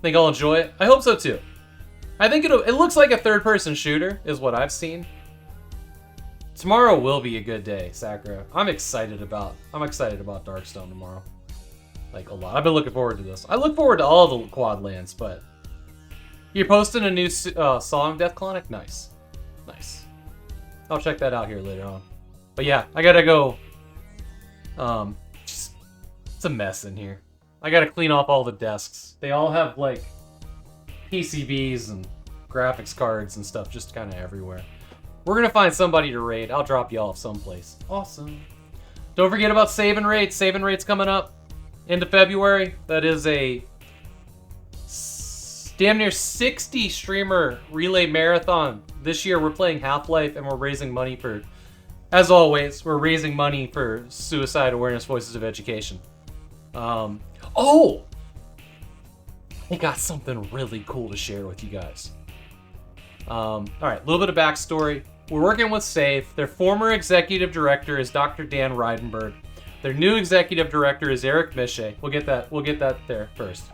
Think I'll enjoy it? I hope so, too. I think it looks like a third-person shooter, is what I've seen. Tomorrow will be a good day, Sakura. I'm excited about Darkstone tomorrow. Like, a lot. I've been looking forward to this. I look forward to all the quad lands, but... You're posting a new song, Death Clonic? Nice. Nice. I'll check that out here later on. But yeah, I gotta go... it's a mess in here. I gotta clean off all the desks. They all have, like, PCBs and graphics cards and stuff just kind of everywhere. We're gonna find somebody to raid. I'll drop y'all off someplace. Awesome. Don't forget about Save and Raid. Save and Raid's coming up into February. That is a damn near 60 streamer relay marathon. This year we're playing Half-Life and we're raising money for, as always, we're raising money for Suicide Awareness Voices of Education. Oh! I got something really cool to share with you guys. Alright, a little bit of backstory. We're working with Save. Their former executive director is Dr. Dan Reidenberg. Their new executive director is Eric Miche. We'll get that there first.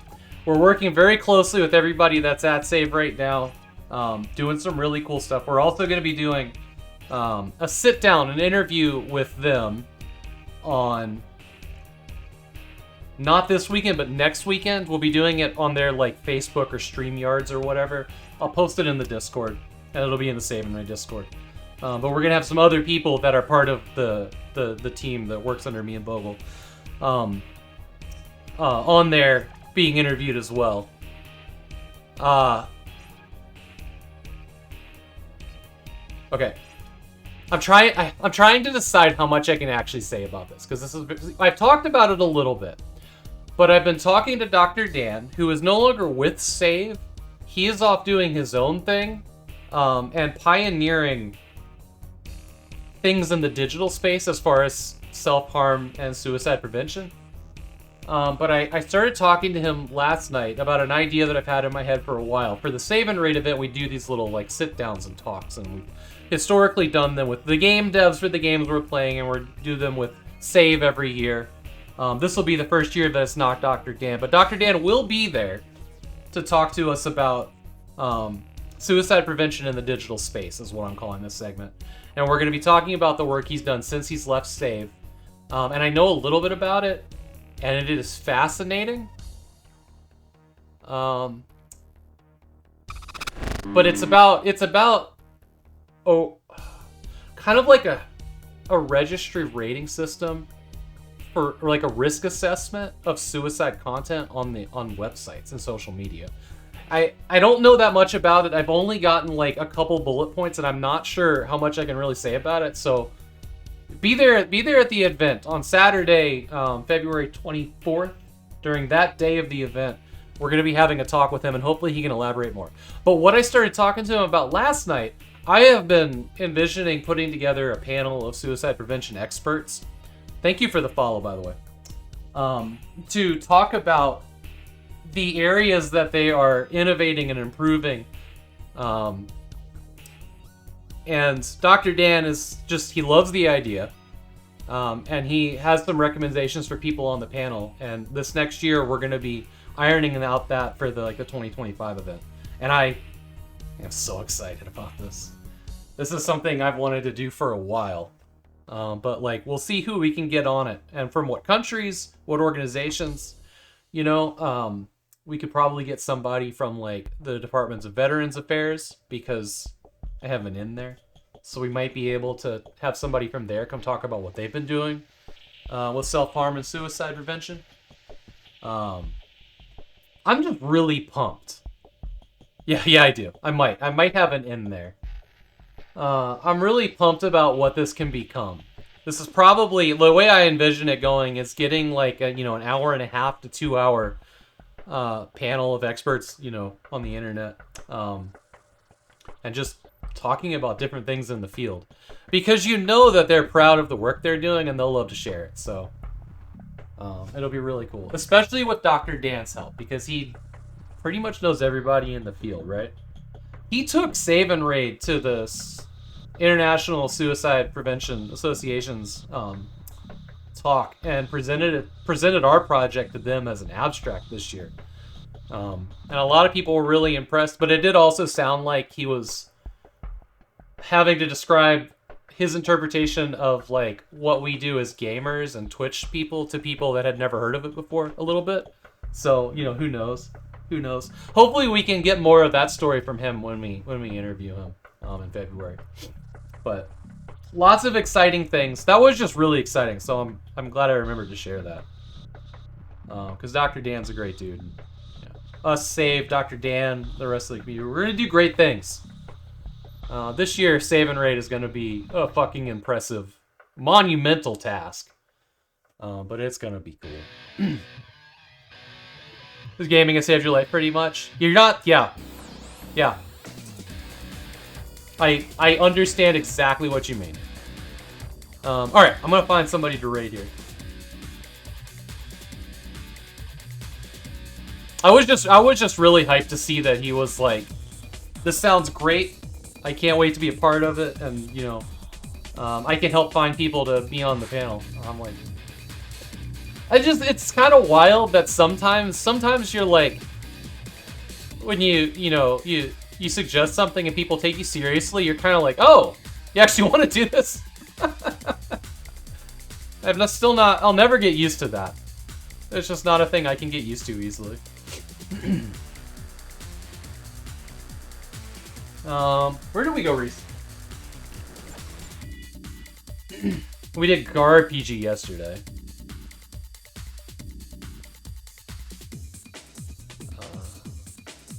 We're working very closely with everybody that's at Save right now, doing some really cool stuff. We're also going to be doing a sit-down, an interview with them on, not this weekend, but next weekend. We'll be doing it on their like Facebook or StreamYards or whatever. I'll post it in the Discord, and it'll be in the Save and Raid Discord. But we're going to have some other people that are part of the team that works under me and Vogel on there being interviewed as well. Okay. I'm trying to decide how much I can actually say about this, because I've talked about it a little bit. But I've been talking to Dr. Dan, who is no longer with Save. He is off doing his own thing, and pioneering things in the digital space as far as self-harm and suicide prevention. But I started talking to him last night about an idea that I've had in my head for a while. For the Save and Raid event, we do these little like sit-downs and talks, and we've historically done them with the game devs for the games we're playing, and we do them with Save every year. This will be the first year that it's not Dr. Dan, but Dr. Dan will be there to talk to us about suicide prevention in the digital space, is what I'm calling this segment. And we're going to be talking about the work he's done since he's left Save. And I know a little bit about it, and it is fascinating. But it's about kind of like a registry rating system for, or like a risk assessment of suicide content on websites and social media. I don't know that much about it. I've only gotten like a couple bullet points, and I'm not sure how much I can really say about it. So be there at the event on Saturday, February 24th. During that day of the event, we're going to be having a talk with him, and hopefully he can elaborate more. But what I started talking to him about last night, I have been envisioning putting together a panel of suicide prevention experts. Thank you for the follow, by the way. To talk about the areas that they are innovating and improving. And Dr. Dan is just, he loves the idea. And he has some recommendations for people on the panel. And this next year, we're going to be ironing out that for the 2025 event. And I am so excited about this. This is something I've wanted to do for a while. But like, we'll see who we can get on it and from what countries, what organizations, you know. we could probably get somebody from like the Departments of Veterans Affairs because I have an in there. So we might be able to have somebody from there come talk about what they've been doing with self-harm and suicide prevention. I'm just really pumped. Yeah, I do. I might have an in there. I'm really pumped about what this can become. This is probably, the way I envision it going is getting like a, an hour and a half to 2 hour panel of experts, on the internet. And just talking about different things in the field. Because that they're proud of the work they're doing and they'll love to share it. So it'll be really cool. Especially with Dr. Dan's help, because he pretty much knows everybody in the field, right? He took Save and Raid to the International Suicide Prevention Association's talk and presented our project to them as an abstract this year. And a lot of people were really impressed, but it did also sound like he was having to describe his interpretation of like what we do as gamers and Twitch people to people that had never heard of it before a little bit. So, who knows? Who knows? Hopefully we can get more of that story from him when we interview him in February. But lots of exciting things. That was just really exciting, so I'm glad I remembered to share that. Because Dr. Dan's a great dude. Us, Save, Dr. Dan, the rest of the community. We're going to do great things. This year, Save and Raid is going to be a fucking impressive, monumental task. But it's going to be cool. This gaming has saved your life pretty much. You're not... Yeah. I understand exactly what you mean. Alright, I'm going to find somebody to raid here. I was just really hyped to see that he was like, this sounds great. I can't wait to be a part of it, and I can help find people to be on the panel. I'm like, it's kind of wild that sometimes you're like, when you suggest something and people take you seriously, you're kind of like, oh, you actually want to do this? I'll never get used to that. It's just not a thing I can get used to easily. Where did we go, Reese? We did Gar RPG yesterday.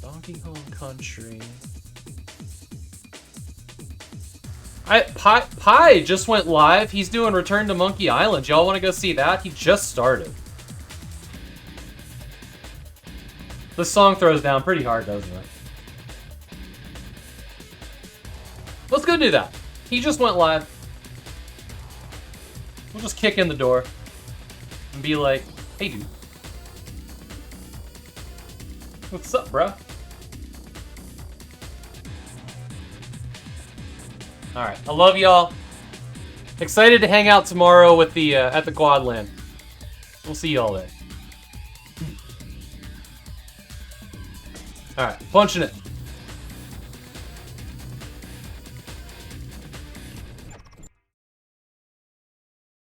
Donkey Kong Country. Pi just went live. He's doing Return to Monkey Island. Y'all want to go see that? He just started. This song throws down pretty hard, doesn't it? Let's go do that. He just went live. We'll just kick in the door and be like, hey, dude. What's up, bro? Alright, I love y'all. Excited to hang out tomorrow with the at the Quadland. We'll see y'all there. Alright, punching it.